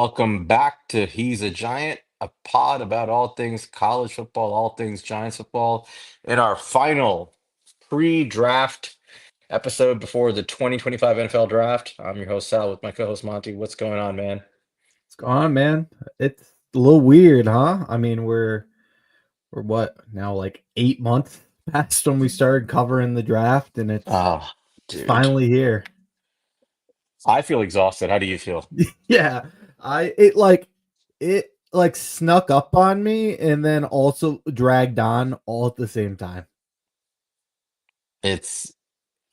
Welcome back to He's a Giant, a pod about all things college football, all things Giants football, in our final pre-draft episode before the 2025 NFL draft. I'm your host, Sal, with my co-host, Monty. What's going on, man? What's going on, man? It's a little weird, huh? I mean, we're what now, like 8 months past when we started covering the draft, and Oh, it's dude. finally here. I feel exhausted. How do you feel? Yeah, it snuck up on me, and then also dragged on all at the same time. It's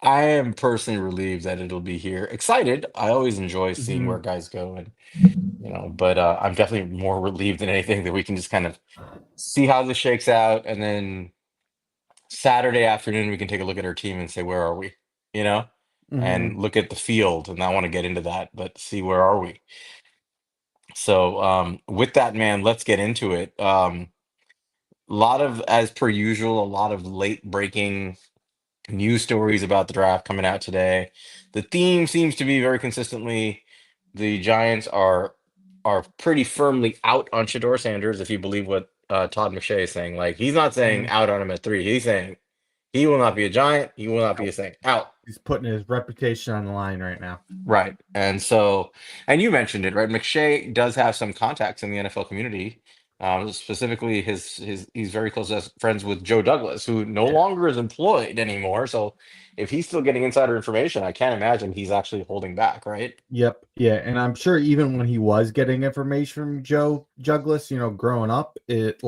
I am personally relieved that it'll be here. Excited. I always enjoy seeing where Mhm. guys go and but I'm definitely more relieved than anything that we can just kind of see how this shakes out, and then Saturday afternoon we can take a look at our team and say, where are we? You know, and Mhm. look at the field. And I want to get into that, but see where are we? So with that, man, let's get into it. A lot of, as per usual, a lot of late breaking news stories about the draft coming out today. The theme seems to be very consistently the Giants are pretty firmly out on Shador Sanders, if you believe what Todd McShay is saying. Like, he's not saying Mhm. out on him at 3. He's saying he will not be a Giant. He will not be Out. a Saint. Out. He's putting his reputation on the line right now. Right. And so, and you mentioned it, right? McShay does have some contacts in the NFL community. Specifically, he's very close as friends with Joe Douglas, who no Yeah. longer is employed anymore. So, if he's still getting insider information, I can't imagine he's actually holding back, right? Yep. Yeah, and I'm sure even when he was getting information from Joe Douglas, growing up, it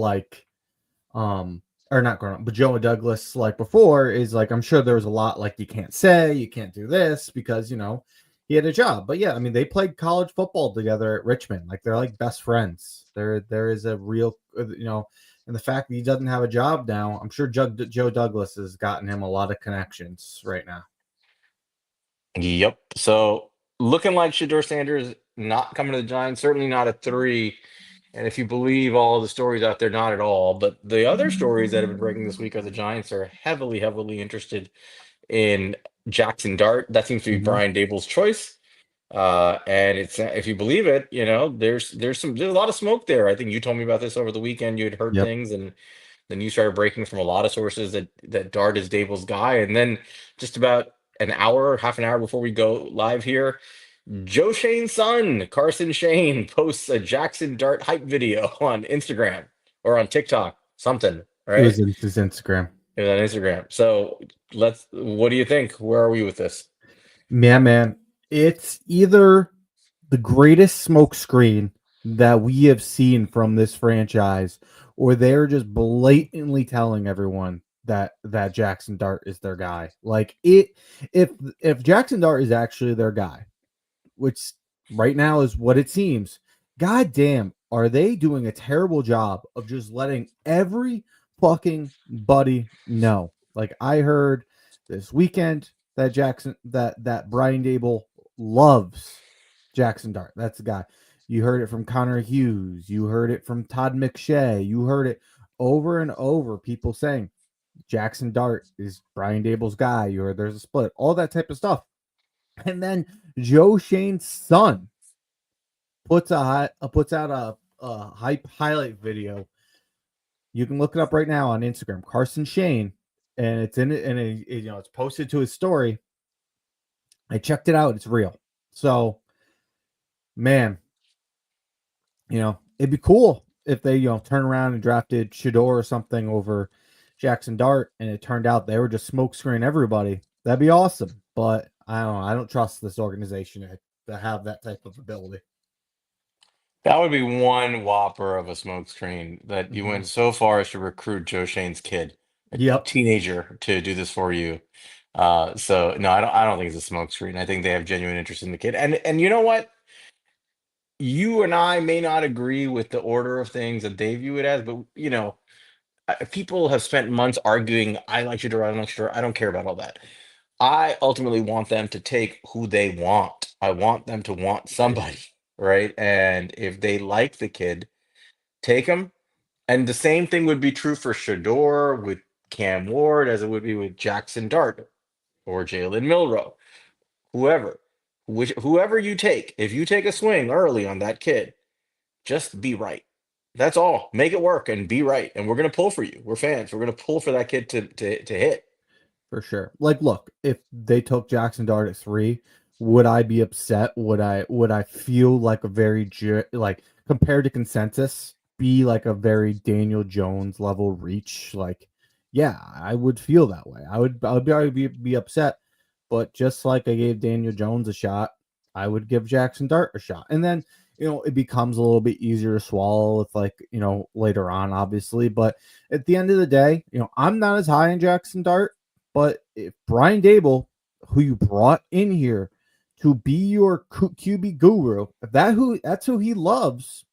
um or not growing up, but Joe Douglas, like before, is like, I'm sure there was a lot like, you can't say, you can't do this because he had a job. But yeah, I mean, they played college football together at Richmond. Like, they're like best friends. There is a real, and the fact that he doesn't have a job now, I'm sure Joe Douglas has gotten him a lot of connections right now. Yep. So, looking like Shador Sanders not coming to the Giants, certainly not at 3. And if you believe all the stories out there, not at all. But the other stories that have been breaking this week are the Giants are heavily, heavily interested in Jackson Dart. That seems to be Mhm. Brian Dable's choice. And it's if you believe it, there's a lot of smoke there. I think you told me about this over the weekend. You had heard Yep. things, and the news started breaking from a lot of sources that Dart is Dable's guy. And then just about an hour, half an hour before we go live here, Joe Shane's son, Carson Shane, posts a Jackson Dart hype video on Instagram or on TikTok, something, It was right? in his Instagram. It was on Instagram. So what do you think? Where are we with this? Man, it's either the greatest smokescreen that we have seen from this franchise, or they're just blatantly telling everyone that Jackson Dart is their guy. Like, if Jackson Dart is actually their guy, which right now is what it seems, god damn, are they doing a terrible job of just letting every fucking buddy know. Like, I heard this weekend that Brian Dable loves Jackson Dart. That's the guy. You heard it from Connor Hughes. You heard it from Todd McShay. You heard it over and over. People saying Jackson Dart is Brian Dable's guy. You heard there's a split. All that type of stuff. And then Joe Shane's son puts out a hype highlight video. You can look it up right now on Instagram, Carson Shane, and it's in it, and it's posted to his story. I checked it out; it's real. So, man, it'd be cool if they turn around and drafted Shador or something over Jackson Dart, and it turned out they were just smokescreen everybody. That'd be awesome. But I don't know. I don't trust this organization to have that type of ability. That would be one whopper of a smokescreen that you Mm-hmm. went so far as to recruit Joe Shane's kid, a Yep. teenager, to do this for you. So no, I don't think it's a smokescreen. I think they have genuine interest in the kid. And you know what? You and I may not agree with the order of things that they view it as, but people have spent months arguing, I like Shador, I don't like Shador. I don't care about all that. I ultimately want them to take who they want. I want them to want Right. somebody, right? And if they like the kid, take him. And the same thing would be true for Shador with Cam Ward as it would be with Jackson Dart or Jalen Milrow, whoever. whoever you take, if you take a swing early on that kid, just be right. That's all. Make it work and be right. And we're gonna pull for you. We're fans. We're gonna pull for that kid to hit. For sure. Like, look, if they took Jackson Dart at 3, would I be upset? Would I feel like a very like, compared to consensus, be like a very Daniel Jones level reach? Like, yeah, I would feel that way. I would be upset. But just like I gave Daniel Jones a shot, I would give Jackson Dart a shot. And then, it becomes a little bit easier to swallow with, like, later on, obviously. But at the end of the day, I'm not as high in Jackson Dart. But if Brian Dable, who you brought in here to be your QB guru, if that's who he loves,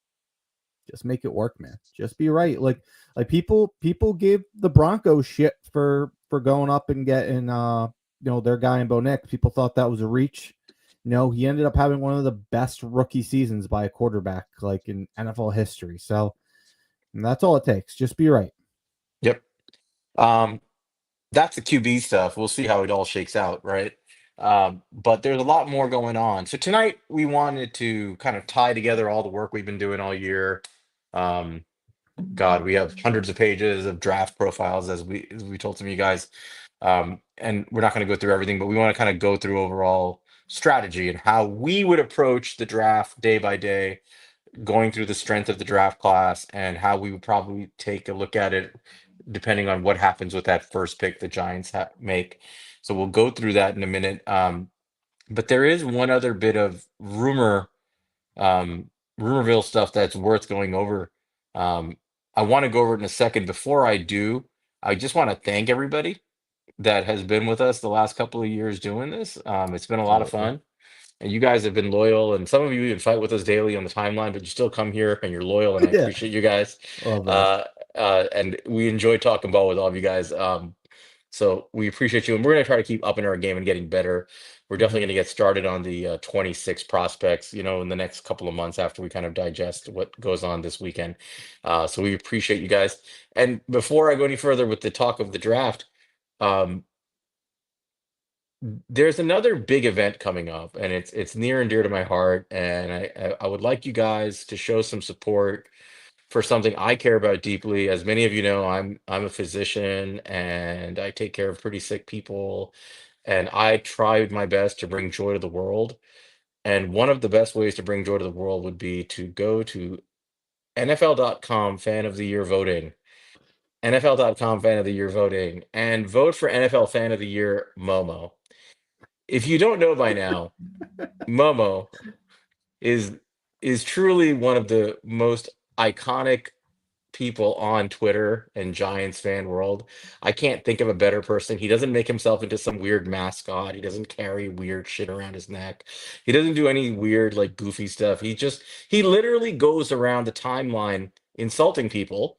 just make it work, man. Just be right. Like people gave the Broncos shit for going up and getting their guy in Bo Nix. People thought that was a reach. He ended up having one of the best rookie seasons by a quarterback, like, in NFL history. So that's all it takes. Just be right. Yep. Um, that's the QB stuff. We'll see how it all shakes out, right? But there's a lot more going on. So tonight we wanted to kind of tie together all the work we've been doing all year. Um, God, we have hundreds of pages of draft profiles, as we told some of you guys. And we're not going to go through everything, but we want to kind of go through overall strategy and how we would approach the draft day by day, going through the strength of the draft class and how we would probably take a look at it depending on what happens with that first pick the Giants make. So we'll go through that in a minute. But there is one other bit of um, rumorville stuff that's worth going over. Um, I want to go over it in a second. Before I do, I just want to thank everybody that has been with us the last couple of years doing this. It's been a lot of Absolutely. fun. And you guys have been loyal, and some of you even fight with us daily on the timeline, but you still come here and you're loyal, and I Yeah. appreciate you guys. Love that. Uh, and we enjoy talking ball with all of you guys. So we appreciate you, and we're going to try to keep upping our game and getting better. We're definitely Mhm. going to get started on the 26 prospects, in the next couple of months after we kind of digest what goes on this weekend. So we appreciate you guys. And before I go any further with the talk of the draft, um, there's another big event coming up, and it's near and dear to my heart. And I would like you guys to show some support for something I care about deeply. As many of you know, I'm a physician and I take care of pretty sick people, and I tried my best to bring joy to the world. And one of the best ways to bring joy to the world would be to go to NFL.com fan of the year voting. NFL.com fan of the year voting and vote for NFL fan of the year Momo. If you don't know by now, Momo is is truly one of the most iconic people on Twitter and Giants fan world. I can't think of a better person. He doesn't make himself into some weird mascot. He doesn't carry weird shit around his neck. He doesn't do any weird, like, goofy stuff. He literally goes around the timeline insulting people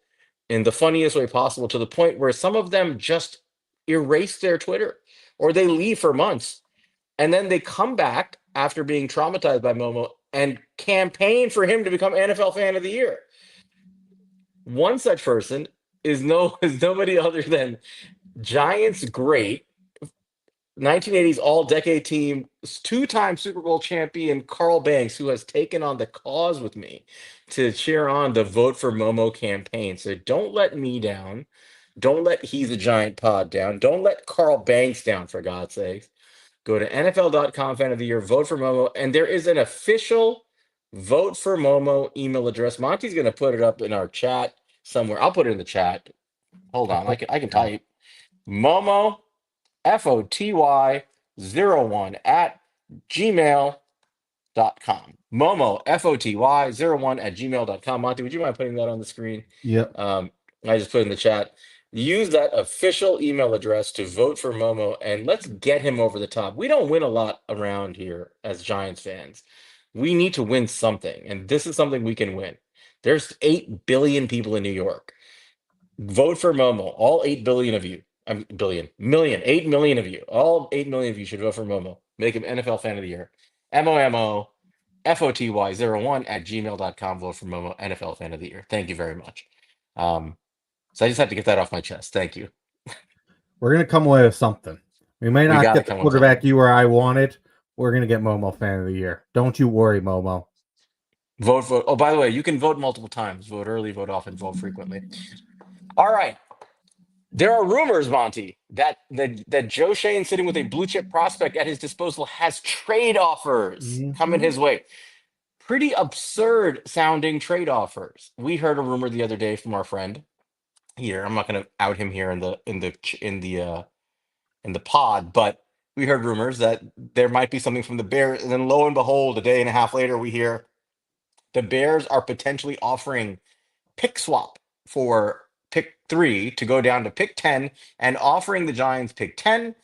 in the funniest way possible, to the point where some of them just erase their Twitter or they leave for months, and then they come back after being traumatized by Momo and campaign for him to become NFL fan of the year. One such person is no is nobody other than Giants great 1980s all-decade team, two-time Super Bowl champion Carl Banks, who has taken on the cause with me to cheer on the Vote for Momo campaign. So don't let me down. Don't let He's a Giant Pod down. Don't let Carl Banks down, for God's sake. Go to NFL.com fan of the year, vote for Momo, and there is an official vote for Momo email address. Monty's going to put it up in our chat somewhere. I'll put it in the chat. Hold I'll on, put I can it. type Momo FOTY01 at gmail.com. Momo FOTY01 at gmail.com. Monty, would you mind putting that on the screen? Yep. Um, I just put in the chat. Use that official email address to vote for Momo, and let's get him over the top. We don't win a lot around here as Giants fans. We need to win something, and this is something we can win. There's 8 billion people in New York. Vote for Momo. All 8 billion of you. Billion, million, 8 million of you. All 8 million of you should vote for Momo. Make him NFL fan of the year. MOMO FOTY01 at gmail.com. Vote for Momo, NFL fan of the year. Thank you very much. Um, so I just had to get that off my chest. Thank you. We're gonna come away with something. We may We not got to get the come up with something. quarterback you or I wanted, we're gonna get Momo fan of the year. Don't you worry, Momo. Vote, vote. Oh, by the way, you can vote multiple times. Vote early, vote often, vote frequently. All right. There are rumors, Monty, that Joe Shane, sitting with a blue chip prospect at his disposal, has trade offers coming Hmm. his way. Pretty absurd sounding trade offers. We heard a rumor the other day from our friend here. I'm not going to out him here in the pod, but we heard rumors that there might be something from the Bears, and then lo and behold, a day and a half later, we hear the Bears are potentially offering pick swap for pick 3 to go down to pick 10 and offering the Giants pick 10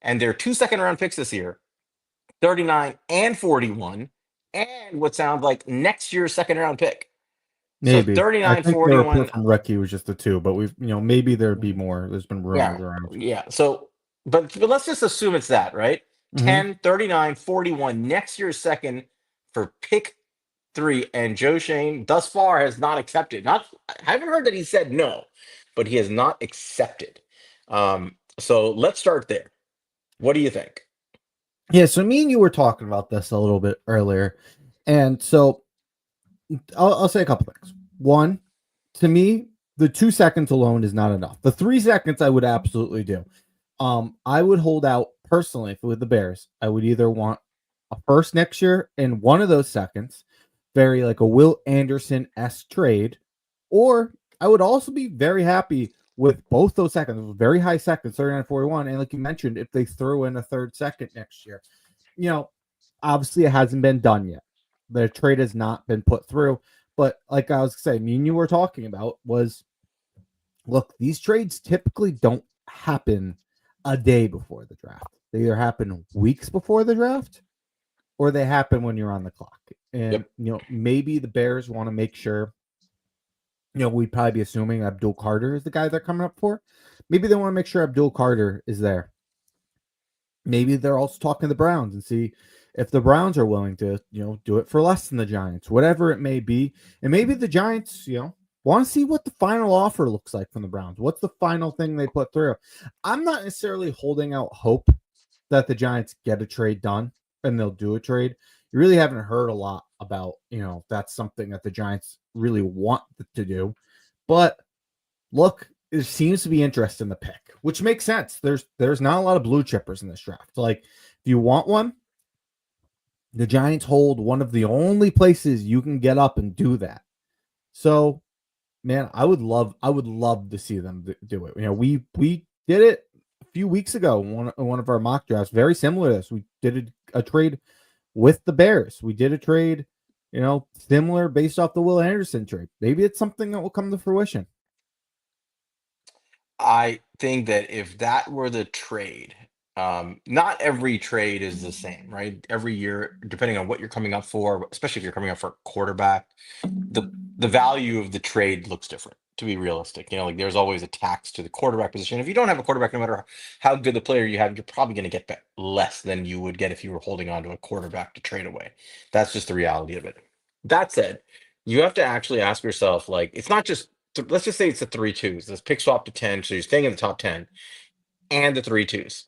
and their 2 second round picks this year, 39 and 41, and what sounds like next year's second round pick. So Maybe. I 39, think the report 41. from Reki was just the two, but we've maybe there'd be more. There's been Yeah. rumors around. Yeah. So, but let's just assume it's that, right? Hmm. 10, 39, 41 next year's second for pick 3. And Joe Shane thus far has not accepted. Not, I haven't heard that he said no, but he has not accepted. So let's start there. What do you think? Yeah, so me and you were talking about this a little bit earlier, and so I'll say a couple things. One, to me, the 2 seconds alone is not enough. The 3 seconds I would absolutely do. I would hold out personally if with the Bears. I would either want a first next year in one of those seconds, very like a Will Anderson s trade, or I would also be very happy with both those seconds, very high seconds, 39 41. And like you mentioned, if they throw in a third second next year, you know, obviously it hasn't been done yet. The trade has not been put through. But like I was saying, me and you were talking about was look, these trades typically don't happen a day before the draft. They either happen weeks before the draft or they happen when you're on the clock. And Yep. maybe the Bears want to make sure, we'd probably be assuming Abdul Carter is the guy they're coming up for. Maybe they want to make sure Abdul Carter is there. Maybe they're also talking to the Browns and see if the Browns are willing to, do it for less than the Giants, whatever it may be. And maybe the Giants, want to see what the final offer looks like from the Browns. What's the final thing they put through? I'm not necessarily holding out hope that the Giants get a trade done and they'll do a trade. You really haven't heard a lot about, that's something that the Giants really want to do. But look, there seems to be interest in the pick, which makes sense. There's not a lot of blue chippers in this draft. Like, if you want one, the Giants hold one of the only places you can get up and do that. So, man, I would love to see them do it. We did it a few weeks ago. One of our mock drafts, very similar to this. We did a trade with the Bears. We did a trade, similar based off the Will Anderson trade. Maybe it's something that will come to fruition. I think that if that were the trade, not every trade is the same, right? Every year, depending on what you're coming up for, especially if you're coming up for a quarterback, the value of the trade looks different. To be realistic, like there's always a tax to the quarterback position. If you don't have a quarterback, no matter how good the player you have, you're probably going to get less than you would get if you were holding on to a quarterback to trade away. That's just the reality of it. That said, you have to actually ask yourself, like, it's not just let's just say it's the three twos. Let's pick swap to 10, so you're staying in the top 10 and the three twos.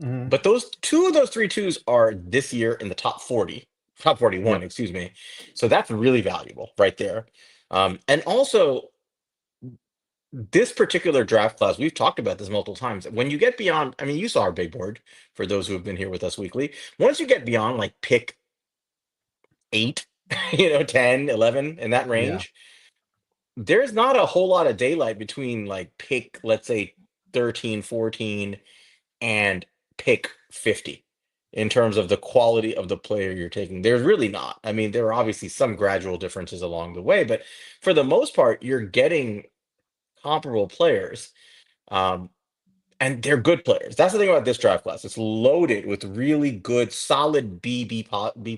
Mm-hmm. But those two of those three twos are this year in the top 40, top 41, Yep. excuse me. So that's really valuable right there. And also, this particular draft class, we've talked about this multiple times. When you get beyond, I mean, you saw our big board for those who have been here with us weekly. Once you get beyond like pick 8, 10, 11 in that Yeah. range, there's not a whole lot of daylight between like pick, let's say 13, 14, and pick 50 in terms of the quality of the player you're taking. There's really not. I mean, there are obviously some gradual differences along the way, but for the most part, you're getting comparable players. Um, and they're good players. That's the thing about this draft class. It's loaded with really good, solid B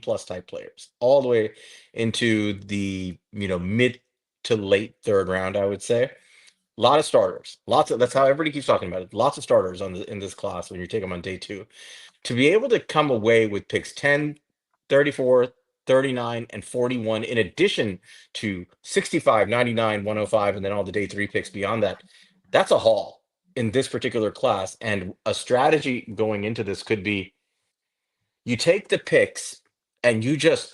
plus type players, all the way into the mid to late third round. I would say a lot of starters. Lots of That's how everybody keeps talking about it. Lots of starters in this class when you take them on day two. To be able to come away with picks 10, 34, 39, and 41, in addition to 65, 99, 105, and then all the day three picks beyond that, that's a haul in this particular class. And a strategy going into this could be You take the picks and you just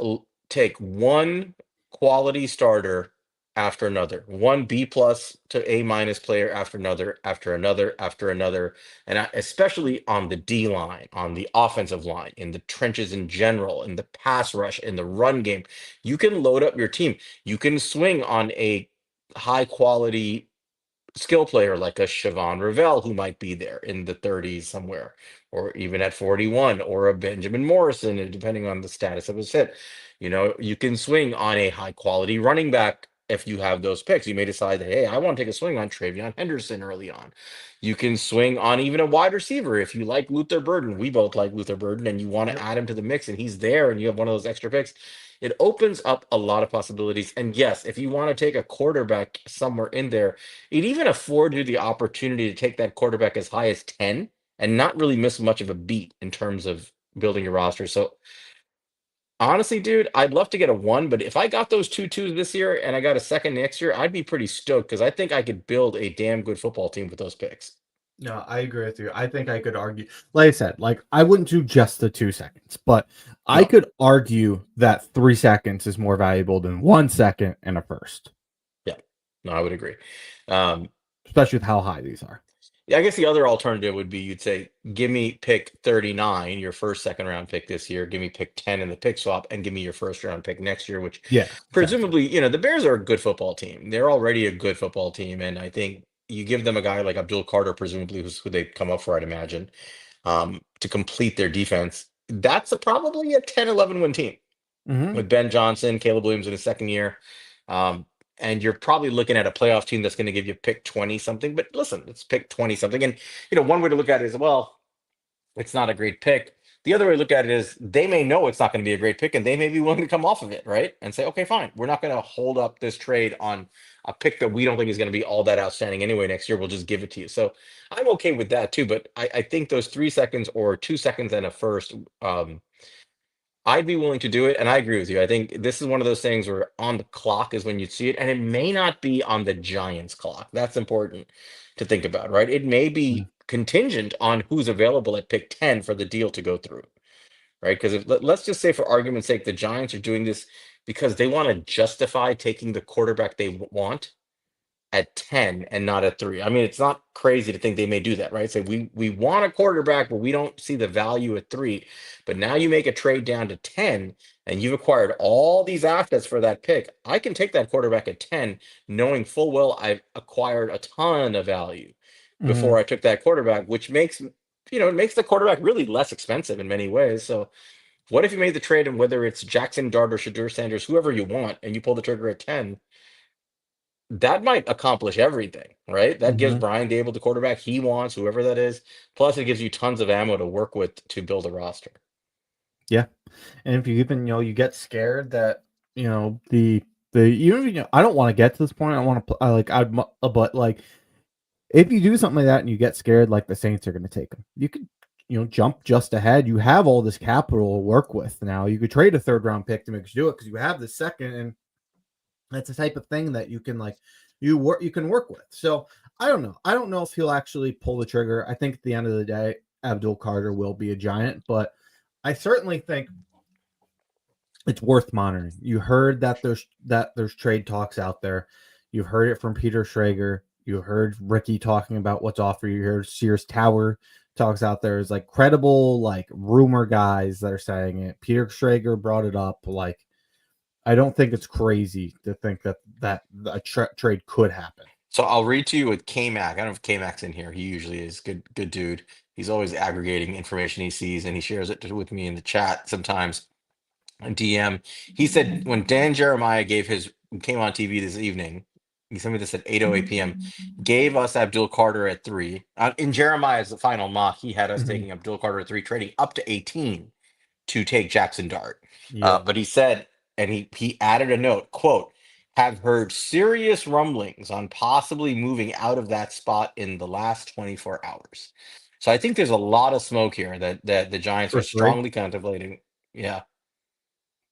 take one quality starter after another, one B plus to A minus player after another, after another, after another, and especially on the D line, on the offensive line, in the trenches in general, in the pass rush, in the run game, you can load up your team. You can swing on a high quality skill player like a Siobhan Ravel who might be there in the 30s somewhere, or even at 41, or a Benjamin Morrison, depending on the status of his hit. You can swing on a high quality running back if you have those picks. You may decide that, hey, I want to take a swing on Travion Henderson early on. You can swing on even a wide receiver if you like Luther Burden. We both like Luther Burden, and you want to Yep. add him to the mix, and he's there, and you have one of those extra picks. It opens up a lot of possibilities. And yes, if you want to take a quarterback somewhere in there, it even affords you the opportunity to take that quarterback as high as 10 and not really miss much of a beat in terms of building your roster. So honestly, dude, I'd love to get a one, but if I got those two twos this year and I got a second next year, I'd be pretty stoked because I think I could build a damn good football team with those picks. No, I agree with you. I think I could argue, like I said, like I wouldn't do just the 2 seconds, but I No. could argue that 3 seconds is more valuable than 1 second and a first, Yeah. No, I would agree. Um, especially with how high these are. Yeah, I guess the other alternative would be you'd say, give me pick 39, your first second round pick this year, give me pick 10 in the pick swap, and give me your first round pick next year, which Yeah, exactly. presumably, the Bears are a good football team. They're already a good football team. And I think you give them a guy like Abdul Carter, presumably, who they come up for, I'd imagine, to complete their defense. That's probably a 10-11 win team Hmm. with Ben Johnson, Caleb Williams in his second year. Um, and you're probably looking at a playoff team that's going to give you pick 20 something. But listen, it's pick 20 something. And, one way to look at it is, well, it's not a great pick. The other way to look at it is they may know it's not going to be a great pick and they may be willing to come off of it, right? And say, okay, fine. We're not going to hold up this trade on a pick that we don't think is going to be all that outstanding anyway next year. We'll just give it to you. So I'm okay with that too. But I think those 3 seconds or 2 seconds and a first, I'd be willing to do it, and I agree with you. I think this is one of those things where on the clock is when you'd see it, and it may not be on the Giants clock. That's important to think about, right? It may be contingent on who's available at pick 10 for the deal to go through, right? Because if let's just say, for argument's sake, the Giants are doing this because they want to justify taking the quarterback they want at 10 and not at 3. I mean, it's not crazy to think they may do that, right? Say we want a quarterback, but we don't see the value at 3. But now you make a trade down to 10 and you've acquired all these assets for that pick. I can take that quarterback at 10, knowing full well I've acquired a ton of value Hmm. before I took that quarterback, which makes it makes the quarterback really less expensive in many ways. So what if you made the trade, and whether it's Jackson Dart or Shadur Sanders, whoever you want, and you pull the trigger at 10, that might accomplish everything, right? That gives Hmm. Brian Dable the quarterback he wants, whoever that is. Plus, it gives you tons of ammo to work with to build a roster. Yeah, and if you even you get scared that the I don't want to get to this point. I want to like but like if you do something like that and you get scared, like the Saints are going to take them, you could jump just ahead. You have all this capital to work with now. You could trade a third round pick to make you do it because you have the second, and that's the type of thing that you can you can work with. So I don't know. I don't know if he'll actually pull the trigger. I think at the end of the day, Abdul Carter will be a giant, but I certainly think it's worth monitoring. You heard that there's trade talks out there. You've heard it from Peter Schrager. You heard Ricky talking about what's offered. You heard Sears Tower talks out there. Is like credible like rumor guys that are saying it. Peter Schrager brought it up. Like I don't think it's crazy to think that a trade could happen. So I'll read to you with K-Mac. I don't know if K-Mac's in here. He usually is good dude. He's always aggregating information he sees, and he shares it with me in the chat sometimes on DM. He said when Dan Jeremiah came on TV this evening, he sent me this at 8:08 p.m. Gave us Abdul Carter at 3. In Jeremiah's final mock, he had us Mhm. taking Abdul Carter at 3, trading up to 18 to take Jackson Dart. Yeah. But he said, and he added a note, quote, have heard serious rumblings on possibly moving out of that spot in the last 24 hours. So I think there's a lot of smoke here that the Giants are For three. strongly contemplating. Yeah.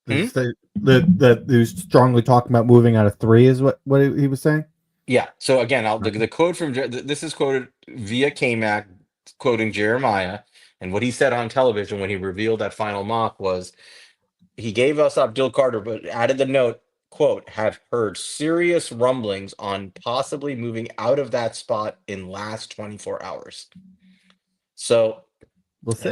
Hmm? The who's strongly talking about moving out of three is what he was saying. Yeah. So again, the Right. quote from this is quoted via KMac quoting Jeremiah, And what he said on television when he revealed that final mock was he gave us Abdul Carter, but added the note, quote, have heard serious rumblings on possibly moving out of that spot in last 24 hours. So We'll see.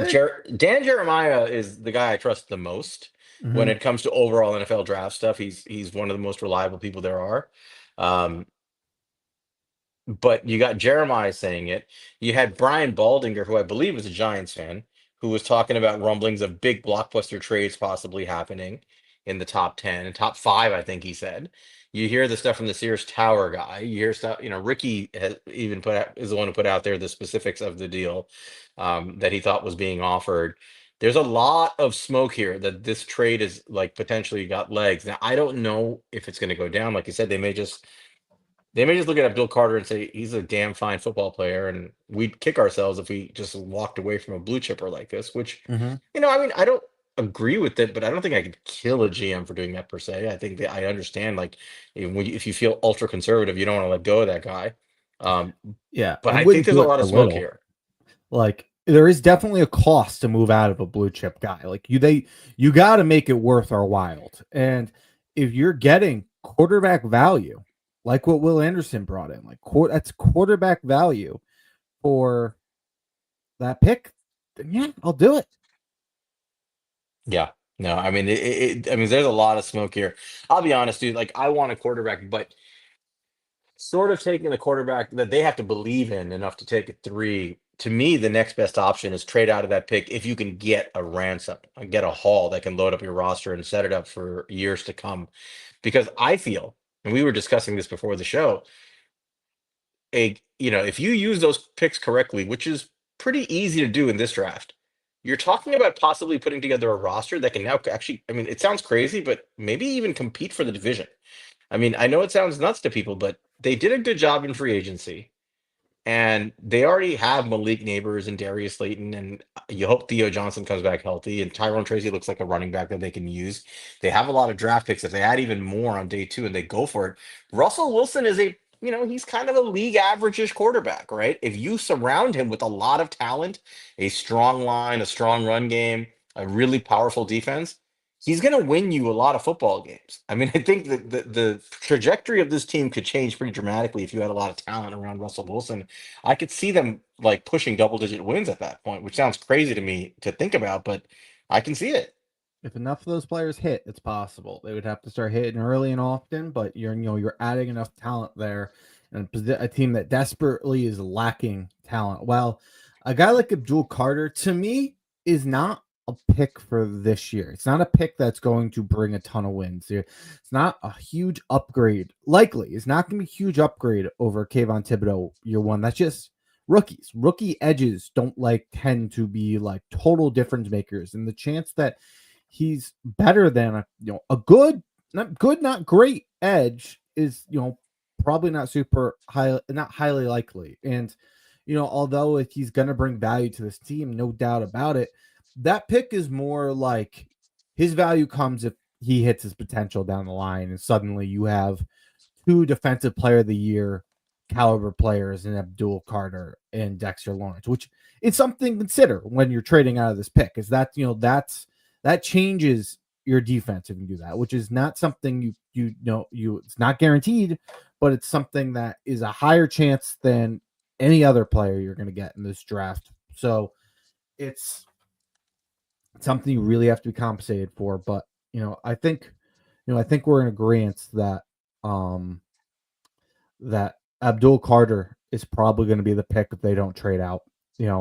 Dan Jeremiah is the guy I trust the most when Hmm. it comes to overall NFL draft stuff. He's one of the most reliable people there are. Um, but you got Jeremiah saying it. You had Brian Baldinger, who I believe was a Giants fan, who was talking about rumblings of big blockbuster trades possibly happening in the top 10 and top five, I think he said. You hear the stuff from the Sears Tower guy. You hear stuff, Ricky has even is the one who put out there the specifics of the deal that he thought was being offered. There's a lot of smoke here that this trade is like potentially got legs. Now, I don't know if it's going to go down. Like you said, they may just look at Abdul Carter and say he's a damn fine football player, and we'd kick ourselves if we just walked away from a blue chipper like this. Which, Hmm. I mean, I don't agree with it, but I don't think I could kill a GM for doing that per se. I think that I understand, like, if you feel ultra conservative, you don't want to let go of that guy. Um, Yeah, but I I think wouldn't there's do a it lot for of smoke little. here. Like there is definitely a cost to move out of a blue chip guy. Like you got to make it worth our while. And if you're getting quarterback value, like what Will Anderson brought in, like that's quarterback value for that pick, then yeah, I'll do it. Yeah. No, I mean, I mean, there's a lot of smoke here. I'll be honest, dude. Like, I want a quarterback, but sort of taking the quarterback that they have to believe in enough to take it three. To me, the next best option is trade out of that pick if you can get a ransom, get a haul that can load up your roster and set it up for years to come. Because I feel, and we were discussing this before the show, if you use those picks correctly, which is pretty easy to do in this draft, you're talking about possibly putting together a roster that can now actually, I mean, it sounds crazy, but maybe even compete for the division. I mean, I know it sounds nuts to people, but they did a good job in free agency. And they already have Malik Neighbors and Darius Slayton, and you hope Theo Johnson comes back healthy. And Tyrone Tracy looks like a running back that they can use. They have a lot of draft picks. If they add even more on day two and they go for it, Russell Wilson is he's kind of a league average-ish quarterback, right? If you surround him with a lot of talent, a strong line, a strong run game, a really powerful defense, he's going to win you a lot of football games. I mean, I think that the trajectory of this team could change pretty dramatically if you had a lot of talent around Russell Wilson. I could see them like pushing double-digit wins at that point, which sounds crazy to me to think about, but I can see it. If enough of those players hit, it's possible. They would have to start hitting early and often, but you're adding enough talent there, and a team that desperately is lacking talent. Well, a guy like Abdul Carter to me is not a pick for this year. It's not a pick that's going to bring a ton of wins here. It's not a huge upgrade. Likely, it's not going to be a huge upgrade over Kayvon Thibodeau year one. That's just rookies. Rookie edges don't tend to be like total difference makers, and the chance that he's better than a good, not great edge is probably not super high, not highly likely. And although if he's going to bring value to this team, no doubt about it, that pick is more like his value comes if he hits his potential down the line, and suddenly you have two defensive player of the year caliber players in Abdul Carter and Dexter Lawrence, which is something to consider when you're trading out of this pick. Is that that changes your defense if you do that, which is not something it's not guaranteed, but it's something that is a higher chance than any other player you're going to get in this draft. So it's something you really have to be compensated for. But I think we're in agreement um that Abdul Carter is probably going to be the pick if they don't trade out. It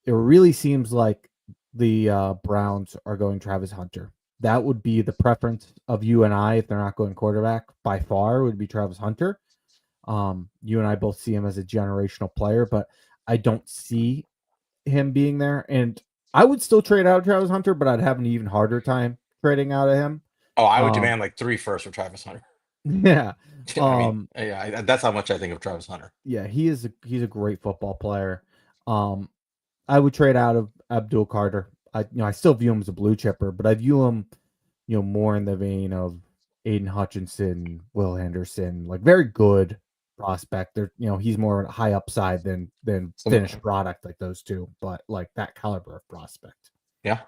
really seems like the Browns are going Travis Hunter. That would be the preference of you and I if they're not going quarterback by far would be Travis Hunter. You and I both see him as a generational player, but I don't see him being there. And I would still trade out Travis Hunter, but I'd have an even harder time trading out of him. Oh, I would Um, demand like three firsts for Travis Hunter. yeah. I mean, Um, yeah, that's how much I think of Travis Hunter. yeah, he's a great football player. Um, I would trade out of Abdul Carter. I still view him as a blue chipper, but I view him, more in the vein of Aiden Hutchinson, Will Henderson, like very good prospect. They're he's more high upside than Some, finished product like those two, but like that caliber of prospect. yeah.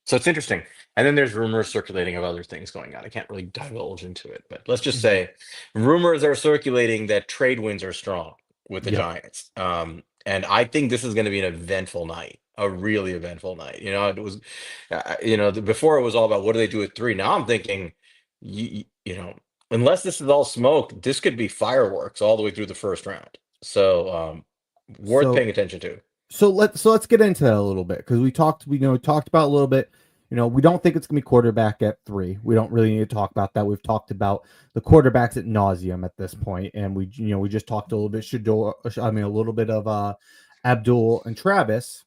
So it's interesting. And then there's rumors circulating of other things going on. I can't really divulge into it, but let's just Mhm. say rumors are circulating that trade winds are strong with the Yep. Giants. And I think this is going to be an eventful night, a really eventful night. It was, before it was all about what do they do at three. Now I'm thinking, unless this is all smoke, this could be fireworks all the way through the first round. So, worth So paying attention to. let's get into that a little bit because we talked about a little bit. We don't think it's gonna be quarterback at three. We don't really need to talk about that. We've talked about the quarterbacks at nauseum at this point, and we just talked a little bit Shador. I mean, a little bit of Abdul and Travis.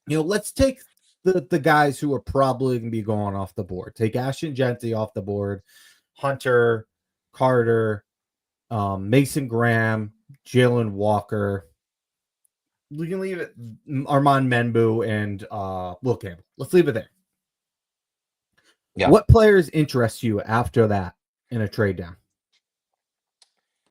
Let's take the guys who are probably gonna be going off the board. Take Ashton Genty off the board, Hunter, Carter, Mason Graham, Jalen Walker. We can leave it Armand Menbu and Will Campbell. Let's leave it there. Yeah. What players interest you after that in a trade down?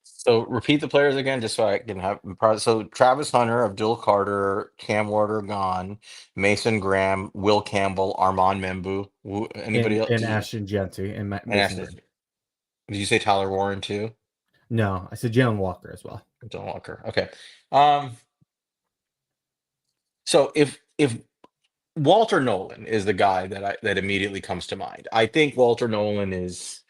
So repeat the players again, just so I can have. So Travis Hunter, Abdul Carter, Cam Warder gone, Mason Graham, Will Campbell, Armand Membu. Anybody else? And Ashton Genty and And Mason Ashley, Graham. did you say Tyler Warren too? No, I said Jalen Walker as well. Don't Walker. Okay. Um. So if Walter Nolan is the guy that immediately comes to mind, I think Walter Nolan is.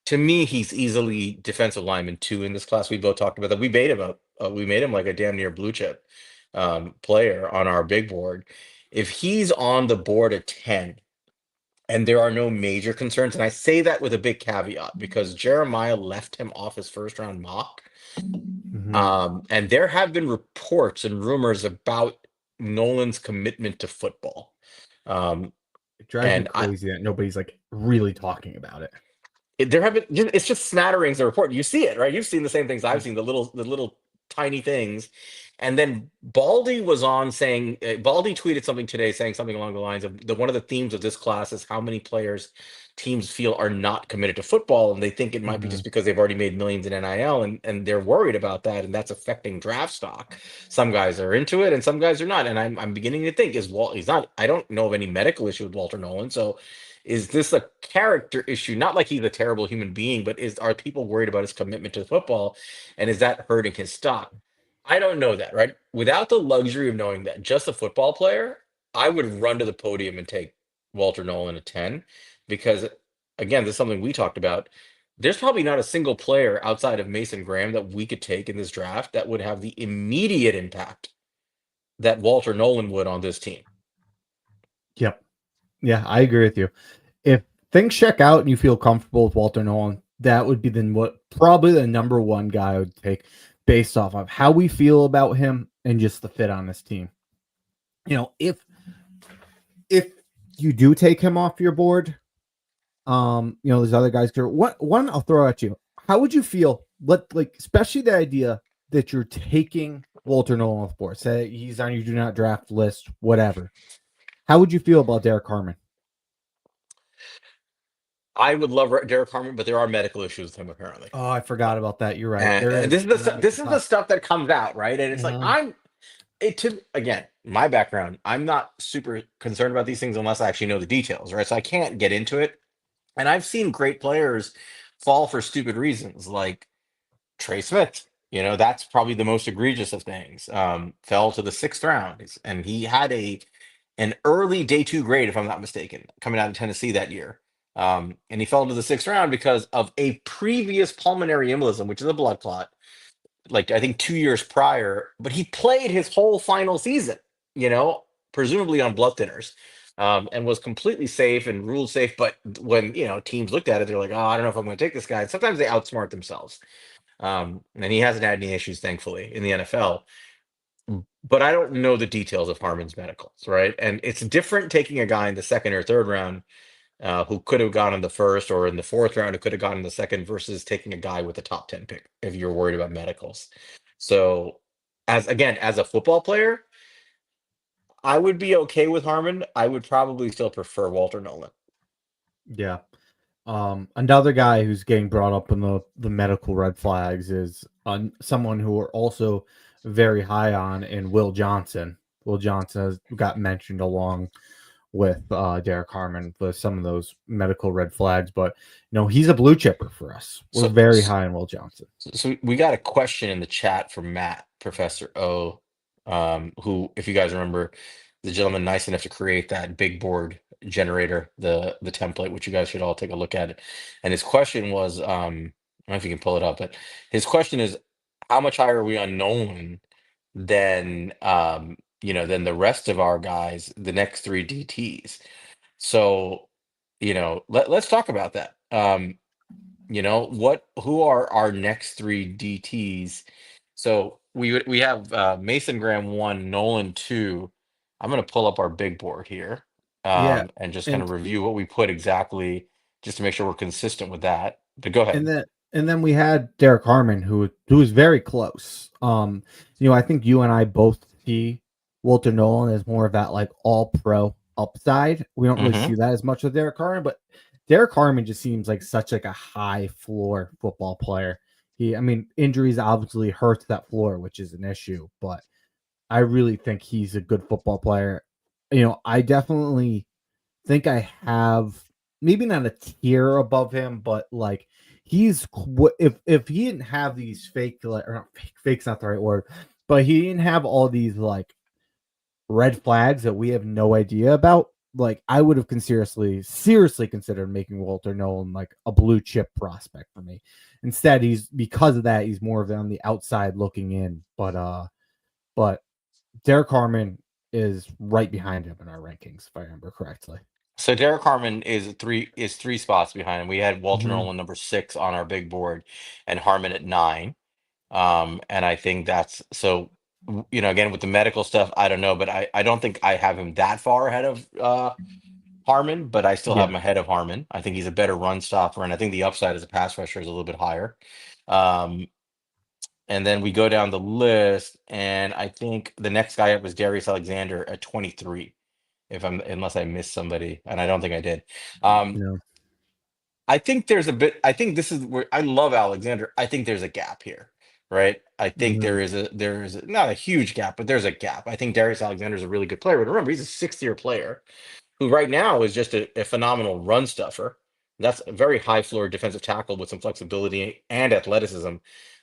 To me, he's easily defensive lineman two in this class. We both talked about that. We made him like a damn near blue chip player on our big board. If he's on the board at 10 and there are no major concerns, and I say that with a big caveat because Jeremiah left him off his first round mock. Mm-hmm. And there have been reports and rumors about Nolan's commitment to football. Um, It drives me and I, crazy that nobody's like really talking about it. there have been it's just smatterings of report. You see it, right? You've seen the same things I've seen, the little tiny things. And then Baldy was on saying Baldy tweeted something today saying something along the lines of the one of the themes of this class is how many players teams feel are not committed to football, and they think it might be Mm-hmm. just because they've already made millions in NIL, and they're worried about that, and that's affecting draft stock. Some guys are into it and some guys are not. And I'm beginning to think is Walt he's not I don't know of any medical issue with Walter Nolan. So is this a character issue? Not like he's a terrible human being, but are people worried about his commitment to football, and is that hurting his stock? I don't know that, right? Without the luxury of knowing that, just a football player, I would run to the podium and take Walter Nolan at 10 because, again, this is something we talked about. There's probably not a single player outside of Mason Graham that we could take in this draft that would have the immediate impact that Walter Nolan would on this team. Yep. Yeah, I agree with you. If things check out and you feel comfortable with Walter Nolan, that would be probably the number one guy I would take based off of how we feel about him and just the fit on this team. If you do take him off your board, there's other guys. One I'll throw at you. How would you feel? Especially the idea that you're taking Walter Nolan off board. Say he's on your do not draft list, whatever. How would you feel about Derek Harmon? I would love Derek Harmon, but there are medical issues with him apparently. Oh, I forgot about that. You're right. There And is. this is the stuff that comes out, right? And it's like Mhm. again, my background, I'm not super concerned about these things unless I actually know the details, right? So I can't get into it. And I've seen great players fall for stupid reasons, like Trey Smith. That's probably the most egregious of things. Fell to the sixth round, and he had an early day two grade, if I'm not mistaken, coming out of Tennessee that year. And he fell into the sixth round because of a previous pulmonary embolism, which is a blood clot, like I think 2 years prior, but he played his whole final season, you know, presumably on blood thinners, and was completely safe and ruled safe. But when teams looked at it, they're like, "Oh, I don't know if I'm going to take this guy." And sometimes they outsmart themselves, and he hasn't had any issues, thankfully, in the NFL. But I don't know the details of Harmon's medicals, right? And it's different taking a guy in the second or third round who could have gone in the first or in the fourth round, who could have gone in the second, versus taking a guy with a top 10 pick if you're worried about medicals. So, as a football player, I would be okay with Harmon. I would probably still prefer Walter Nolan. Yeah. Another guy who's getting brought up in the medical red flags is someone who we're also very high on in Will Johnson. Will Johnson has got mentioned along with Derek Harmon with some of those medical red flags, but he's a blue chipper for us. We're So, very high on Will Johnson. so we got a question in the chat from Matt, Professor O, who, if you guys remember, the gentleman nice enough to create that big board generator, the template, which you guys should all take a look at it. And his question was, I don't know if you can pull it up, but his question is, how much higher are we on Nolan than than the rest of our guys, the next three DTs? So, let's talk about that. Who are our next three DTs? So we have Mason Graham one, Nolan two. I'm gonna pull up our big board here, Yeah, and just kind of and review what we put exactly, just to make sure we're consistent with that. But go and ahead. then we had Derek Harmon, who was very close. I think you and I both see Walter Nolan as more of that like all pro upside. We don't really Hmm. see that as much with Derek Harmon, but Derek Harmon just seems like such like a high floor football player. I mean, injuries obviously hurts that floor, which is an issue, but I really think he's a good football player. I definitely think I have maybe not a tier above him, but like if he didn't have these fake like or not fake's not the right word, but he didn't have all these like red flags that we have no idea about. Like I would have seriously considered making Walter Nolan like a blue chip prospect for me. Instead, he's because of that he's more of on the outside looking in. But Derek Harmon is right behind him in our rankings, if I remember correctly. So Derek Harmon is three spots behind him. We had Walter Mhm. Nolan number six on our big board, and Harmon at nine. And I think that's so. Again, with the medical stuff, I don't know, but I don't think I have him that far ahead of Harmon, but I still have Yeah. him ahead of Harmon. I think he's a better run stopper, and I think the upside as a pass rusher is a little bit higher. Um, and then we go down the list, and I think the next guy up was Darius Alexander at 23. If I'm Unless I missed somebody, and I don't think I did. Um, No. I think there's a bit. I think this is where I love Alexander. I think there's a gap here, right? I think Mhm. not a huge gap, but there's a gap. I think Darius Alexander is a really good player, but remember, he's a sixth-year player who right now is just a phenomenal run stuffer. That's a very high floor defensive tackle with some flexibility and athleticism.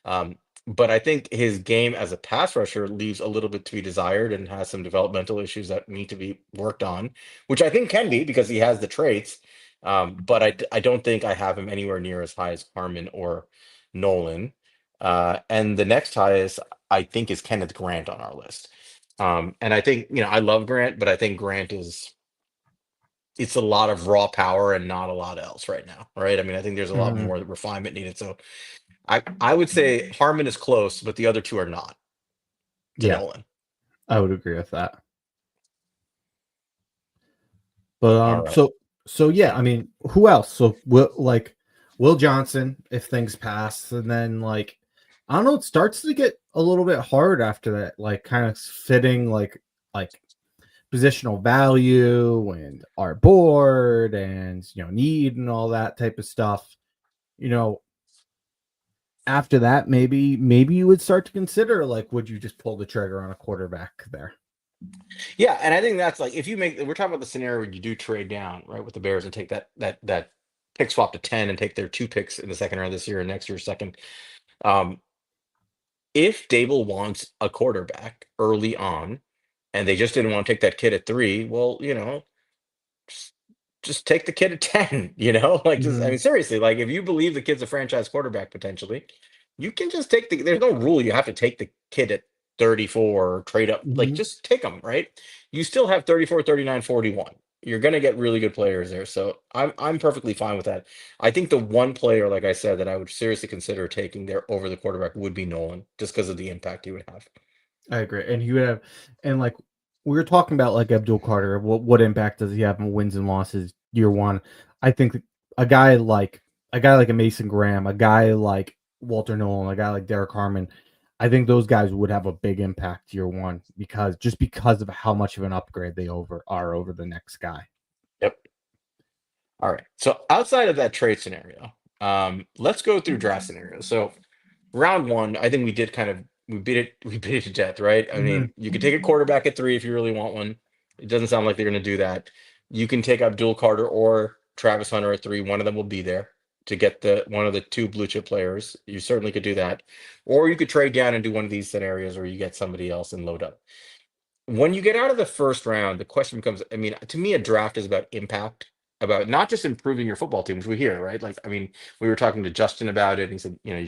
Um, but I think his game as a pass rusher leaves a little bit to be desired and has some developmental issues that need to be worked on, which I think can be because he has the traits. But I don't think I have him anywhere near as high as Harmon or Nolan. And the next highest, I think, is Kenneth Grant on our list. And I think, I love Grant, but I think Grant is it's a lot of raw power and not a lot else right now, right? I mean, I think there's a lot Mhm. more refinement needed. So I would say Harmon is close, but the other two are not to Yeah, Nolan. I would agree with that. But All right. so yeah, I mean, who else? So Will Johnson if things pass, and then like I don't know, it starts to get a little bit hard after that, like kind of fitting like positional value and our board and need and all that type of stuff. You know, After that, maybe you would start to consider like, would you just pull the trigger on a quarterback there? Yeah, and I think that's like if we're talking about the scenario where you do trade down, right, with the Bears and take that pick swap to 10 and take their two picks in the second round this year and next year second. Um, if Dable wants a quarterback early on and they just didn't want to take that kid at three, well, just, just take the kid at 10, like just I Hmm. mean seriously, like if you believe the kid's a franchise quarterback potentially, you can just there's no rule you have to take the kid at 34 or trade up, like Hmm. just take them, right? You still have 34, 39, 41. You're going to get really good players there. So I'm perfectly fine with that. I think the one player, like I said, that I would seriously consider taking there over the quarterback would be Nolan, just because of the impact he would have. I agree. And he would have, and like we were talking about, like Abdul Carter, what impact does he have on wins and losses year one? I think a guy like a Mason Graham, a guy like Walter Nolan, a guy like Derek Harmon, I think those guys would have a big impact year one because of how much of an upgrade they over the next guy. Yep. All right. So outside of that trade scenario, let's go through draft scenarios. So round one, I think we did kind of we beat it to death, right? I Hmm. mean, you could take a quarterback at 3 if you really want one. It doesn't sound like they're going to do that. You can take Abdul Carter or Travis Hunter at 3. One of them will be there to get the one of the two blue chip players. You certainly could do that, or you could trade down and do one of these scenarios where you get somebody else and load up. When you get out of the first round, the question becomes, I mean, to me, a draft is about impact, about not just improving your football team, which we hear, right? Like, I mean, we were talking to Justin about it, and he said, you know,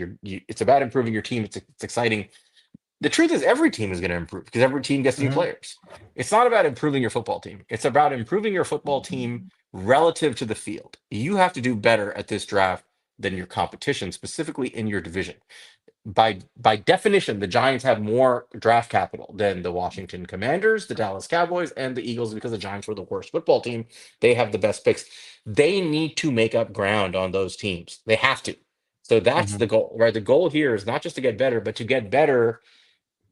it's about improving your team. It's exciting. The truth is, every team is going to improve because every team gets new Hmm. players. It's not about improving your football team. It's about improving your football team relative to the field. You have to do better at this draft than your competition, specifically in your division. By definition, the Giants have more draft capital than the Washington Commanders, the Dallas Cowboys, and the Eagles because the Giants were the worst football team. They have the best picks. They need to make up ground on those teams. They have to. So that's Hmm. the goal, right? The goal here is not just to get better, but to get better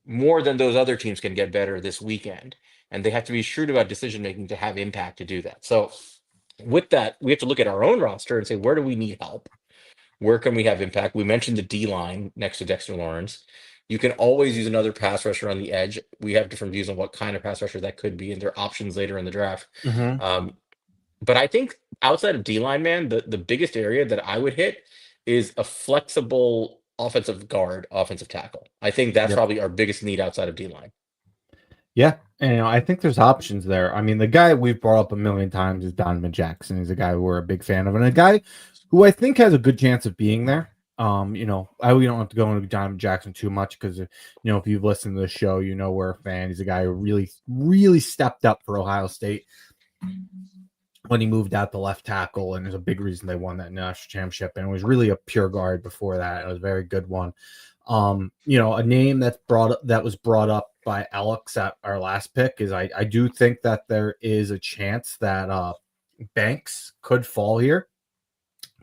more than those other teams can get better this weekend. And they have to be shrewd about decision making to have impact to do that. So with that, we have to look at our own roster and say, where do we need help? Where can we have impact? We mentioned the D line next to Dexter Lawrence. You can always use another pass rusher on the edge. We have different views on what kind of pass rusher that could be, and there are options later in the draft. Hmm. Um, but I think outside of D line, man, the biggest area that I would hit is a flexible offensive guard, offensive tackle. I think that's Yep. probably our biggest need outside of D line. Yeah, and I think there's options there. I mean, the guy we've brought up a million times is Donovan Jackson. He's a guy we're a big fan of, and a guy who I think has a good chance of being there. We don't have to go into Donovan Jackson too much because if you've listened to the show, we're a fan. He's a guy who really, really stepped up for Ohio State when he moved out the left tackle, and there's a big reason they won that national championship. And it was really a pure guard before that. It was a very good one. A name that was brought up by Alex at our last pick is I do think that there is a chance that Banks could fall here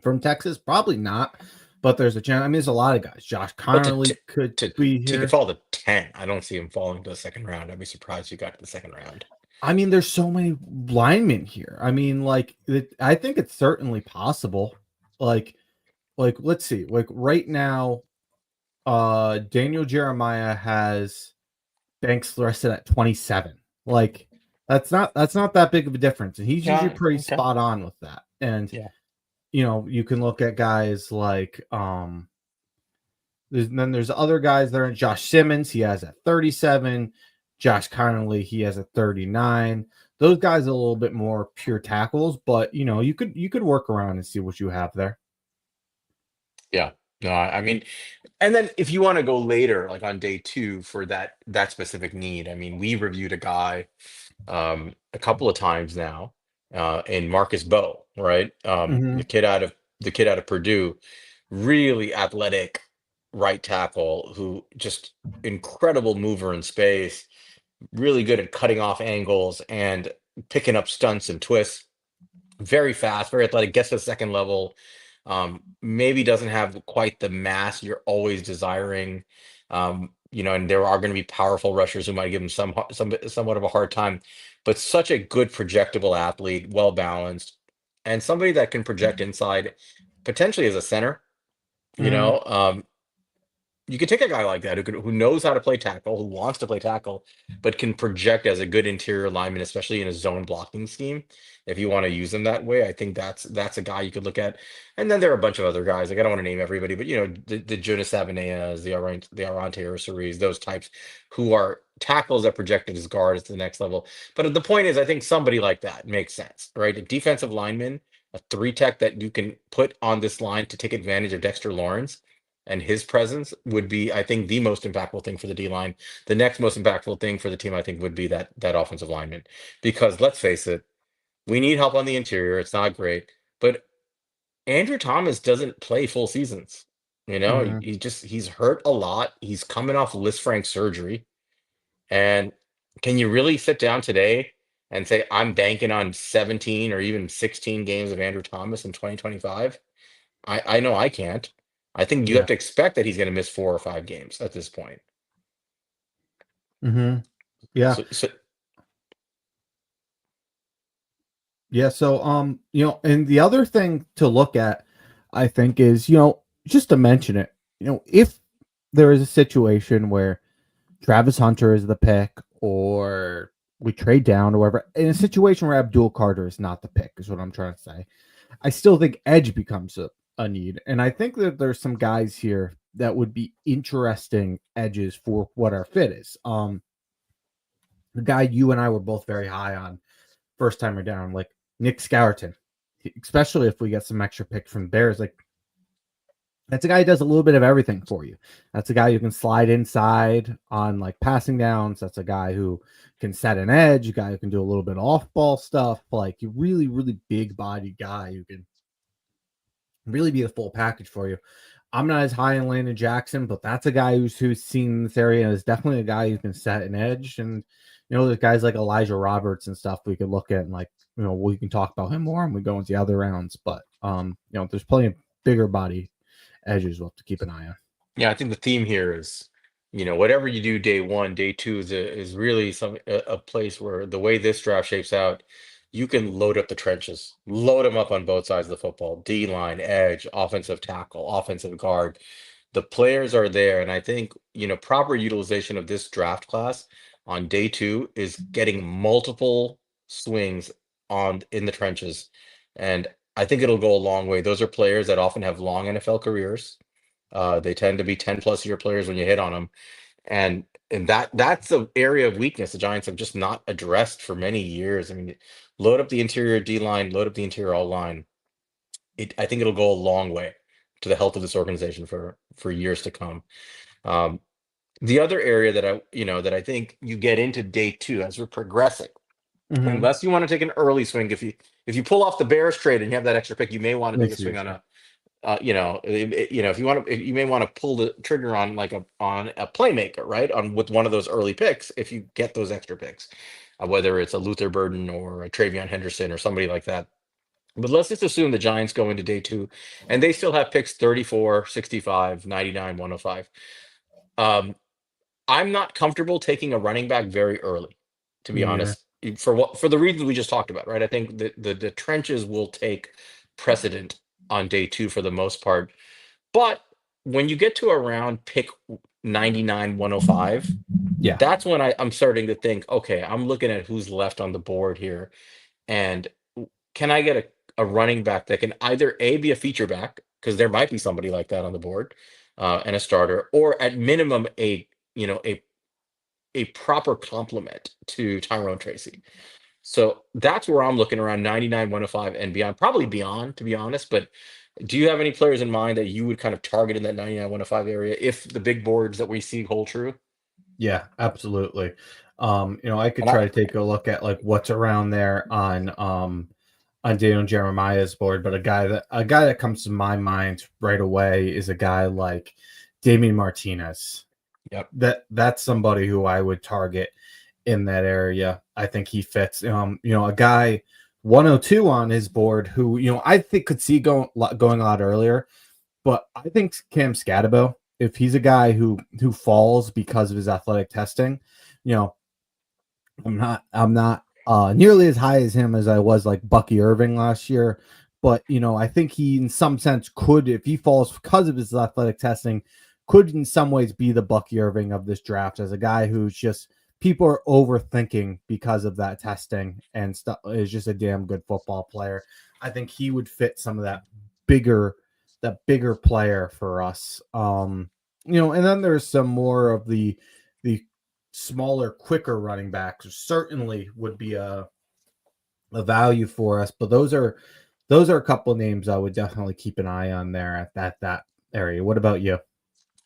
from Texas. Probably not, but there's a chance. I mean, there's a lot of guys. Josh But Connerly could to be he could here. fall to 10. I don't see him falling to the second round. I'd be surprised if he got to the second round. I mean, there's so many linemen here. I mean, I think it's certainly possible. Like, let's see. Like right now, Daniel Jeremiah has Banks listed at 27. Like that's not that big of a difference, and he's usually Yeah, pretty okay. spot on with that. And Yeah. you can look at guys like there's other guys there. Josh Simmons, he has at 37. Josh Connolly, he has at 39. Those guys are a little bit more pure tackles, but you could work around and see what you have there. Yeah. No, I mean, and then if you want to go later, like on day two for that specific need, I mean, we reviewed a guy a couple of times now, in Marcus Bow, right? Hmm. The kid out of Purdue, really athletic right tackle who just incredible mover in space, really good at cutting off angles and picking up stunts and twists. Very fast, very athletic, gets to the second level. Maybe doesn't have quite the mass you're always desiring. And there are going to be powerful rushers who might give him somewhat of a hard time, but such a good projectable athlete, well balanced, and somebody that can project inside, potentially as a center. You Hmm. know, you can take a guy like that who knows how to play tackle, who wants to play tackle, but can project as a good interior lineman, especially in a zone blocking scheme. If you want to use him that way, I think that's a guy you could look at. And then there are a bunch of other guys. Like I don't want to name everybody, but the Jonas Sabaneas, the Arante Ursaries, those types who are tackles that projected as guards to the next level. But the point is, I think somebody like that makes sense, right? A defensive lineman, a three tech that you can put on this line to take advantage of Dexter Lawrence and his presence would be, I think, the most impactful thing for the D line. The next most impactful thing for the team, I think, would be that offensive lineman. Because let's face it, we need help on the interior. It's not great, but Andrew Thomas doesn't play full seasons. Hmm. He's hurt a lot. He's coming off Liz Frank surgery, and can you really sit down today and say I'm banking on 17 or even 16 games of Andrew Thomas in 2025? I know I can't. I think you have Yeah. to expect that he's going to miss 4 or 5 games at this point. Hmm. Yeah. So Yeah. So, and the other thing to look at, I think, is, just to mention it, if there is a situation where Travis Hunter is the pick, or we trade down or whatever. In a situation where Abdul Carter is not the pick, is what I'm trying to say. I still think edge becomes a need. And I think that there's some guys here that would be interesting edges for what our fit is. The guy you and I were both very high on first timer down, like Nick Scourton, especially if we get some extra picks from Bears. Like, that's a guy who does a little bit of everything for you. That's a guy who can slide inside on like passing downs. That's a guy who can set an edge, a guy who can do a little bit of off ball stuff. Like, you really, really big body guy who can really be the full package for you. I'm not as high in Landon Jackson, but that's a guy who's seen in this area and is definitely a guy who can set an edge. And there's guys like Elijah Roberts and stuff we could look at, and like, we can talk about him more and we go into the other rounds. But there's plenty of bigger body edges we'll have to keep an eye on. Yeah, I think the theme here is, whatever you do day one, day two is really a place where the way this draft shapes out, you can load up the trenches, load them up on both sides of the football, D line, edge, offensive tackle, offensive guard. The players are there, and I think, proper utilization of this draft class on day two is getting multiple swings on in the trenches, and I think it'll go a long way. Those are players that often have long NFL careers. They tend to be 10-plus year players when you hit on them. And that's the area of weakness the Giants have just not addressed for many years. I mean, load up the interior D line, load up the interior O line. I think it'll go a long way to the health of this organization for years to come. Um, the other area that I think you get into day two as we're progressing, Mm-hmm. unless you want to take an early swing, if you pull off the Bears trade and you have that extra pick, you may want to I take a see what you're swing on saying. a if you want to, you may want to pull the trigger on a playmaker, right? On with one of those early picks, if you get those extra picks, whether it's a Luther Burden or a Travion Henderson or somebody like that. But let's just assume the Giants go into day two and they still have picks 34, 65, 99, 105. Um, I'm not comfortable taking a running back very early, to be Me either. honest, for the reasons we just talked about, right? I think the trenches will take precedent on day two for the most part. But when you get to around pick 99, 105, Yeah. that's when I'm starting to think, okay, I'm looking at who's left on the board here. And can I get a running back that can either A, be a feature back, because there might be somebody like that on the board, and a starter, or at minimum a proper complement to Tyrone Tracy. So that's where I'm looking around 99, 105 and beyond, probably beyond, to be honest. But do you have any players in mind that you would kind of target in that 99, 105 area if the big boards that we see hold true? Yeah, absolutely. I could And I, try to take a look at like what's around there on Daniel Jeremiah's board, but a guy that comes to my mind right away is a guy like Damian Martinez. yep. That's somebody who I would target in that area. I think he fits. A guy 102 on his board who I think could see going a lot earlier, but I think Cam Scatabo, if he's a guy who falls because of his athletic testing, you know, I'm not nearly as high as him as I was like Bucky Irving last year, but I think he in some sense could, if he falls because of his athletic testing, could in some ways be the Bucky Irving of this draft as a guy who's just people are overthinking because of that testing and stuff is just a damn good football player. I think he would fit some of bigger that bigger player for us. And then there's some more of the smaller, quicker running backs certainly would be a value for us. But those are a couple of names I would definitely keep an eye on there at that area. What about you?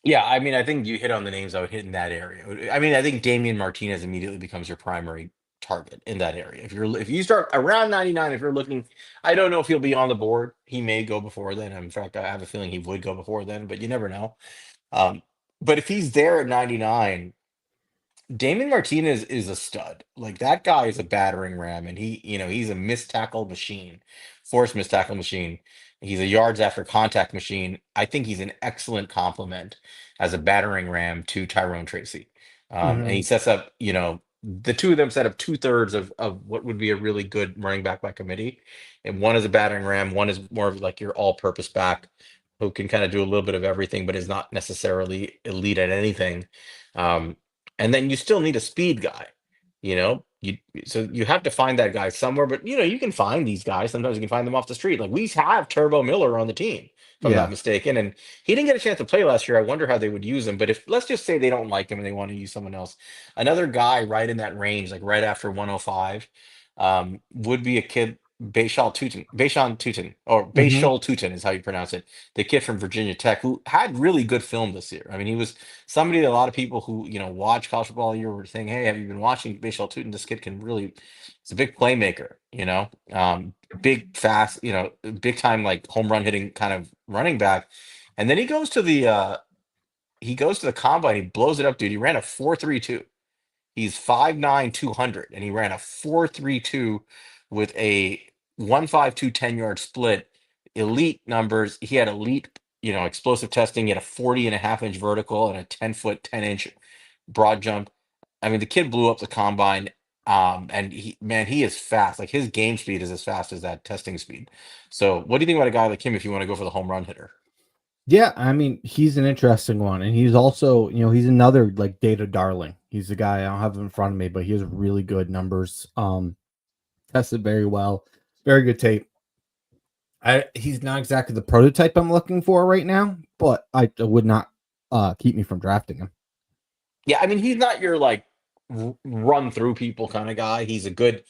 Yeah, I mean, I think you hit on the names I would hit in that area. I mean, I think Damian Martinez immediately becomes your primary target in that area. If you start around 99, if you're looking, I don't know if he'll be on the board. He may go before then. In fact, I have a feeling he would go before then, but you never know. Um, but if he's there at 99, Damon Martinez is a stud. Like that guy is a battering ram, and he's a missed tackle machine, forced missed tackle machine. He's a yards after contact machine. I think he's an excellent complement as a battering ram to Tyrone Tracy. And Mm-hmm. he sets up, the two of them set up 2/3 of what would be a really good running back by committee. And one is a battering ram, one is more of like your all-purpose back. who can kind of do a little bit of everything, but is not necessarily elite at anything. Um, and then you still need a speed guy, you know. So you have to find that guy somewhere. But you can find these guys. Sometimes you can find them off the street. Like we have Turbo Miller on the team, if I'm not Yeah. mistaken, and he didn't get a chance to play last year. I wonder how they would use him. But if let's just say they don't like him and they want to use someone else, another guy right in that range, like right after 105, would be a kid. Bayshawn Tutin, or Hmm. Bayshol Tutin is how you pronounce it, the kid from Virginia Tech who had really good film this year. I mean, he was somebody that a lot of people who watch college football all year were saying, "Hey, have you been watching Bishal Tutin? This kid can really, he's a big playmaker. Big, fast. Big time like home run hitting kind of running back." And then he goes to the combine. He blows it up, dude. He ran a 4.32. He's 5'9", 200, and he ran a 4.32 with a 1.52 10-yard split. Elite numbers. He had elite, explosive testing. He had a 40.5-inch vertical and a 10-foot, 10-inch broad jump. I mean, the kid blew up the combine. And he is fast. Like his game speed is as fast as that testing speed. So, what do you think about a guy like him if you want to go for the home run hitter? Yeah, I mean, he's an interesting one, and he's also, he's another like data darling. He's a guy I don't have him in front of me, but he has really good numbers. Tested very well, very good tape. He's not exactly the prototype I'm looking for right now, but I would not keep me from drafting him. Yeah, I mean, he's not your like run through people kind of guy. He's a good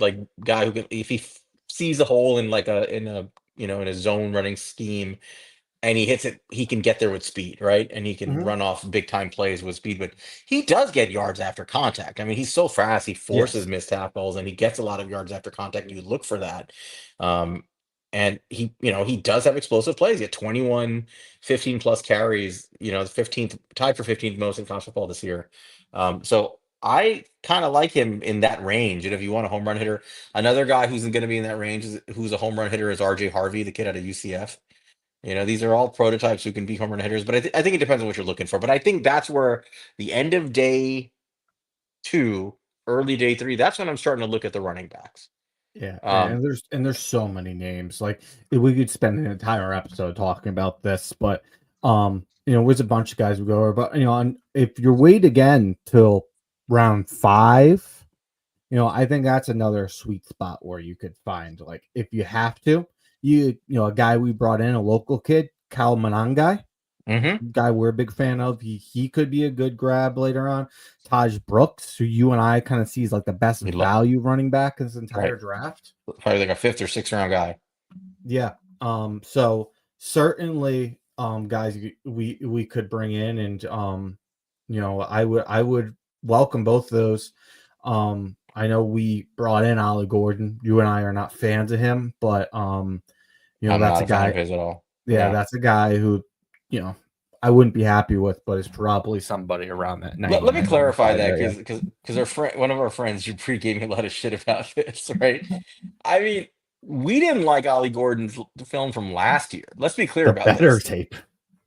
like guy who can, if he sees a hole in like in a zone running scheme and he hits it, he can get there with speed, right? And he can Hmm. run off big time plays with speed. But he does get yards after contact. I mean, he's so fast, he forces Yes. missed tackles and he gets a lot of yards after contact. You look for that. Um, and he does have explosive plays. He had 21, 15 plus carries, the 15th, tied for 15th most in college football this year. So I kind of like him in that range. And if you want a home run hitter, another guy who's going to be in that range who's a home run hitter is RJ Harvey, the kid out of UCF. These are all prototypes who can be home run hitters, but I think it depends on what you're looking for. But I think that's where the end of day two, early day three, that's when I'm starting to look at the running backs. Yeah, Um, and there's so many names. Like we could spend an entire episode talking about this, but there's a bunch of guys we go over. But if you wait again till round 5, I think that's another sweet spot where you could find, like, if you have to, a guy we brought in, a local kid, Kyle Manangai, mhm. guy we're a big fan of. He could be a good grab later on. Taj Brooks, who you and I kind of see as like the best We love value running back in this entire right, draft. probably like a fifth or sixth round guy. Yeah. So certainly, guys, we could bring in, and I would welcome both of those. I know we brought in Ollie Gordon. You and I are not fans of him, but I'm that's not a a fan guy. of his at all. Yeah, Yeah. that's a guy who, you know, I wouldn't be happy with, but is probably somebody around that Let me 99, clarify 95 that area. because our friend, one of our friends, you pre gave me a lot of shit about this, right? I mean, we didn't like Ollie Gordon's film from last year. Let's be clear The about better this. tape.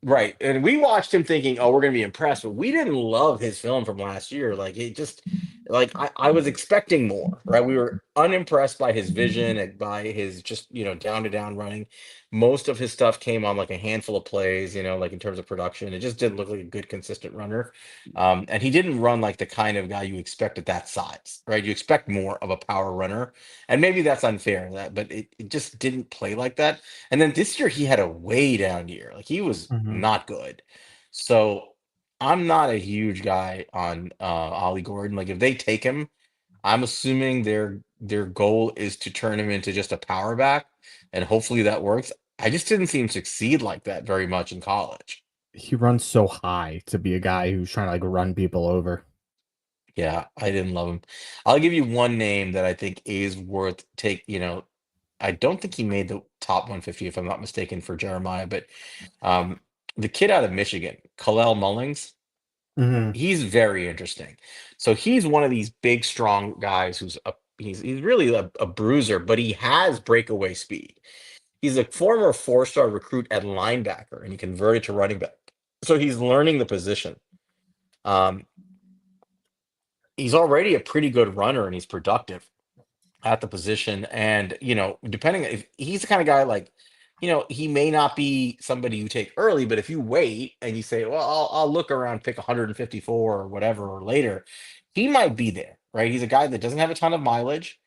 Right. And we watched him thinking, oh, we're going to be impressed, but we didn't love his film from last year. Like, it just, like, I was expecting more, right? We were unimpressed by his vision and by his just, down to down running. Most of his stuff came on like a handful of plays, like in terms of production. It just didn't look like a good, consistent runner. And he didn't run like the kind of guy you expect at that size, right? You expect more of a power runner. And maybe that's unfair, but it just didn't play like that. And then this year he had a way down year. Like he was Mhm. not good. So I'm not a huge guy on Ollie Gordon. Like if they take him, I'm assuming their goal is to turn him into just a power back, and hopefully that works. I just didn't see him succeed like that very much in college. He runs so high to be a guy who's trying to like run people over. Yeah, I didn't love him. I'll give you one name that I think is worth take. I don't think he made the top 150 if I'm not mistaken for Jeremiah, but um, the kid out of Michigan, Kalel Mullings, Hmm. he's very interesting. So he's one of these big, strong guys he's really a bruiser, but he has breakaway speed. He's a former four-star recruit at linebacker, and he converted to running back. So he's learning the position. Um, he's already a pretty good runner, and he's productive at the position. And depending if he's the kind of guy like he may not be somebody you take early, but if you wait and you say, well, I'll look around, pick 154 or whatever or later, he might be there, right? He's a guy that doesn't have a ton of mileage.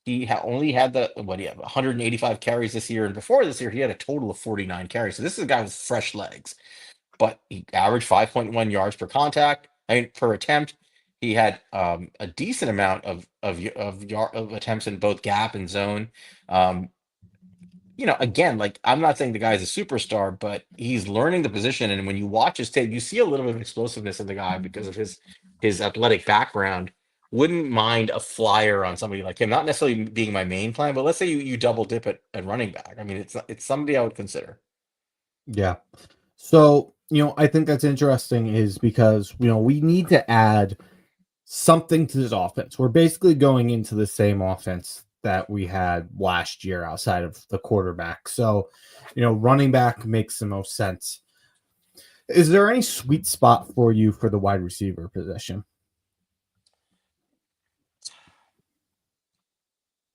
He only had what do you have, 185 carries this year, and before this year, he had a total of 49 carries. So this is a guy with fresh legs, but he averaged 5.1 yards per contact, I mean, per attempt. He had a decent amount of attempts in both gap and zone. Um, again, like I'm not saying the guy's a superstar, but he's learning the position. And when you watch his tape, you see a little bit of explosiveness in the guy because of his athletic background. Wouldn't mind a flyer on somebody like him, not necessarily being my main plan, but let's say you double dip at running back. I mean, it's somebody I would consider. Yeah. So, I think that's interesting is because, we need to add something to this offense. We're basically going into the same offense that we had last year outside of the quarterback. So, running back makes the most sense. Is there any sweet spot for you for the wide receiver position?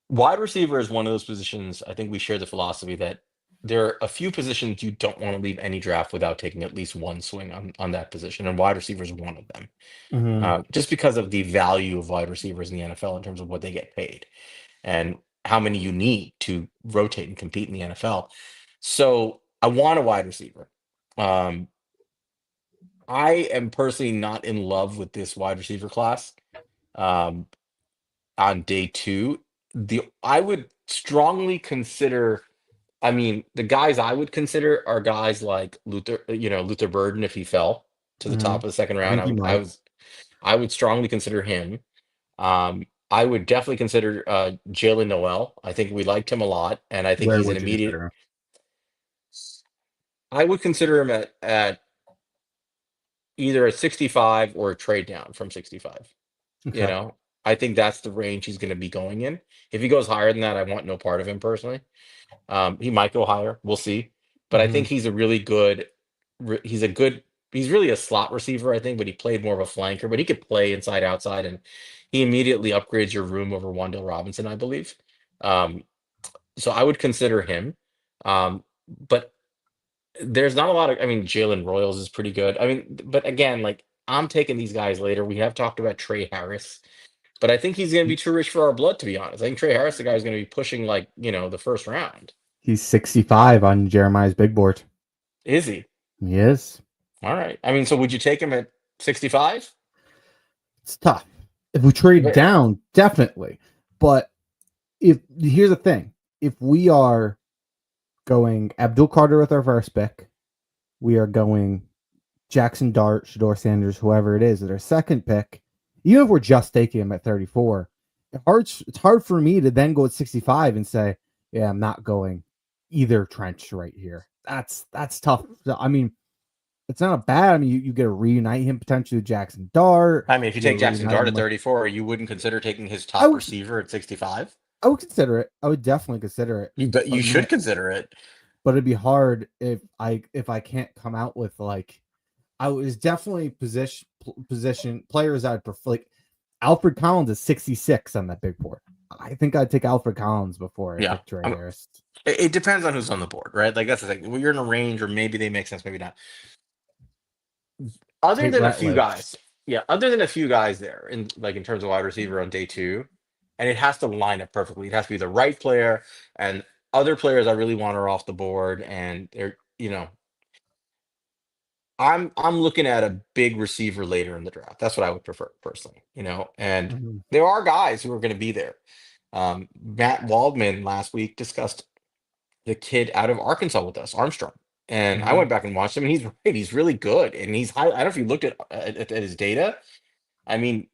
Wide receiver is one of those positions. I think we share the philosophy that there are a few positions you don't want to leave any draft without taking at least one swing on that position, and wide receiver is one of them. Mm-hmm. Just because of the value of wide receivers in the NFL in terms of what they get paid and how many you need to rotate and compete in the NFL. So I want a wide receiver. Um, I am personally not in love with this wide receiver class. Um, on day two, I would strongly consider. I mean, the guys I would consider are guys like Luther Burden if he fell to the Mm-hmm. top of the second I round. think I he would I might. was I would strongly consider him. I would definitely consider Jalen Noel. I think we liked him a lot, and I think Where he's an would you immediate. consider him? I would consider him at either a 65 or a trade down from 65. You Okay. know, I think that's the range he's going to be going in. If he goes higher than that, I want no part of him personally. He might go higher. We'll see. But I Mm-hmm. think he's a really good. He's a good. He's really a slot receiver, I think, but he played more of a flanker. But he could play inside, outside, and he immediately upgrades your room over Wandale Robinson, I believe. Um, so I would consider him. But there's not a lot of. I mean, Jalen Royals is pretty good. I mean, but again, like I'm taking these guys later. We have talked about Trey Harris, but I think he's going to be too rich for our blood, to be honest. I think Trey Harris, the guy, is going to be pushing like the first round. He's 65 on Jeremiah's big board. Is he? He is. All right. I mean, so would you take him at 65? It's tough. If we trade Very. down, definitely. But if here's the thing, if we are going Abdul Carter with our first pick, we are going Jackson Dart, Shador Sanders, whoever it is, at our second pick. Even if we're just taking him at 34, it's hard for me to then go at 65 and say, yeah, I'm not going either trench right here. That's tough. I mean, it's not bad. I mean, you get to reunite him potentially with Jackson Dart. I mean, if you You get to take Jackson reunite Dart him at with. 34, you wouldn't consider taking his I top would receiver at 65? I would consider it. I would definitely consider it. You bet you But should man, consider it. but it'd be hard if I can't come out with like I was definitely position players I'd prefer. Like Alfred Collins is 66 on that big board. I think I'd take Alfred Collins before I Yeah. pick Trey Harris. It depends on who's on the board, right? Like that's the thing. Well, you're in a range, or maybe they make sense, maybe not. Other Tate than a few Ratledge. guys, yeah. Other than a few guys there, in terms of wide receiver on day two, and it has to line up perfectly. It has to be the right player, and other players I really want are off the board, and they're I'm looking at a big receiver later in the draft. That's what I would prefer personally, and Mhm. there are guys who are going to be there. Matt Waldman last week discussed the kid out of Arkansas with us, Armstrong. And I Mhm. went back and watched him, and he's right. He's really good, and he's high. I don't know if you looked at his data. I mean,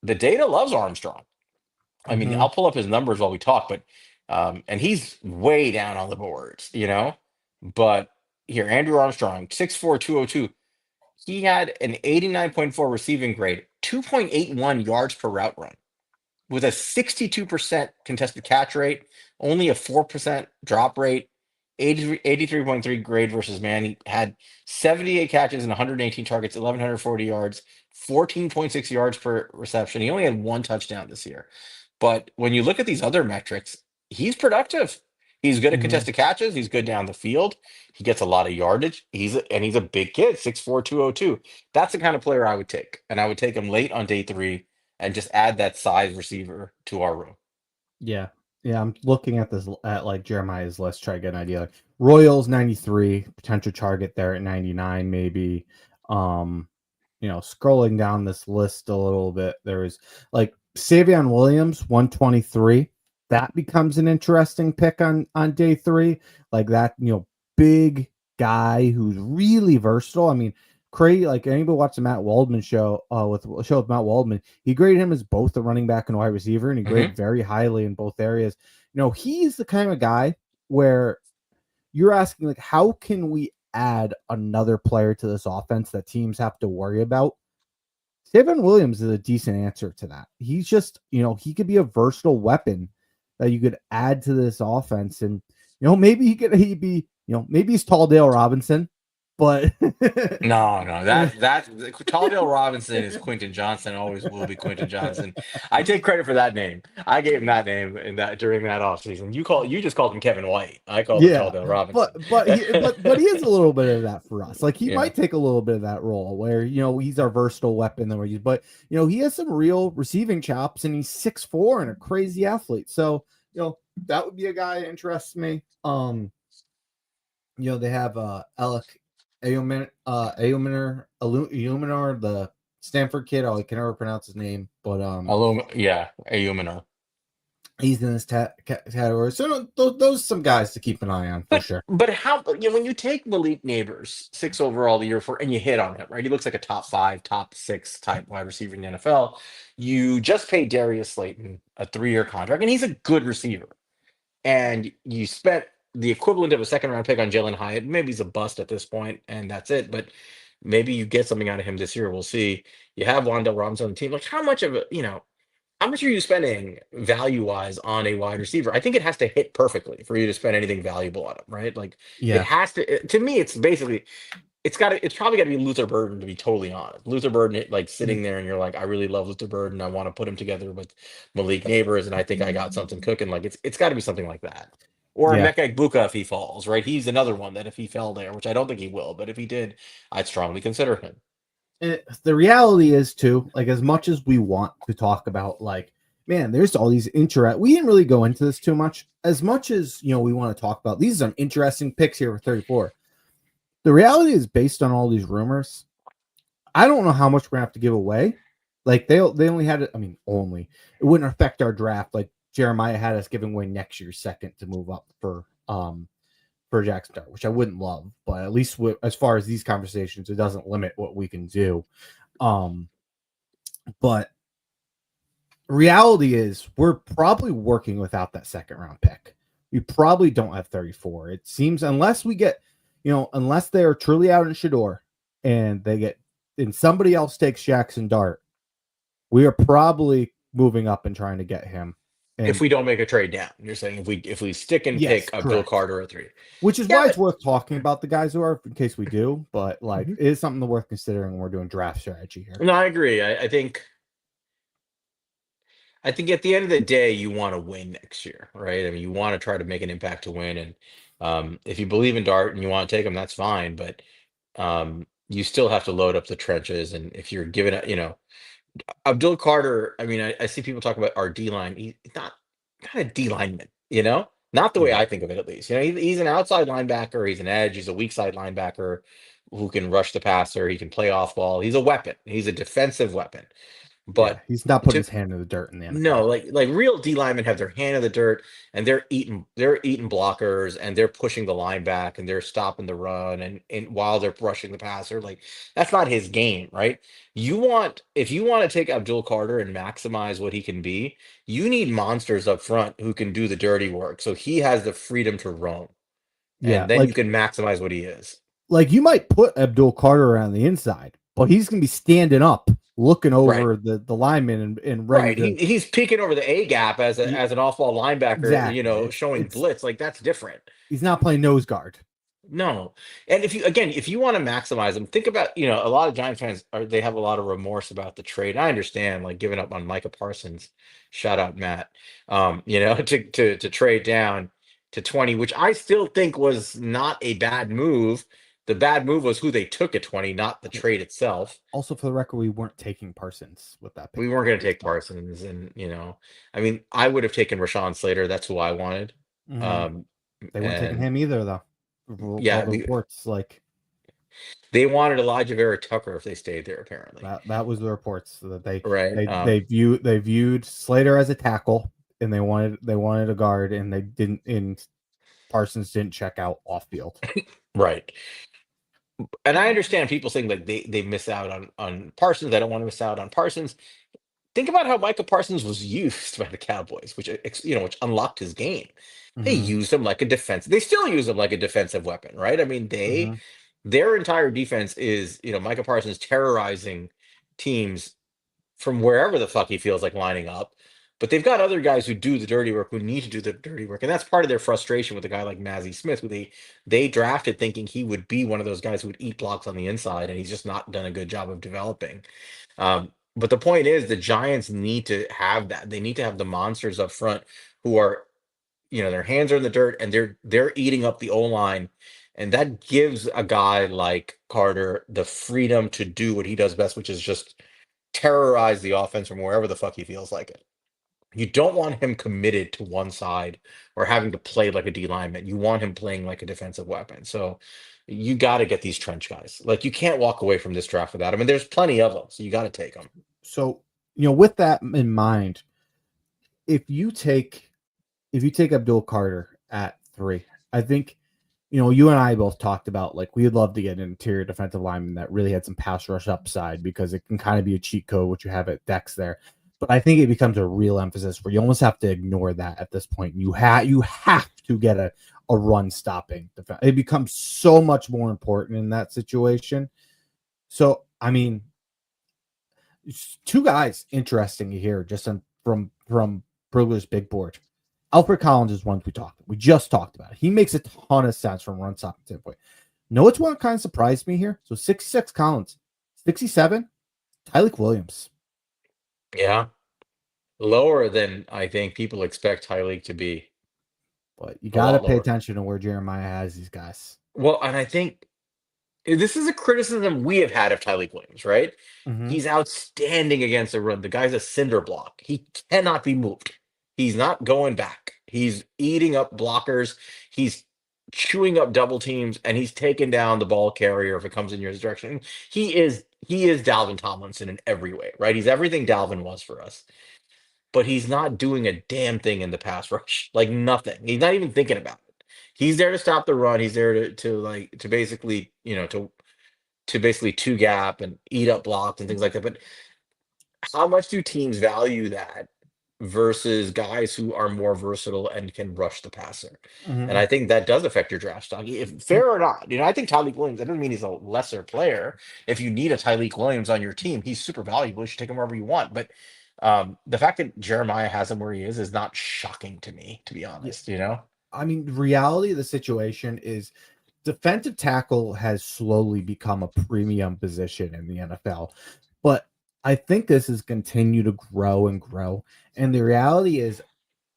the data loves Armstrong. I mean, Mhm. I'll pull up his numbers while we talk, but and he's way down on the boards. But here, Andrew Armstrong, 6'4", 202. He had an 89.4 receiving grade, 2.81 yards per route run, with a 62% contested catch rate, only a 4% drop rate, 83.3 grade versus man. He had 78 catches and 118 targets, 1,140 yards, 14.6 yards per reception. He only had one touchdown this year. But when you look at these other metrics, he's productive. He's good at Mhm. contested catches. He's good down the field. He gets a lot of yardage. He's a big kid, 6'4", 202. That's the kind of player I would take, and I would take him late on day three and just add that size receiver to our room. Yeah. Yeah, I'm looking at this at like Jeremiah's list, try to get an idea. Like Royals 93, potential target there at 99, maybe. Um, scrolling down this list a little bit, there's like Savion Williams, 123. That becomes an interesting pick on day three. Like that, big guy who's really versatile. I mean, crazy. Like anybody watch the Matt Waldman show with a show with Matt Waldman, he graded him as both a running back and a wide receiver, and he Hmm. graded very highly in both areas. He's the kind of guy where you're asking like, how can we add another player to this offense that teams have to worry about? Steven Williams is a decent answer to that. He's just, he could be a versatile weapon that you could add to this offense. And, maybe he'd be, maybe he's tall Dale Robinson, but No, no, that Taldale Robinson is Quentin Johnson. Always will be Quentin Johnson. I take credit for that name. I gave him that name in that during that offseason. You just called him Kevin White. I called him yeah, Taldale Robinson. but he is a little bit of that for us. Like he Yeah. might take a little bit of that role where he's our versatile weapon that we're using, but he has some real receiving chops and he's 6'4" and a crazy athlete. So that would be a guy that interests me. They have Alec Eominar, the Stanford kid. I can never pronounce his name, but Yeah, Ayumino. he's in this category. So those are some guys to keep an eye on for But sure. how when you take Malik Neighbors, six overall the year for, and you hit on it, right? He looks like a top five, top six type wide receiver in the NFL. You just paid Darius Slayton a 3-year contract, and he's a good receiver. And you spent the equivalent of a second round pick on Jalen Hyatt. Maybe he's a bust at this point, and that's it. But maybe you get something out of him this year. We'll see. You have Wandell Robinson on the team. Like, how much of how much are you spending value wise on a wide receiver? I think it has to hit perfectly for you to spend anything valuable on him, right? Like, it Yeah. has to. To me, it's basically it's probably got to be Luther Burden, to be totally honest. Luther Burden, like sitting there and you're like, I really love Luther Burden. I want to put him together with Malik Neighbors, and I think I got something cooking. Like it's got to be something like that. Or Yeah. Emeka Egbuka if he falls, right? He's another one that if he fell there, which I don't think he will, but if he did, I'd strongly consider him. The reality is too, like as much as we want to talk about, like, man, there's all these we didn't really go into this too much. As much as we want to talk about these are some interesting picks here for 34. The reality is based on all these rumors. I don't know how much we're gonna have to give away. Like they only had it. I mean, only it wouldn't affect our draft. Like Jeremiah had us giving away next year's second to move up for Jackson Dart, which I wouldn't love, but at least as far as these conversations, it doesn't limit what we can do. Um, but reality is we're probably working without that second round pick. We probably don't have 34. It seems unless we get, unless they are truly out in Shador and somebody else takes Jackson Dart, we are probably moving up and trying to get him. If And we don't make a trade down, you're saying if we stick and yes, pick Abdul correct. Carter at 3. Which is Yeah, why it's but worth talking about the guys who are in case we do, but like Mhm. it is something worth considering when we're doing draft strategy here. No, I agree. I think at the end of the day, you want to win next year, right? I mean, you want to try to make an impact to win, and if you believe in Dart and you want to take him, that's fine. But you still have to load up the trenches, and if you're giving it, Abdul Carter. I mean, I see people talk about our D line. He's not a D lineman, not the way Yeah. I think of it, at least. He's an outside linebacker. He's an edge. He's a weak side linebacker who can rush the passer. He can play off ball. He's a weapon. He's a defensive weapon. Yeah. But He's not putting to his hand in the dirt in the no, NFL. like real D linemen have their hand in the dirt and they're eating blockers and they're pushing the line back and they're stopping the run and while they're rushing the passer. Like that's not his game, right? If you want to take Abdul Carter and maximize what he can be, you need monsters up front who can do the dirty work. So he has the freedom to roam. Yeah. And then you can maximize what he is. Like you might put Abdul Carter around the inside, but he's gonna be standing up, looking Right. over the lineman and ready Right. to He's peeking over the A gap as an off ball linebacker, exactly. showing It's blitz. Like that's different. he's not playing nose guard. No. And if you want to maximize them, think about, a lot of Giants fans they have a lot of remorse about the trade. I understand like giving up on Micah Parsons, shout out Matt, to trade down. to 20, which I still think was not a bad move. The bad move was who they took at 20, not the Well, trade itself. also, for the record, we weren't taking Parsons with that We pick weren't going to this take time. Parsons, and I mean, I would have taken Rashawn Slater. That's who I wanted. Mhm. Um, They weren't taking and him either, though. All yeah, the reports, like they wanted Elijah Vera Tucker if they stayed there, apparently. that was the reports that Right. they viewed Slater as a tackle, and they wanted a guard, and they didn't. And Parsons didn't check out off field. Right. And I understand people saying like they miss out on Parsons. I don't want to miss out on Parsons. Think about how Micah Parsons was used by the Cowboys, which which unlocked his game. They Hmm. used him like a defense. They still use him like a defensive weapon, right? I mean, Hmm. their entire defense is Micah Parsons terrorizing teams from wherever the fuck he feels like lining up. But they've got other guys who do the dirty work, who need to do the dirty work, and that's part of their frustration with a guy like Mazzie Smith, who they drafted thinking he would be one of those guys who would eat blocks on the inside, and he's just not done a good job of developing. But the point is, the Giants need to have that. They need to have the monsters up front who are, their hands are in the dirt and they're eating up the O line, and that gives a guy like Carter the freedom to do what he does best, which is just terrorize the offense from wherever the fuck he feels like it. You don't want him committed to one side or having to play like a D lineman. You want him playing like a defensive weapon. So you got to get these trench guys. Like you can't walk away from this draft without them. And there's plenty of them, so you got to take them. So, with that in mind, if you take Abdul Carter at 3, I think you and I both talked about like we'd love to get an interior defensive lineman that really had some pass rush upside because it can kind of be a cheat code what you have at Dex there. But I think it becomes a real emphasis where you almost have to ignore that at this point. You have to get a run stopping defense. It becomes so much more important in that situation. So I mean, two guys interesting here just from Brugler's big board. Alfred Collins is one we just talked about. He makes a ton of sense from run stopping standpoint. Know what's one kind of surprised me here? So 66 Collins, 67 Tyleek Williams. Yeah. Lower than I think people expect High League to be. But you A got to lot pay lower. attention to where Jeremiah has these guys. Well, and I think this is a criticism we have had of Tyleek Williams, right? Mm-hmm. He's outstanding against the run. The guy's a cinder block. He cannot be moved. He's not going back. He's eating up blockers. He's chewing up double teams, and he's taking down the ball carrier if it comes in your direction. He is Dalvin Tomlinson in every way, right? He's everything Dalvin was for us, but he's not doing a damn thing in the pass rush. Like nothing. He's not even thinking about it. He's there to stop the run. He's there to basically, to basically two gap and eat up blocks and things like that. But how much do teams value that versus guys who are more versatile and can rush the passer? And Mm-hmm. I think that does affect your draft stock. If fair or not, I think Tyleek Williams, that doesn't mean he's a lesser player. If you need a Tyleek Williams on your team, he's super valuable. You should take him wherever you want. But the fact that Jeremiah has him where he is not shocking to me, to be Yeah. honest. I mean, the reality of the situation is defensive tackle has slowly become a premium position in the NFL. But I think this is continue to grow and grow. And the reality is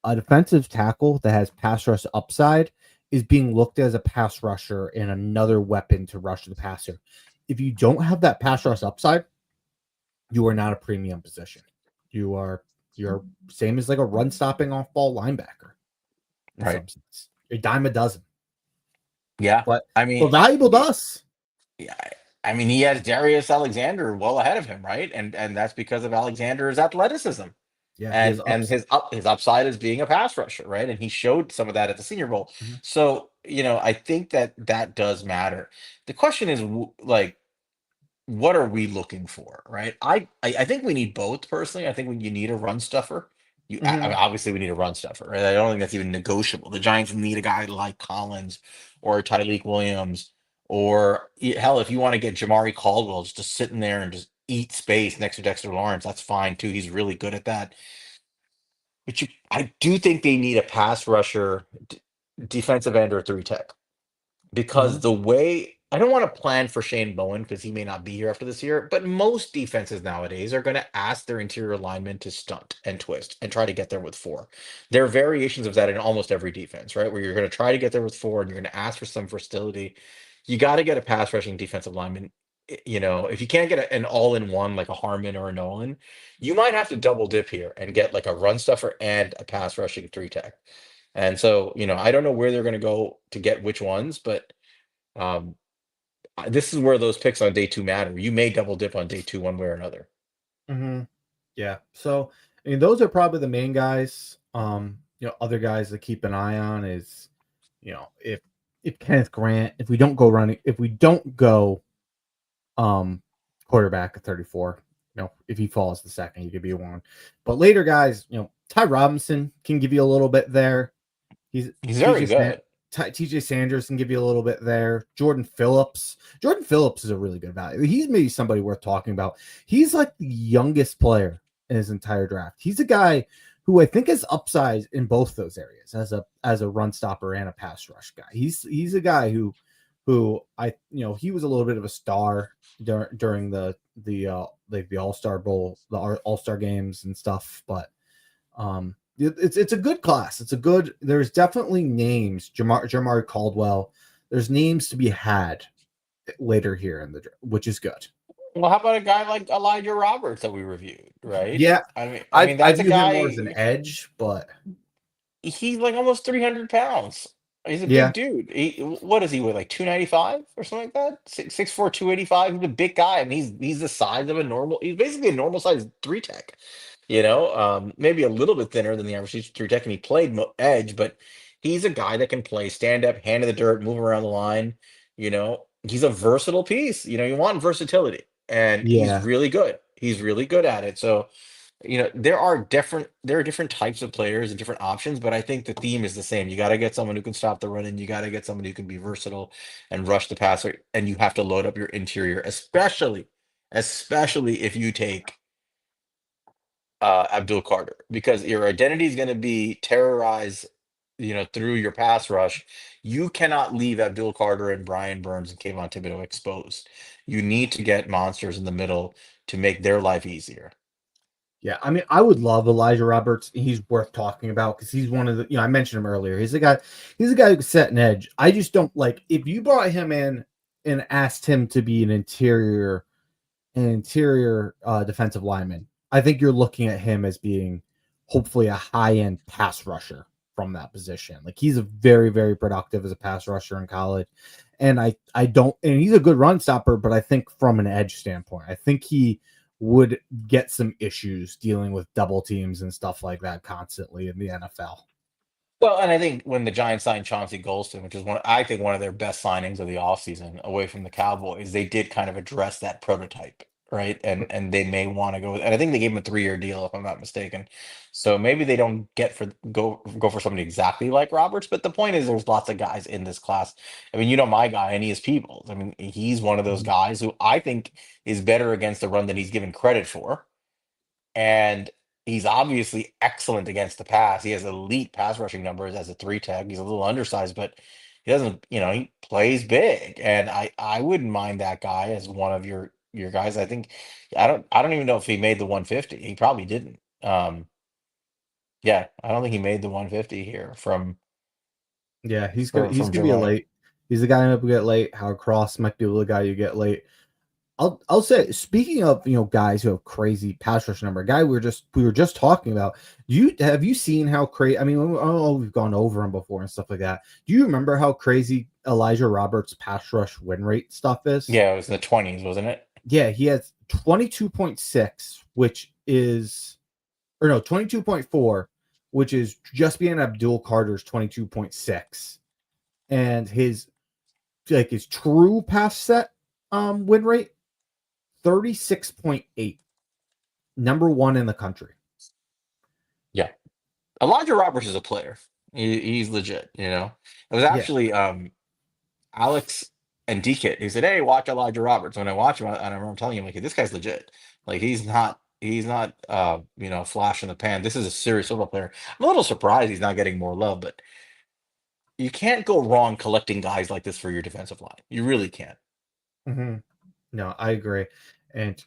a defensive tackle that has pass rush upside is being looked at as a pass rusher and another weapon to rush the passer. If you don't have that pass rush upside, you are not a premium position. You're same as like a run stopping off ball linebacker in Right. some sense. A dime a dozen. Yeah. But I mean, but valuable to us. yeah, I mean, he has Darius Alexander well ahead of him, right? And that's because of Alexander's athleticism Yeah, he has and ups. his upside as being a pass rusher, right? And he showed some of that at the Senior Bowl. Mhm. So, I think that that does matter. The question is like, what are we looking for, right? I think we need both personally. I think when you need a run stuffer, I Mhm. mean, obviously we need a run stuffer, right? I don't think that's even negotiable. The Giants need a guy like Collins or Tyleek Williams, or hell, if you want to get Jamari Caldwell just to sit in there and just eat space next to Dexter Lawrence, that's fine too. He's really good at that. But I do think they need a pass rusher, defensive end or three tech, because Mhm. the way I don't want to plan for Shane Bowen because he may not be here after this year, but most defenses nowadays are going to ask their interior linemen to stunt and twist and try to get there with four. There are variations of that in almost every defense, right? Where you're going to try to get there with four and you're going to ask for some versatility. You got to get a pass rushing defensive lineman. If you can't get an all-in-one like a Harmon or a Nolan, you might have to double dip here and get like a run stuffer and a pass rushing three tech. And so, I don't know where they're going to go to get which ones, but um, this is where those picks on day two matter. You may double dip on day two one way or another. Hmm. Yeah. So, I mean, those are probably the main guys. Other guys to keep an eye on is, if Kenneth Grant, if we don't go um quarterback at 34, if he falls the second, he could be one. But later guys, Ty Robinson can give you a little bit there. He's He's very TJ good. TJ Sanders can give you a little bit there. Jordan Phillips. Jordan Phillips is a really good value. He's maybe somebody worth talking about. He's like the youngest player in his entire draft. He's a guy who I think is upside in both those areas as a run stopper and a pass rush guy. He's a guy who he was a little bit of a star during the All-Star Bowl, the All-Star games and stuff, but it's a good class. There's definitely names. Jamar Caldwell. There's names to be had later here which is good. Well, how about a guy like Elijah Roberts that we reviewed, right? Yeah, I mean I that's a view him more as an guy. edge, but He's like almost 300 pounds. He's a yeah, big dude. What is he weigh, like 295 or something like that? 6'4", 285. He's a big guy. I mean, he's the size of a normal. He's basically a normal size three tech. Maybe a little bit thinner than the average three tech, and he played edge, but he's a guy that can play stand up, hand in the dirt, move around the line. He's a versatile piece. You want versatility, and he's yeah, really good. He's really good at it. So there are different types of players and different options, but I think the theme is the same. You got to get someone who can stop the run, and you got to get someone who can be versatile and rush the passer, and you have to load up your interior, especially if you take Abdul Carter, because your identity is going to be terrorized, through your pass rush. You cannot leave Abdul Carter and Brian Burns and Kayvon Thibodeau exposed. You need to get monsters in the middle to make their life easier. yeah. I mean, I would love Elijah Roberts. He's worth talking about because he's one of the. I mentioned him earlier. He's a guy. He's a guy who can set an edge. I just don't like if you brought him in and asked him to be an interior defensive lineman. I think you're looking at him as being hopefully a high end pass rusher from that position. Like he's a very, very productive as a pass rusher in college. And I don't, and he's a good run stopper, but I think from an edge standpoint, I think he would get some issues dealing with double teams and stuff like that constantly in the NFL. Well, and I think when the Giants signed Chauncey Golston, which is I think one of their best signings of the offseason away from the Cowboys, they did kind of address that prototype, right? And they may want to go and I think they gave him a 3-year deal, if I'm not mistaken. So maybe they don't go for somebody exactly like Roberts, but the point is there's lots of guys in this class. I mean, my guy, and he is Peebles. I mean, he's one of those Mhm. guys who I think is better against the run than he's given credit for, and he's obviously excellent against the pass. He has elite pass rushing numbers as a three tech. He's a little undersized, but he doesn't, he plays big. And I wouldn't mind that guy as one of your guys. I don't even know if he made the 150. He probably didn't. Yeah, I don't think he made the 150 here Yeah, he's from gonna be a Jeremiah. late. He's the guy who get late. Howard Cross might be the guy you get late. I'll say, speaking of guys who have crazy pass rush number, a guy we were just talking about. Have you seen how crazy? I mean, I know we've gone over him before and stuff like that. Do you remember how crazy Elijah Roberts' pass rush win rate stuff is? Yeah, it was in the 20s, wasn't it? Yeah, he has 22.6, which is, or no, 22.4, which is just being Abdul Carter's 22.6, and his true pass set win rate 36.8, number one in the country. Yeah. Elijah Roberts is a player. He's legit, It was Yeah. actually Alex and DK, he said, "Hey, watch Elijah Roberts." When I watch him, and I remember telling him, like, "Hey, this guy's legit. Like, he's not, flash in the pan. This is a serious football player." I'm a little surprised he's not getting more love, but you can't go wrong collecting guys like this for your defensive line. You really can't. Mhm. No, I agree. And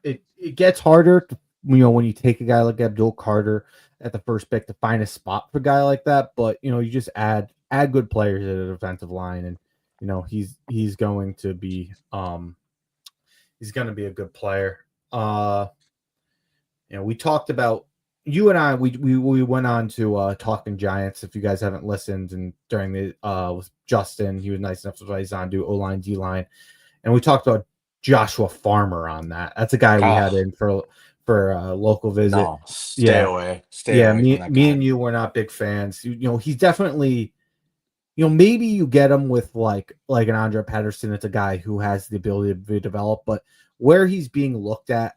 it gets harder to, when you take a guy like Abdul Carter at the first pick to find a spot for a guy like that. But you just add good players at the defensive line, and he's going to be a good player. We talked about you and I. We went on to talking Giants. If you guys haven't listened, and during the with Justin, he was nice enough to play on do O line, D line, and we talked about Joshua Farmer on that. That's a guy we had Ah, in for a local visit. no, stay Yeah, away. Stay yeah. away from that Me guy. and you were not big fans. He's definitely maybe you get him with like an Andre Patterson. It's a guy who has the ability to be developed, but where he's being looked at,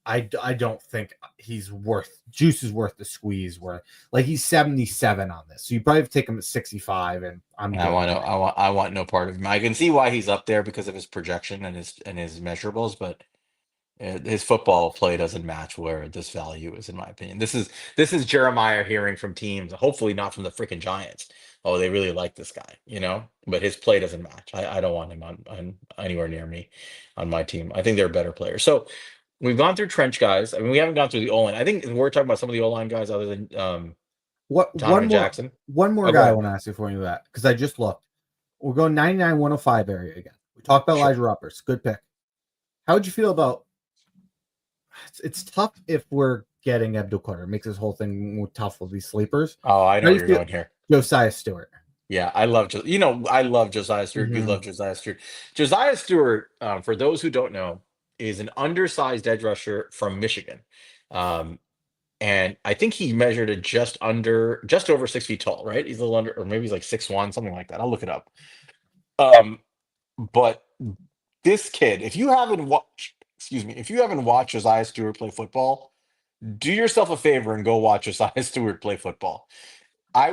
I don't think he's worth juice is worth the squeeze. Where like he's 77 on this, so you probably have to take him at 65, and I'm And I good. want no, I want no part of him. I can see why he's up there because of his projection and his measurables, but his football play doesn't match where this value is, in my opinion. This is Jeremiah hearing from teams, hopefully not from the freaking Giants. Oh, they really like this guy, but his play doesn't match. I don't want him on anywhere near me on my team. I think they're better players. So we've gone through trench guys. I mean, we haven't gone through the O line. I think we're talking about some of the O line guys other than What Donovan Jackson. one more Oh, go guy I ahead. want to ask you for you that because I just looked. We're going 99 105 area again. We talked about Sure. Elijah Ruppers. Good pick. How would you feel about it's tough if we're getting Abdul Carter. It makes this whole thing more tough with these sleepers. Oh, I How know do where you you're feel going here. Josiah Stewart? Yeah, I love Josiah Stewart. You Mm-hmm. love Josiah Stewart. Josiah Stewart, for those who don't know, is an undersized edge rusher from Michigan. Um, and I think he measured at just over 6 feet tall, right? He's a little under, or maybe he's like 6'1", something like that. I'll look it up. Um, but this kid, if you haven't watched, excuse me, if you haven't watched Josiah Stewart play football, do yourself a favor and go watch Josiah Stewart play football.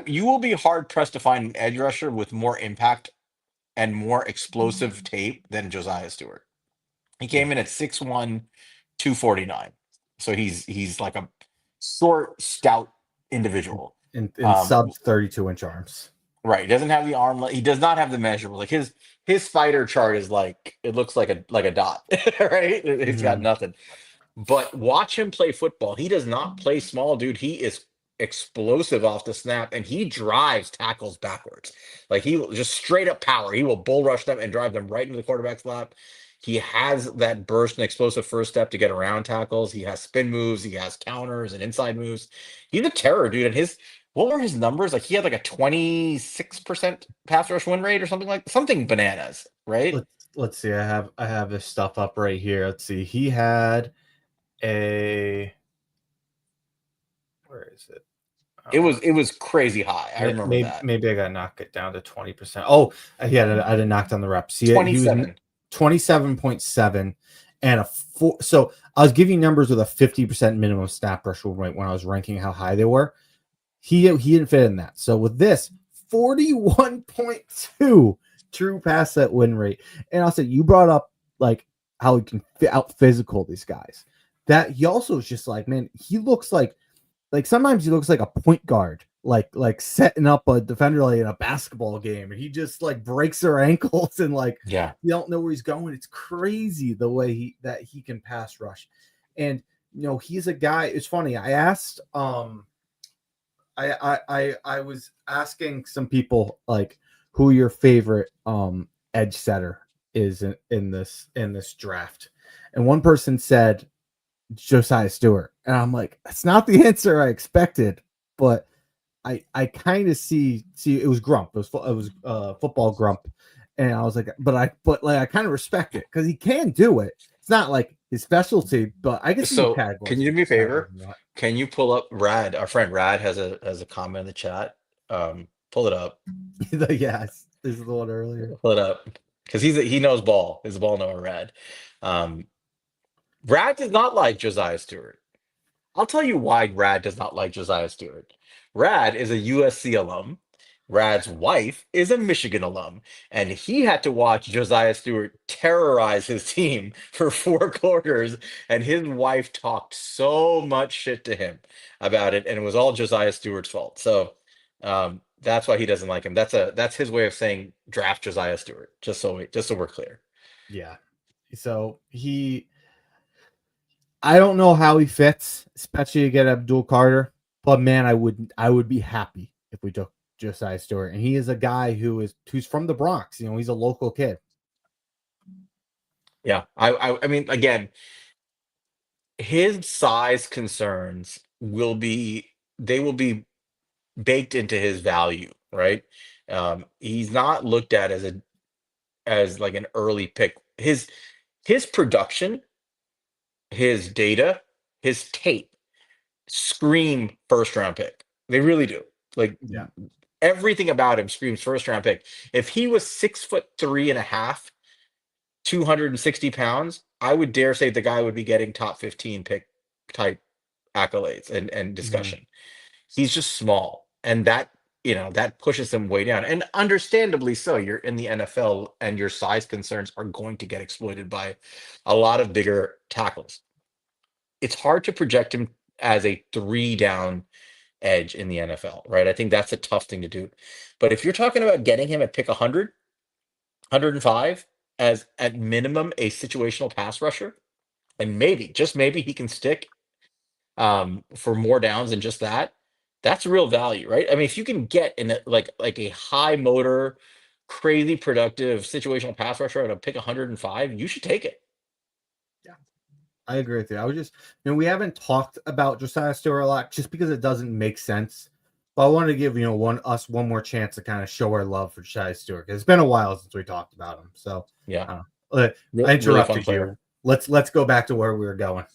You will be hard pressed to find an edge rusher with more impact and more explosive tape than Josiah Stewart. He came in at 6'1", 249. So he's like a short, stout individual. In Um, sub 32-inch arms. right. He doesn't have the he does not have the measurable. Like his fighter chart is like it looks like a dot, right? He's got Mm-hmm. nothing. But watch him play football. He does not play small, dude. He is explosive off the snap, and he drives tackles backwards. Like he will just straight up power. He will bull rush them and drive them right into the quarterback's lap. He has that burst and explosive first step to get around tackles. He has spin moves. He has counters and inside moves. He's a terror, dude. And what were his numbers? Like he had like a 26% pass rush win rate or something bananas, right? Let's see. I have this stuff up right here. Let's see. He had a where is it? It was crazy high. I remember that. Maybe I got to knock it down to 20%. Oh, yeah, I didn't knock down the reps. He was 27. 27.7 and a four. So I was giving numbers with a 50% minimum snap rush rate when I was ranking how high they were. He didn't fit in that. So with this 41.2 true pass set win rate, and I'll say you brought up like how he can out physical these guys. That he also is just like, man, he looks like sometimes he looks like a point guard, like setting up a defender like in a basketball game, and he just like breaks their ankles and like Yeah. you don't know where he's going. It's crazy the way he can pass rush, and he's a guy. It's funny. I asked I was asking some people like who your favorite edge setter is in this draft, and one person said Josiah Stewart. And I'm like, that's not the answer I expected, but I kind of see it was Grump. It was football Grump. And I was like, but I kind of respect it because he can do it. It's not like his specialty, but I can see you So can you do me a favor? categorizing Can you pull up Rad? Our friend Rad has a comment in the chat. Pull it up. that. Yes, this is the one earlier. Pull it up. Because he knows ball. He's a ball knower, Rad. Um, Rad does not like Josiah Stewart. I'll tell you why Rad does not like Josiah Stewart. Rad is a USC alum. Rad's wife is a Michigan alum, and he had to watch Josiah Stewart terrorize his team for 4 quarters, and his wife talked so much shit to him about it, and it was all Josiah Stewart's fault. So, That's why he doesn't like him. That's his way of saying draft Josiah Stewart. Just so we're clear. Yeah. So I don't know how he fits, especially to get Abdul Carter. But man, I would be happy if we took Josiah Stewart. And he is a guy who's from the Bronx. You know, he's a local kid. Yeah, I mean, again, his size concerns will be baked into his value, right? He's not looked at as like an early pick. His production, his data, his tape scream first round pick. They really do. Like Yeah. everything about him screams first round pick. If he was 6'3.5", 260 pounds, I would dare say the guy would be getting top 15 pick type accolades and Mhm. discussion. He's just small, and that pushes him way down, and understandably so. You're in the NFL, and your size concerns are going to get exploited by a lot of bigger tackles. It's hard to project him as a three down edge in the NFL, right? I think that's a tough thing to do. But if you're talking about getting him at pick 100, as at minimum a situational pass rusher, and maybe, just maybe, he can stick for more downs than just that, that's real value, right? I mean, if you can get in like a high motor, crazy productive situational pass rusher at a pick 105, you should take it. Yeah. I agree with you. I was just, we haven't talked about Josiah Stewart a lot just because it doesn't make sense. But I wanted to give one more chance to kind of show our love for Josiah Stewart because it's been a while since we talked about him. So Yeah, I really fun interrupted you. player. Let's go back to where we were going.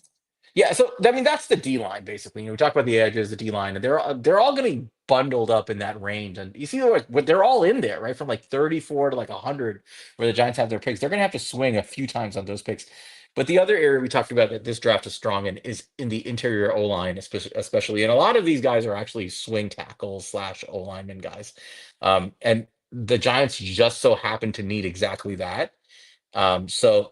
Yeah, so I mean that's the D line basically. We talk about the edges, the D line, and they're all going to be bundled up in that range. And you see, they're all in there, right? From like 34 to like 100, where the Giants have their picks. They're going to have to swing a few times on those picks. But the other area we talked about that this draft is strong in is in the interior O line, especially. And a lot of these guys are actually swing tackles slash O lineman guys. And the Giants just so happen to need exactly that. So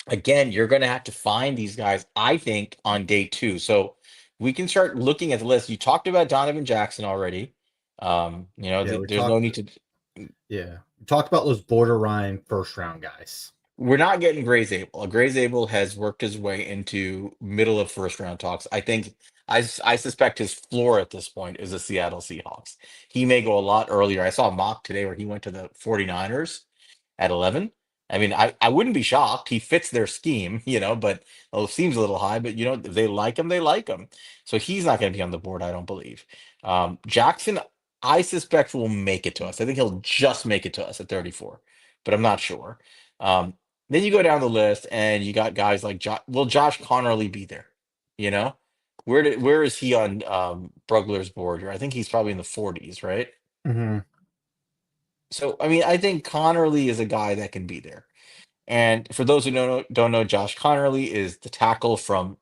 again, you're going to have to find these guys, I think, on day two. So we can start looking at the list. You talked about Donovan Jackson already. Yeah, we There's no talked. need to. Yeah, we talked about those borderline first round guys. We're not getting Gray Zabel. Gray Zabel has worked his way into middle of first round talks. I think I suspect his floor at this point is the Seattle Seahawks. He may go a lot earlier. I saw a mock today where he went to the 49ers at 11. I mean, I wouldn't be shocked. He fits their scheme, but it seems a little high, but if they like him, they like him. So he's not going to be on the board, I don't believe. Jackson, I suspect will make it to us. I think he'll just make it to us at 34, but I'm not sure. Then you go down the list and you got guys like will Josh Connerly be there? You know, where is he on Brugler's board here? I think he's probably in the 40s, right? Mm-hmm. So I mean, I think Connerly is a guy that can be there. And for those who don't know, Josh Connerly is the tackle from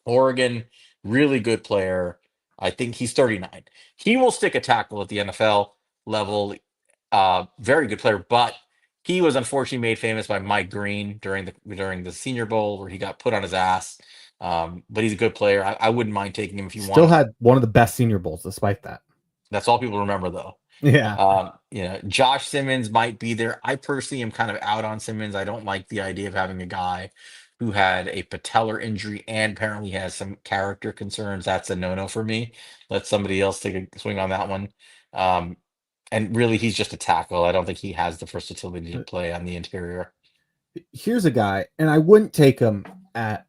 Oregon, really good player. I think he's 39. He will stick a tackle at the NFL level. Very good player, but he was unfortunately made famous by Mike Green during the Senior Bowl where he got put on his ass. But he's a good player. I wouldn't mind taking him if you Still want. had one of the best Senior Bowls, despite that. That's all people remember, though. Yeah. Josh Simmons might be there. I personally am kind of out on Simmons. I don't like the idea of having a guy who had a patellar injury and apparently has some character concerns. That's a no-no for me. Let somebody else take a swing on that one. Um, and really, he's just a tackle. I don't think he has the versatility to play on the interior. Here's a guy, and I wouldn't take him at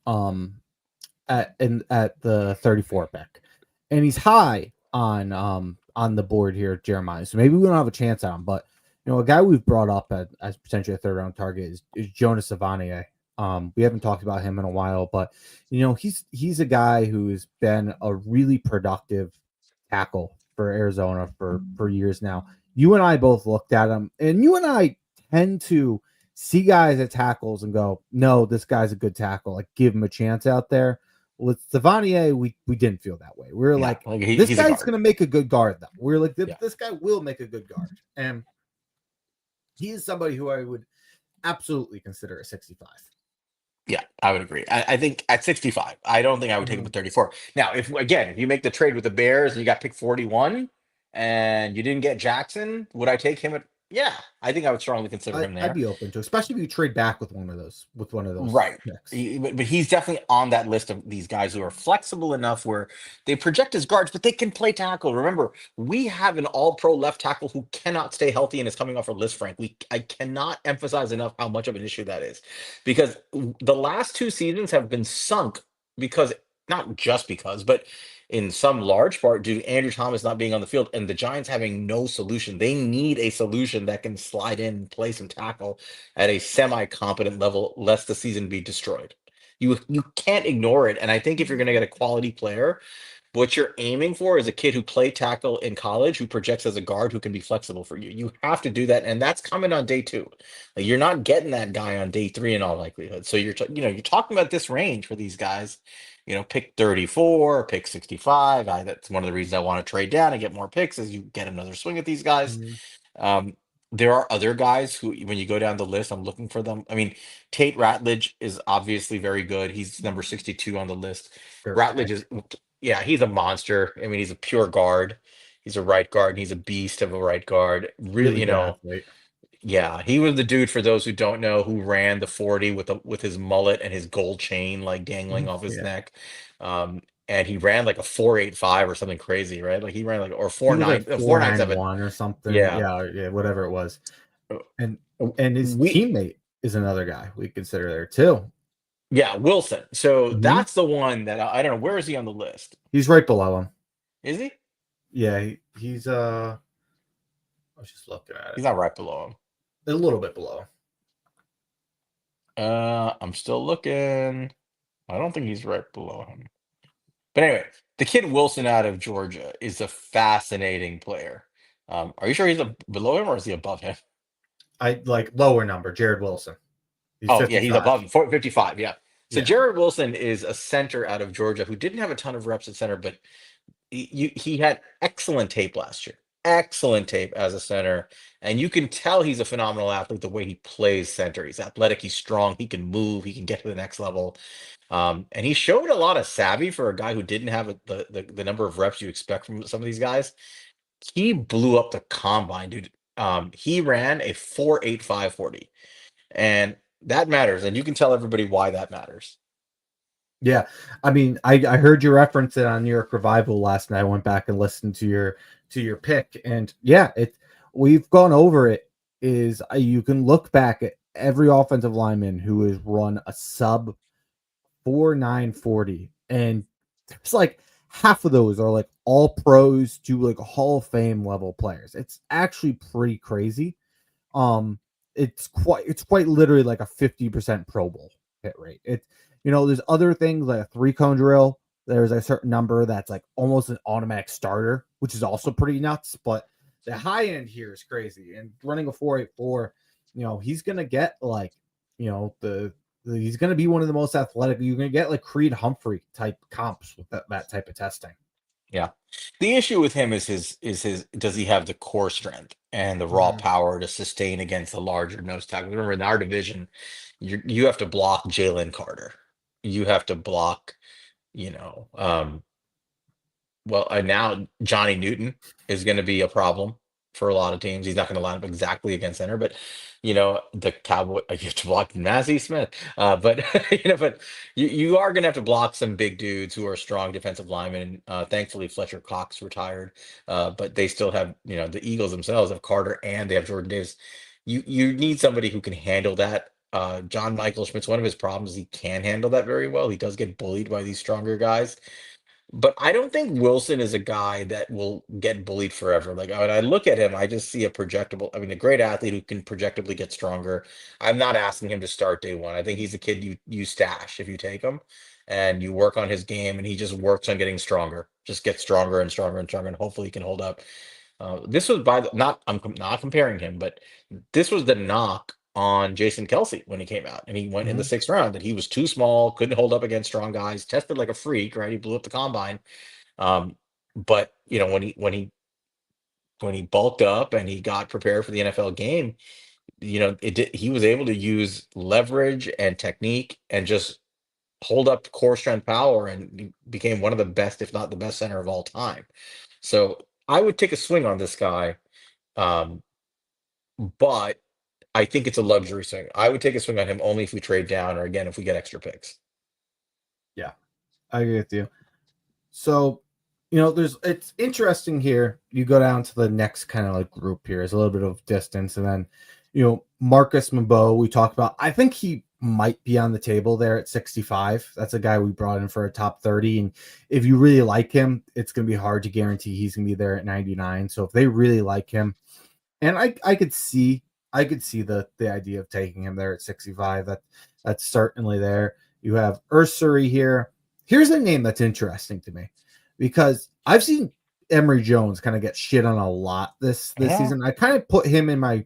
the 34 pick, and he's high on the board here, Jeremiah. So maybe we don't have a chance on him, but a guy we've brought up as potentially a third round target is Jonas Savanier. We haven't talked about him in a while, but he's a guy who has been a really productive tackle for Arizona for years now. You and I both looked at him, and you and I tend to see guys at tackles and go, no, this guy's a good tackle. Like, give him a chance out there. With Savanier, we didn't feel that way. We were No, like, like this he's a guy's guard. going to make a good guard, though. We are like, Yeah, this guy will make a good guard. And he is somebody who I would absolutely consider a 65. yeah, I would agree. I think at 65, I don't think I would take him Mhm. at 34. Now, if you make the trade with the Bears and you got pick 41. and you didn't get Jackson, would I take him at? Yeah, I think I would strongly consider him I'd there. be open to, especially if you trade back with one of those Right. picks. But he's definitely on that list of these guys who are flexible enough where they project as guards, but they can play tackle. Remember, we have an all-pro left tackle who cannot stay healthy and is coming off our list, Frank. I cannot emphasize enough how much of an issue that is. Because the last two seasons have been sunk because, not just because, but in some large part due to Andrew Thomas not being on the field and the Giants having no solution. They need a solution that can slide in and play some tackle at a semi-competent level, lest the season be destroyed. You can't ignore it. And I think if you're going to get a quality player, what you're aiming for is a kid who played tackle in college, who projects as a guard, who can be flexible for you. You have to do that, and that's coming on day two. Like, you're not getting that guy on day three in all likelihood. So you're talking about this range for these guys. Pick 34, pick 65. That's one of the reasons I want to trade down and get more picks, is you get another swing at these guys. Mhm. Um, there are other guys who, when you go down the list, I'm looking for them. I mean, Tate Ratledge is obviously very good. He's number 62 on the list. Great Ratledge pick. is, yeah, he's a monster. I mean, he's a pure guard. He's a right guard, and he's a beast of a right guard. Really, Really good athlete. yeah, he was the dude, for those who don't know, who ran the 40 with his mullet and his gold chain like dangling Mhm. off his Yeah. neck. And he ran like a 4.85 or something crazy, right? Like he ran like, or He was like 4.97. 491 or something. Yeah. Yeah, yeah, whatever it was. Uh, And uh, and his We teammate is another guy we consider there too. Yeah, Wilson. So Mhm. that's the one that I don't know. Where is he on the list? He's right below him. Is he? Yeah, he's I was just looking at it. He's not right below him. A little bit below. I'm still looking. I don't think he's right below him. But anyway, the kid Wilson out of Georgia is a fascinating player. Are you sure he's below him or is he above him? I like lower number, Jared Wilson. He's Oh, yeah, he's 55. above him, 55. Yeah. So Yeah. Jared Wilson is a center out of Georgia who didn't have a ton of reps at center, but he had excellent tape last year. Excellent tape as a center. And you can tell he's a phenomenal athlete the way he plays center. He's athletic, he's strong, he can move, he can get to the next level. And he showed a lot of savvy for a guy who didn't have the number of reps you expect from some of these guys. He blew up the combine, dude. He ran a 4.85 40, and that matters. And you can tell everybody why that matters. Yeah. I mean, I heard you reference it on New York Revival last night. I went back and listened to your pick. And yeah, we've gone over it. Is you can look back at every offensive lineman who has run a sub 4.940, and it's like half of those are like all pros to like Hall of Fame level players. It's actually pretty crazy. Um, it's quite literally like a 50% Pro Bowl hit rate. There's other things like a 3-cone drill. There's a certain number that's like almost an automatic starter, which is also pretty nuts. But the high end here is crazy. And running a 4.84, he's gonna get like, the he's gonna be one of the most athletic. You're gonna get like Creed Humphrey type comps with that type of testing. Yeah. The issue with him is his does he have the core strength and the raw Mhm. power to sustain against the larger nose tackle? Remember, in our division, you have to block Jalen Carter. You have to block, you know, well, now Johnny Newton is going to be a problem for a lot of teams. He's not going to line up exactly against center, but the Cowboy, you have to block Massey Smith. But but you are going to have to block some big dudes who are strong defensive linemen. Thankfully, Fletcher Cox retired, but they still have, the Eagles themselves have Carter and they have Jordan Davis. You need somebody who can handle that. John Michael Schmidt's, one of his problems is he can handle that very well. He does get bullied by these stronger guys, but I don't think Wilson is a guy that will get bullied forever. Like, when I look at him, I just see a great athlete who can projectably get stronger. I'm not asking him to start day one. I think he's a kid you stash if you take him and you work on his game, and he just works on getting stronger. Just gets stronger and stronger and stronger, and hopefully he can hold up. This was by the, not I'm not comparing him, but this was the knock on Jason Kelsey when he came out and he went in the Mhm. sixth round, that he was too small, couldn't hold up against strong guys, tested like a freak, right? He blew up the combine. Um, but when he bulked up and he got prepared for the NFL game, he was able to use leverage and technique and just hold up core strength power, and he became one of the best, if not the best center of all time. So I would take a swing on this guy, um, but I think it's a luxury swing. I would take a swing on him only if we trade down or again if we get extra picks. Yeah, I agree with you. So, there's it's interesting here. You go down to the next kind of like group here. There's a little bit of distance, and then Marcus Mabo. We talked about. I think he might be on the table there at 65. That's a guy we brought in for a top 30, and if you really like him, it's going to be hard to guarantee he's going to be there at 99. So if they really like him, and I could see the idea of taking him there at 65. That's certainly there. You have Ursary here. Here's a name that's interesting to me because I've seen Emory Jones kind of get shit on a lot this Yeah. season. I kind of put him in my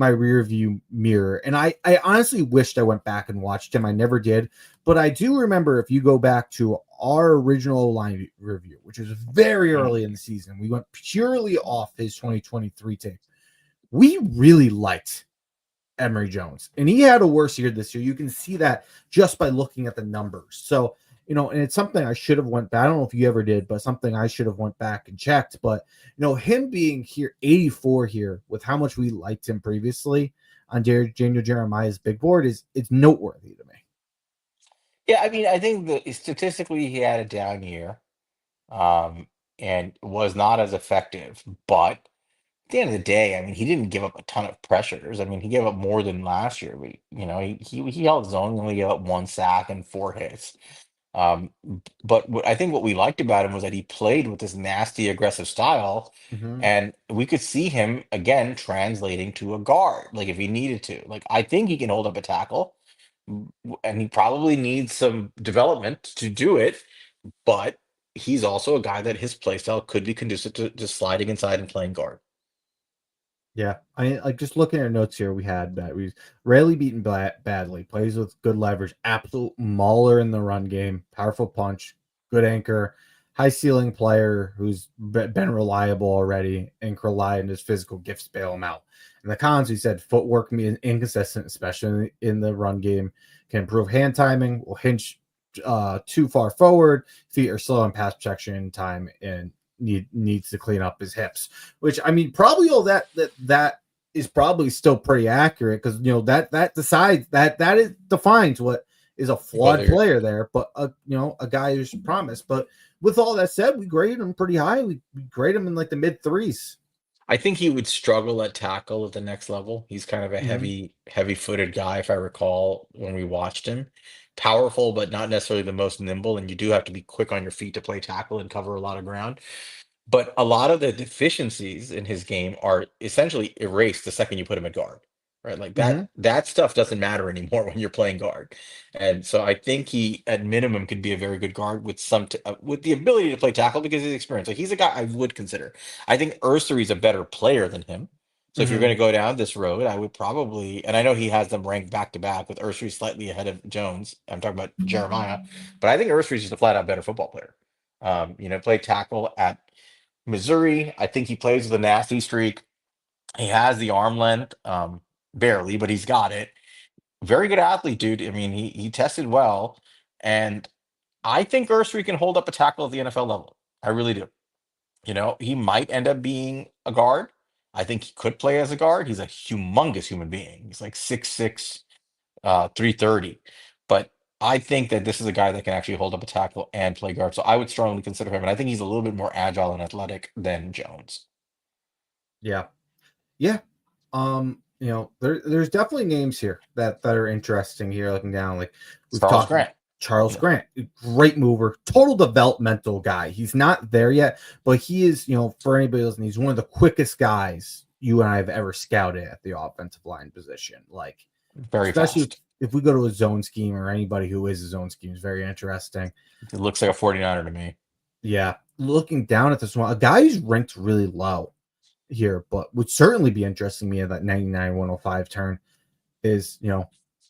rear view mirror, and I honestly wished I went back and watched him. I never did, but I do remember if you go back to our original line review, which was very Mhm. early in the season, we went purely off his 2023 tape. We really liked Emory Jones, and he had a worse year this year. You can see that just by looking at the numbers. So, and it's something I should have went back. I don't know if you ever did, but something I should have went back and checked. But him being here 84 here with how much we liked him previously on Daniel Jeremiah's big board is it's noteworthy to me. Yeah, I mean, I think that statistically he had a down year, um, and was not as effective. But at the end of the day, I mean, he didn't give up a ton of pressures. I mean, he gave up more than last year. He held his own. He only gave up one sack and four hits. But I think what we liked about him was that he played with this nasty, aggressive style, Mm-hmm. and we could see him again translating to a guard, like if he needed to. Like I think he can hold up a tackle, and he probably needs some development to do it. But he's also a guy that his play style could be conducive to just sliding inside and playing guard. Yeah, I like just looking at our notes here. We had that we rarely beaten badly, plays with good leverage, absolute mauler in the run game, powerful punch, good anchor, high ceiling player who's been reliable already, and can rely on his physical gifts to bail him out. And the cons, we said footwork can be inconsistent, especially in the run game, can improve hand timing, will hinge too far forward, feet are slow in pass protection time, and needs to clean up his hips, which I mean, probably all that is probably still pretty accurate because that decides that is defines what is a flawed Whether player there, but a guy who's promised. But with all that said, we grade him pretty high. We grade him in like the mid threes. I think he would struggle at tackle at the next level. He's kind of a Mm-hmm. heavy-footed guy, if I recall when we watched him. Powerful, but not necessarily the most nimble, and you do have to be quick on your feet to play tackle and cover a lot of ground. But a lot of the deficiencies in his game are essentially erased the second you put him at guard, right? Like Mm-hmm. that stuff doesn't matter anymore when you're playing guard. And so I think he, at minimum, could be a very good guard with with the ability to play tackle because of his experience. Like he's a guy I would consider. I think Ursary is a better player than him. So if you're Mm-hmm. going to go down this road, I would probably, and I know he has them ranked back to back with Ursary slightly ahead of Jones. I'm talking about Jeremiah, but I think Ursary's just a flat out better football player. Play tackle at Missouri. I think he plays with a nasty streak. He has the arm length, barely, but he's got it. Very good athlete, dude. I mean, he tested well, and I think Ursary can hold up a tackle at the NFL level. I really do. He might end up being a guard. I think he could play as a guard. He's a humongous human being. He's like 6'6", 330. But I think that this is a guy that can actually hold up a tackle and play guard. So I would strongly consider him. And I think he's a little bit more agile and athletic than Jones. Yeah. Yeah. There's definitely names here that are interesting here. Looking down, like we've Charles talked, Grant. Charles Yeah, Grant, great mover, total developmental guy. He's not there yet, but he is. For anybody listening, he's one of the quickest guys you and I have ever scouted at the offensive line position. Like, very especially fast. if we go to a zone scheme or anybody who is a zone scheme is very interesting. He looks like a 49er to me. Yeah, looking down at this one, a guy who's ranked really low here, but would certainly be interesting me at that 99 105 turn is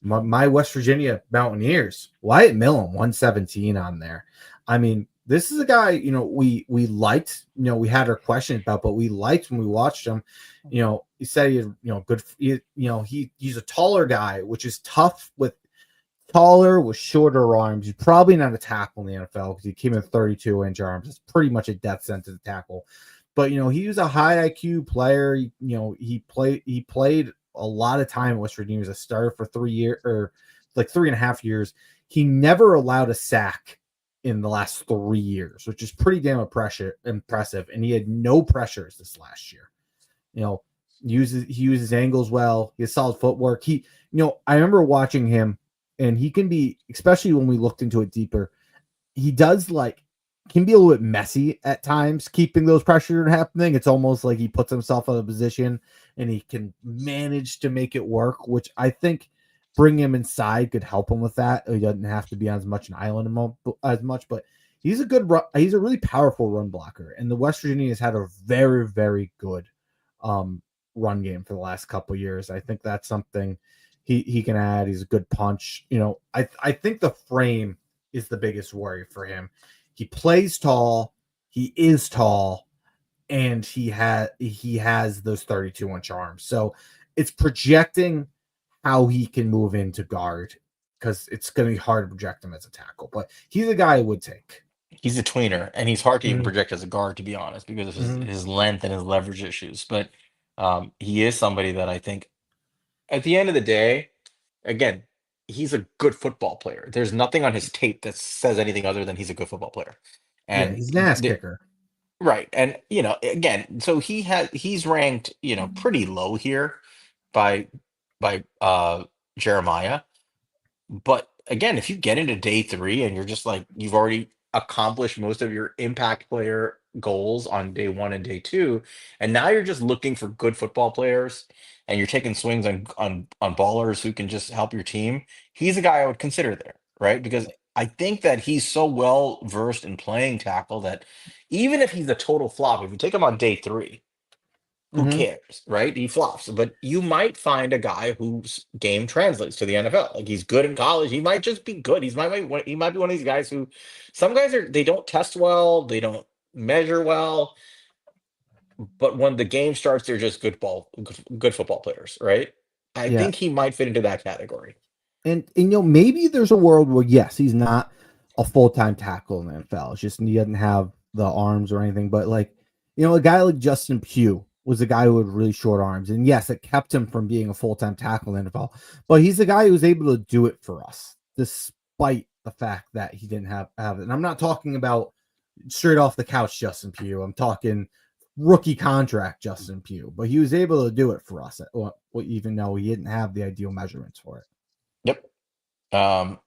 my West Virginia Mountaineers, Wyatt Millham 117 on there. I mean, this is a guy we liked. We had our questions about, but we liked when we watched him. He said he had good. He's a taller guy, which is tough with taller with shorter arms. He's probably not a tackle in the NFL because he came in 32-inch arms. It's pretty much a death sentence to tackle. but he was a high IQ player. He played a lot of time at West Virginia as a starter for 3 years or like 3.5 years. He never allowed a sack in the last 3 years, which is pretty damn impressive. And he had no pressures this last year. You know, he uses angles well. He has solid footwork. I remember watching him, and he can be, especially when we looked into it deeper, he does like can be a little bit messy at times, keeping those pressure happening. It's almost like he puts himself in a position and he can manage to make it work, which I think bring him inside could help him with that. He doesn't have to be on as much an island as much, but he's a really powerful run blocker, and the West Virginia has had a very, very good um, run game for the last couple years. I think that's something he can add. He's a good punch. I think the frame is the biggest worry for him. He plays tall, he is tall, and he has those 32-inch arms. So it's projecting how he can move into guard, because it's going to be hard to project him as a tackle. But he's a guy I would take. He's a tweener, and he's hard to even Mm-hmm. project as a guard, to be honest, because of his, Mm-hmm. his length and his leverage issues. But he is somebody that I think, at the end of the day, again, he's a good football player. There's nothing on his tape that says anything other than he's a good football player. Yeah, And he's an ass kicker. right, and again, so he's ranked, pretty low here by Jeremiah. But again, if you get into day three and you're just like, you've already accomplished most of your impact player goals on day one and day two, and now you're just looking for good football players and you're taking swings on ballers who can just help your team, he's a guy I would consider there, right? Because I think that he's so well versed in playing tackle that even if he's a total flop, if you take him on day three, who Mm-hmm. cares, right? He flops, but you might find a guy whose game translates to the NFL. Like, he's good in college. He might just be good. He might be one of these guys who, some guys they don't test well, they don't measure well, but when the game starts, they're just good football players, right? I Yeah. think he might fit into that category. And maybe there's a world where yes, he's not a full time tackle in the NFL. It's just he doesn't have the arms or anything. But like, a guy like Justin Pugh was a guy who had really short arms, and yes, it kept him from being a full time tackle in the NFL. But he's a guy who was able to do it for us, despite the fact that he didn't have it. And I'm not talking about straight off the couch Justin Pugh. I'm talking rookie contract Justin Pugh, but he was able to do it for us, even though he didn't have the ideal measurements for it. Yep. Um,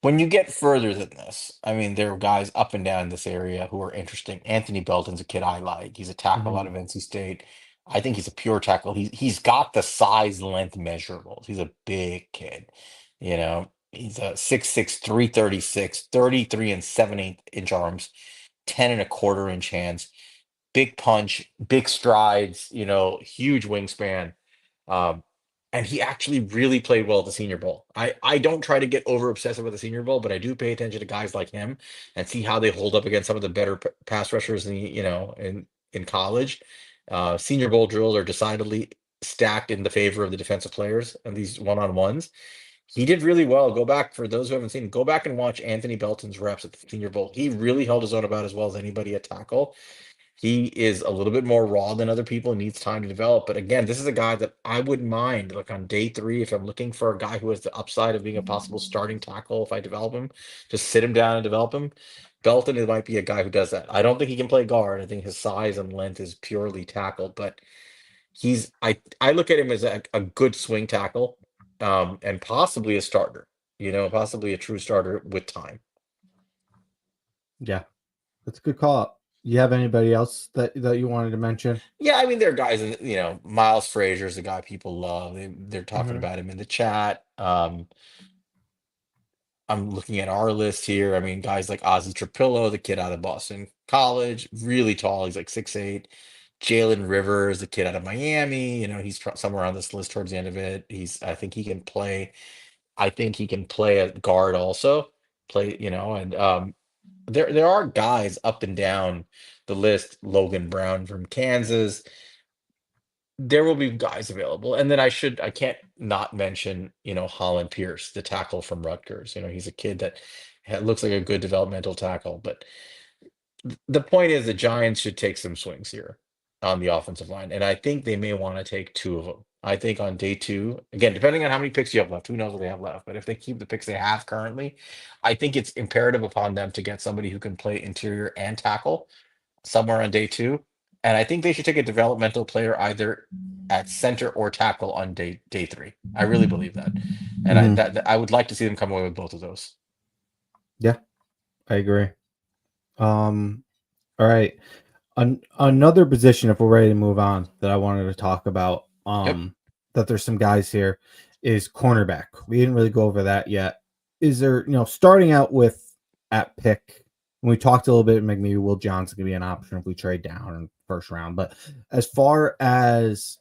When you get further than this, I mean, there are guys up and down this area who are interesting. Anthony Belton's a kid I like. He's a tackle out Mm-hmm. of NC State. I think he's a pure tackle. He's got the size length measurables. He's a big kid. He's a 6'6", 336, 33 and 7/8 inch arms, 10 and a quarter inch hands, big punch, big strides, huge wingspan. Um, and he actually really played well at the Senior Bowl. I don't try to get over obsessive with the Senior Bowl, but I do pay attention to guys like him and see how they hold up against some of the better pass rushers in college. Senior Bowl drills are decidedly stacked in the favor of the defensive players and these one-on-ones. He did really well. Go back, for those who haven't seen, go back and watch Anthony Belton's reps at the Senior Bowl. He really held his own about as well as anybody at tackle. He is a little bit more raw than other people and needs time to develop. But again, this is a guy that I wouldn't mind, like, on day three, if I'm looking for a guy who has the upside of being a possible starting tackle, if I develop him, just sit him down and develop him. Belton, it might be a guy who does that. I don't think he can play guard. I think his size and length is purely tackle, but I look at him as a good swing tackle, and possibly a starter, possibly a true starter with time. Yeah, that's a good call up. You have anybody else that you wanted to mention? Yeah, I mean, there are guys, in, Miles Frazier's a guy people love. They're talking Mm-hmm. about him in the chat. I'm looking at our list here. I mean, guys like Ozzy Trapillo, the kid out of Boston College, really tall. He's like 6'8". Jalen Rivers, the kid out of Miami. He's somewhere on this list towards the end of it. I think he can play. I think he can play at guard also. And there are guys up and down the list. Logan Brown from Kansas. There will be guys available. And then I can't not mention, Holland Pierce, the tackle from Rutgers. He's a kid that looks like a good developmental tackle, but The point is the Giants should take some swings here on the offensive line, and I think they may want to take two of them. I think on day two, again, depending on how many picks you have left, who knows what they have left, but if they keep the picks they have currently, I think it's imperative upon them to get somebody who can play interior and tackle somewhere on day two. And I think they should take a developmental player either at center or tackle on day three. I really believe that. And Hmm. I would like to see them come away with both of those. Yeah, I agree. All right. Another position, if we're ready to move on, that I wanted to talk about, Yep. that there's some guys here, is cornerback. We didn't really go over that yet. Is there, starting out with at pick, we talked a little bit, maybe Will Johnson could be an option if we trade down in first round. But as far as,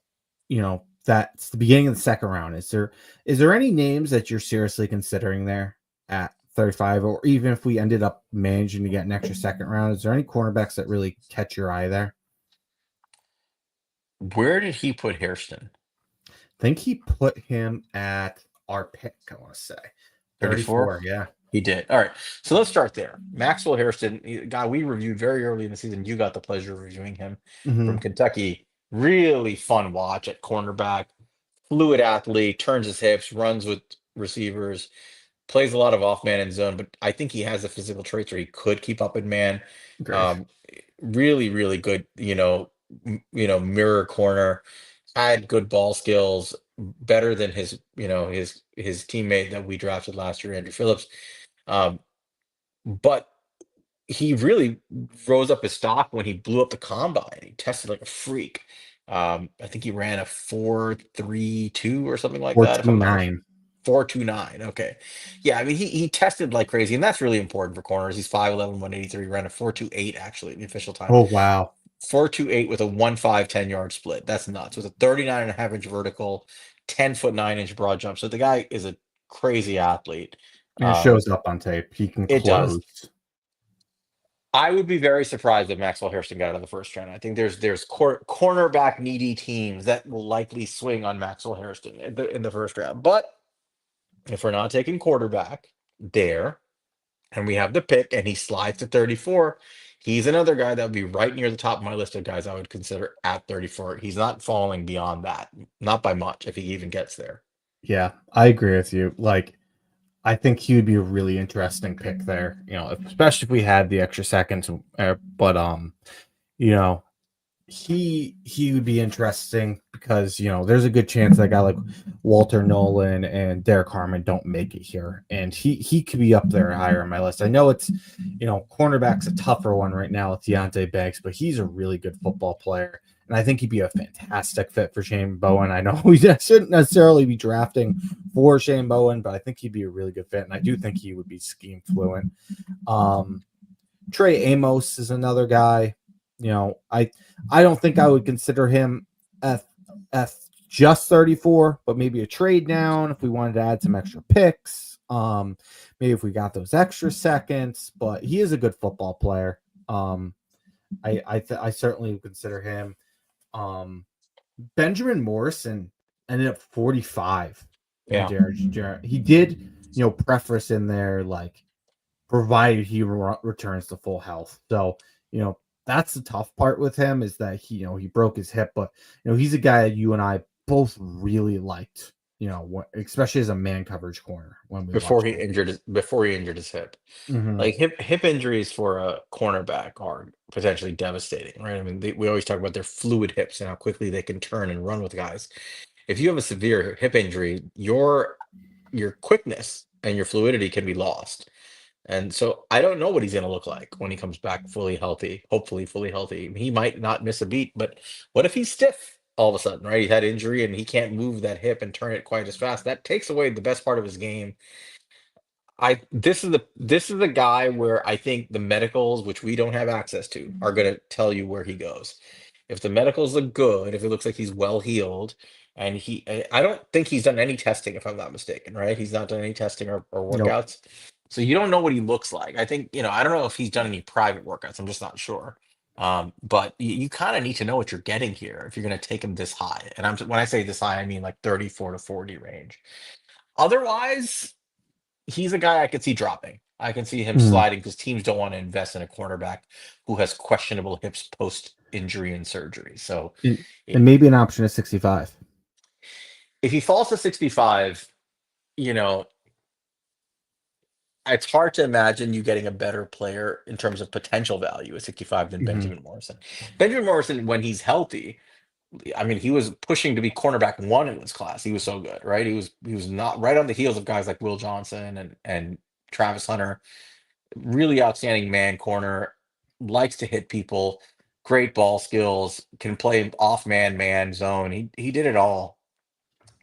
that's the beginning of the second round, is there any names that you're seriously considering there at 35, or even if we ended up managing to get an extra second round, is there any cornerbacks that really catch your eye there? Where did he put Hairston? I think he put him at our pick, I want to say 34? 34. Yeah. He did. All right. So let's start there. Maxwell Hairston, guy we reviewed very early in the season. You got the pleasure of reviewing him Hmm. from Kentucky. Really fun watch at cornerback. Fluid athlete, turns his hips, runs with receivers, plays a lot of off man and zone, but I think he has the physical traits where he could keep up in man. Agree. Um, really, really good, mirror corner, had good ball skills, better than his teammate that we drafted last year, Andrew Phillips. Um, but he really rose up his stock when he blew up the combine. He tested like a freak. I think he ran a 4.32 or something like that, if I'm not 429. 4.29. Okay. Yeah, I mean he tested like crazy, and that's really important for corners. He's 5'11", 183, ran a 4.28 actually in the official time. Oh, wow. 4.28 with a 1.5 10-yard split. That's nuts. With a 39.5-inch vertical, 10-foot 9-inch broad jump. So the guy is a crazy athlete. And it Um, shows up on tape. He can it does. close. I would be very surprised if Maxwell Hairston got out of the first round. I think there's cornerback needy teams that will likely swing on Maxwell Hairston in the first round. But if we're not taking quarterback there, and we have the pick, and he slides to 34, he's another guy that would be right near the top of my list of guys I would consider at 34. He's not falling beyond that, not by much, if he even gets there. Yeah, I agree with you. Like, I think he would be a really interesting pick there, especially if we had the extra seconds. But, you know, he would be interesting because there's a good chance that guy like Walter Nolan and Derek Harmon don't make it here, and he could be up there higher on my list. I know it's cornerback's a tougher one right now with Deontay Banks, but he's a really good football player, and I think he'd be a fantastic fit for Shane Bowen. I know we shouldn't necessarily be drafting for Shane Bowen, but I think he'd be a really good fit, and I do think he would be scheme fluent. um Trey Amos is another guy. I don't think I would consider him at just 34, but maybe a trade down if we wanted to add some extra picks. Maybe if we got those extra seconds, but he is a good football player. I certainly would consider him. Um, Benjamin Morrison ended up 45 in Yeah. Jared. He did, preface in there like provided he returns to full health. So, that's the tough part with him is that he broke his hip, but he's a guy that you and I both really liked, especially as a man coverage corner when we watched him. Before he injured his hip. Hmm. Like hip injuries for a cornerback are potentially devastating, right? I mean, we always talk about their fluid hips and how quickly they can turn and run with guys. If you have a severe hip injury, your quickness and your fluidity can be lost. And so I don't know what he's going to look like when he comes back fully healthy, hopefully fully healthy. He might not miss a beat, but what if he's stiff all of a sudden, right? He had injury and he can't move that hip and turn it quite as fast. That takes away the best part of his game. I this is the guy where I think the medicals, which we don't have access to, are going to tell you where he goes. If the medicals look good, if it looks like he's well healed, and I don't think he's done any testing, if I'm not mistaken, right? He's not done any testing or Nope. workouts, so you don't know what he looks like. I think I don't know if he's done any private workouts. I'm just not sure. But you kind of need to know what you're getting here if you're going to take him this high. And when I say this high, I mean like 34 to 40 range. Otherwise, he's a guy I could see dropping. I can see him Mhm. sliding because teams don't want to invest in a cornerback who has questionable hips post injury and surgery. So And, i- and maybe an option at 65. if he falls to 65, you know, it's hard to imagine you getting a better player in terms of potential value at 65 than Hmm. Benjamin Morrison. Benjamin Morrison, when he's healthy, I mean, he was pushing to be cornerback one in this class. He was so good, right? He was not right on the heels of guys like Will Johnson and Travis Hunter. Really outstanding man corner, likes to hit people, great ball skills, can play off man zone. He did it all.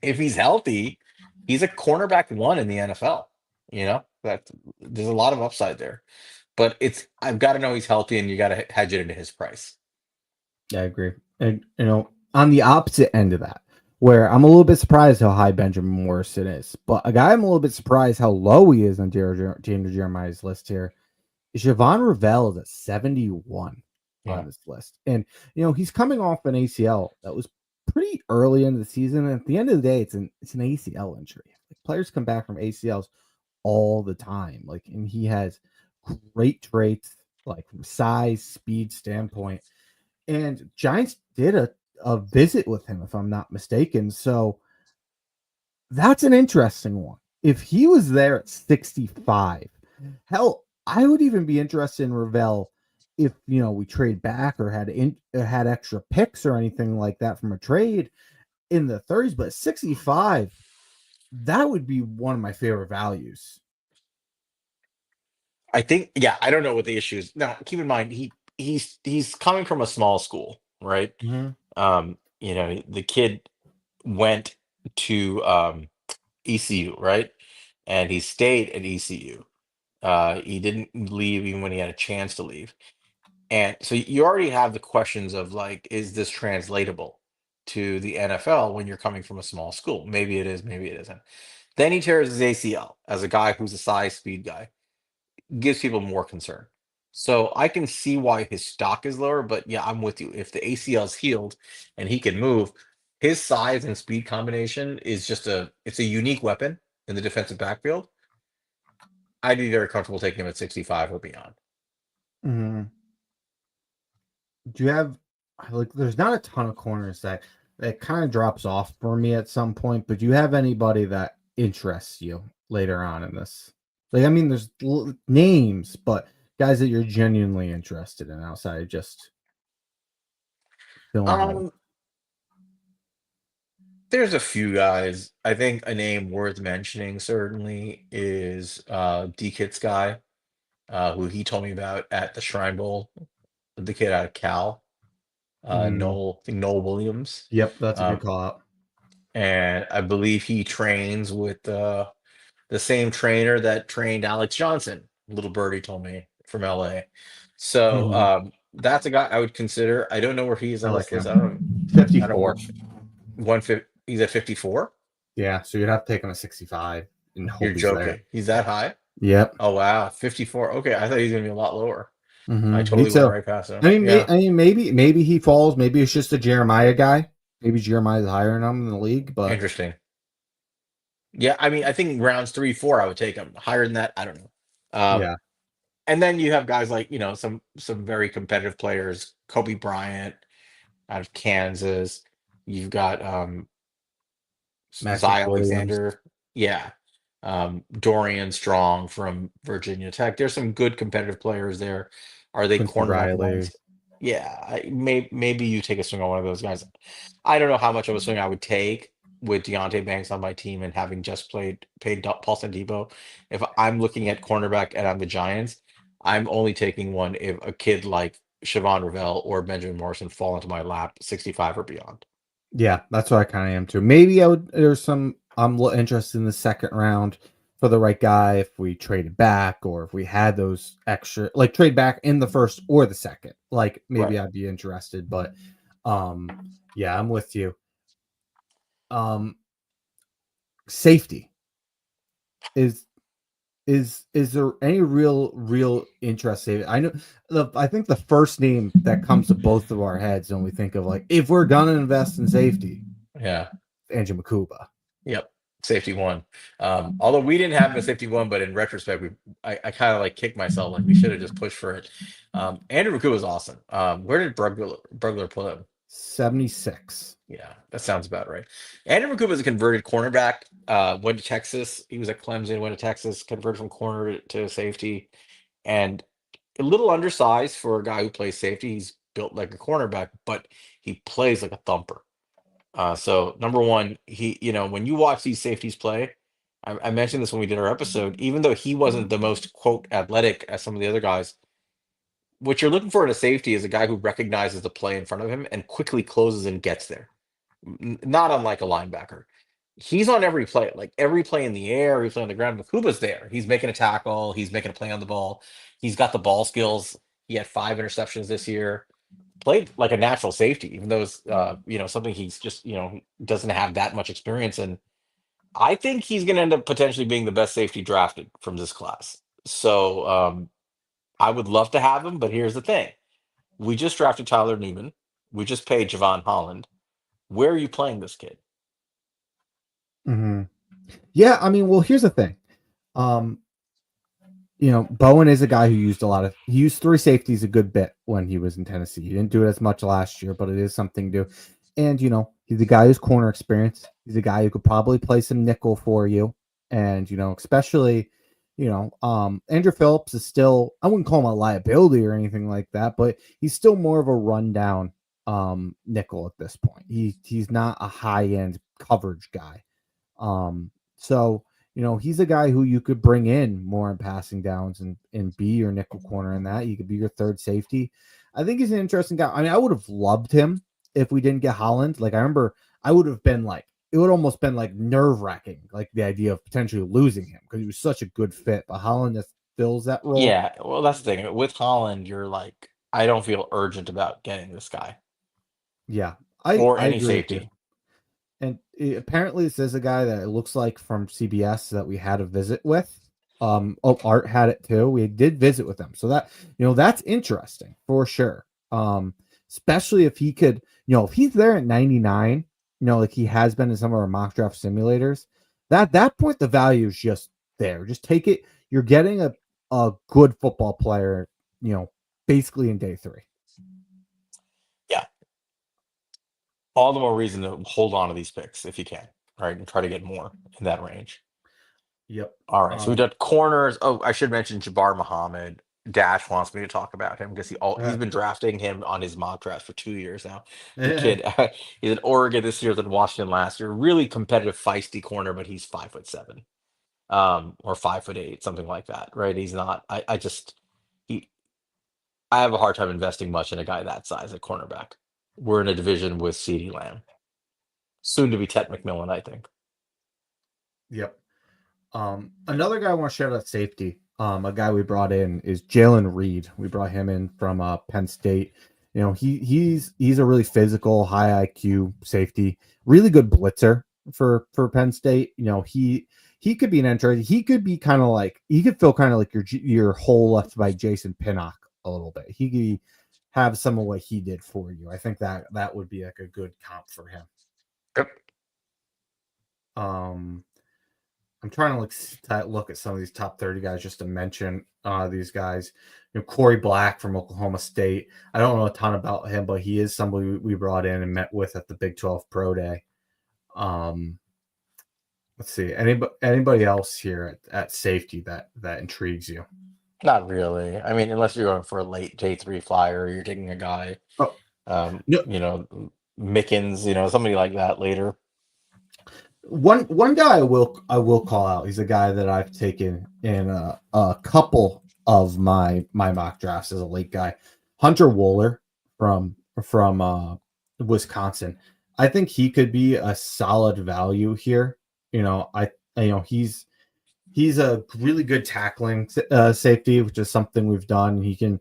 If he's healthy, he's a cornerback one in the NFL. You know, that there's a lot of upside there. But it's I've got to know he's healthy, and you got to hedge it into his price. Yeah, I agree. And on the opposite end of that, where I'm a little bit surprised how high Benjamin Morrison is, but a guy I'm a little bit surprised how low he is on Daniel Jeremiah's list here is Javon Ravel is at 71 on Yeah. this list. And he's coming off an ACL that was pretty early into the season. And at the end of the day, it's an ACL injury. Like, players come back from ACLs all the time. Like, and he has great traits, like from size, speed standpoint. And Giants did a visit with him, if I'm not mistaken. So that's an interesting one. If he was there at 65, hell, I would even be interested in Ravel if we trade back or had extra picks or anything like that from a trade in the 30s. But 65, that would be one of my favorite values. I think, yeah, I don't know what the issue is. Now, keep in mind, he's coming from a small school, right? Mm-hmm. The kid went to ECU, right? And he stayed at ECU. He didn't leave even when he had a chance to leave. And so you already have the questions of like, is this translatable to the NFL when you're coming from a small school? Maybe it is, maybe it isn't. Then he tears his ACL as a guy who's a size speed guy, gives people more concern. So I can see why his stock is lower, but yeah, I'm with you. If the ACL is healed and he can move, his size and speed combination is it's a unique weapon in the defensive backfield. I'd be very comfortable taking him at 65 or beyond. Mm-hmm. Do you have like? There's not a ton of corners that kind of drops off for me at some point, but do you have anybody that interests you later on in this? Like, I mean, there's names, but guys that you're genuinely interested in outside of just filling holes. Um, there's a few guys. I think a name worth mentioning certainly is D Kit's guy, who he told me about at the Shrine Bowl, the kid out of Cal, Mm, Noel, I think Noel Williams. yep, that's a good Um, call out. and I believe he trains with the same trainer that trained Alex Johnson. Little birdie told me from LA. So Hmm. that's a guy I would consider. I don't know where he is I on like this list. him. I don't 54. know. 150. He's at 54. Yeah, so you'd have to take him at 65 and You're hope he's there. joking. He's that high? Yep. Oh wow, 54. Okay, I thought he was gonna be a lot lower. I Me totally went too. right past I him. mean, Yeah, maybe he falls. Maybe it's just a Jeremiah guy. Maybe Jeremiah's higher than him in the league, but interesting. Yeah, I mean, I think rounds three, four, I would take him. Higher than that, I don't know. yeah, And then you have guys like some very competitive players, Kobe Bryant out of Kansas. You've got Maxim Zy Williams, Alexander, yeah, Dorian Strong from Virginia Tech. There's some good competitive players there. Are they Quincy cornerback Riley, ones? Yeah, maybe you take a swing on one of those guys. I don't know how much of a swing I would take with Deontay Banks on my team and having just paid Paulson Depot. If I'm looking at cornerback and I'm the Giants, I'm only taking one if a kid like Siobhan Ravel or Benjamin Morrison fall into my lap, 65 or beyond. yeah, that's what I kind of am too. Maybe I would. There's some interested in the second round for the right guy if we traded back or if we had those extra, like trade back in the first or the second. Like maybe Right. I'd be interested, but um, yeah, I'm with you. Um, Safety is is there any real interest in it? I know I think the first name that comes to both of our heads when we think of like if we're gonna invest in safety, Yeah. Andrew Makuba. Yep. Safety one. Although we didn't have him as safety one, but in retrospect, I kind of like kicked myself like we should have just pushed for it. Andrew McCoo was awesome. Where did Brugler put him? 76. Yeah, that sounds about right. Andrew McCoo was a converted cornerback. Went to Texas. He was at Clemson. Went to Texas. Converted from corner to safety, and a little undersized for a guy who plays safety. He's built like a cornerback, but he plays like a thumper. So number one, when you watch these safeties play, I mentioned this when we did our episode. Even though he wasn't the most quote athletic as some of the other guys, what you're looking for in a safety is a guy who recognizes the play in front of him and quickly closes and gets there. Not unlike a linebacker. He's on every play, like every play in the air, every play on the ground. Makuba's there. He's making a tackle. He's making a play on the ball. He's got the ball skills. He had 5 interceptions this year. Played like a natural safety, even though it's something he's just doesn't have that much experience in. I think he's going to end up potentially being the best safety drafted from this class. So I would love to have him, but here's the thing: we just drafted Tyler Newman. We just paid Javon Holland. Where are you playing this kid? Mm-hmm. Yeah, I mean, well, here's the thing. Um, Bowen is a guy who he used three safeties a good bit when he was in Tennessee. He didn't do it as much last year, but it is something to do. And, he's a guy who's corner experience. He's a guy who could probably play some nickel for you. And, especially, Andrew Phillips is still, I wouldn't call him a liability or anything like that, but he's still more of a rundown nickel at this point. He's not a high end coverage guy. So, he's a guy who you could bring in more in passing downs and be your nickel corner in that. He could be your third safety. I think he's an interesting guy. I mean, I would have loved him if we didn't get Holland. Like, I remember I would have been like, it would almost been like nerve wracking, like the idea of potentially losing him because he was such a good fit. But Holland just fills that role. Yeah, well, that's the thing. With Holland, you're like, I don't feel urgent about getting this guy Yeah, or I any agree with you. safety. And apparently, this is a guy that it looks like from CBS that we had a visit with. Art had it too. We did visit with them, so that's interesting for sure. Especially if he could, if he's there at 99, like he has been in some of our mock draft simulators. That point, the value is just there. Just take it. You're getting a good football player, basically in day three. Yeah, all the more reason to hold on to these picks if you can, right, and try to get more in that range. Yep. All right, so we got corners. Oh, I should mention Jabbar Muhammad. Dash wants me to talk about him because he's been drafting him on his mock draft for 2 years now. The kid, he's in Oregon this year, then Washington last year. Really competitive, feisty corner, but he's 5'7", or 5'8", something like that, right? He's not. He. I have a hard time investing much in a guy that size at cornerback. We're in a division with CeeDee Lamb, soon to be Ted McMillan, I think. Yep. Another guy I want to shout out safety. A guy we brought in is Jalen Reed. We brought him in from Penn State. He's a really physical, high IQ safety, really good blitzer for Penn State. He could be an entry. He could be kind of like he could feel kind of like your hole left by Jason Pinnock a little bit. He could have some of what he did for you. I think that would be like a good comp for him. Yep. I'm trying to look at some of these top 30 guys just to mention these guys. Corey Black from Oklahoma State. I don't know a ton about him, but he is somebody we brought in and met with at the Big 12 Pro Day. Let's see. Anybody else here at safety that intrigues you? Not really. I mean, unless you're going for a late day three flyer, you're taking a guy, Oh, um, no. you know, Mickens, somebody like that later. One guy I will call out. He's a guy that I've taken in a couple of my mock drafts as a late guy. Hunter Wooler from Wisconsin. I think he could be a solid value here. He's a really good tackling safety, which is something we've done. He can,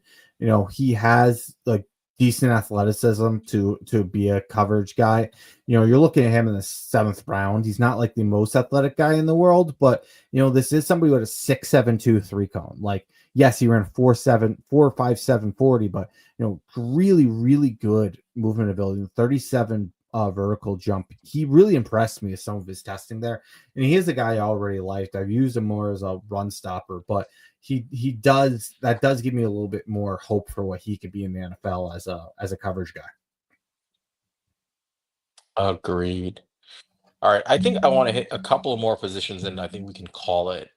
he has like decent athleticism to be a coverage guy. You're looking at him in the 7th round. He's not like the most athletic guy in the world, but this is somebody with a 6'7" 3 cone. Like, yes, he ran 4.5 740, but really, really good movement ability. 37 vertical jump. He really impressed me with some of his testing there, and he is a guy I already liked. I've used him more as a run stopper, but he does give me a little bit more hope for what he could be in the NFL as a coverage guy. Agreed. All right, I think I want to hit a couple of more positions, and I think we can call it.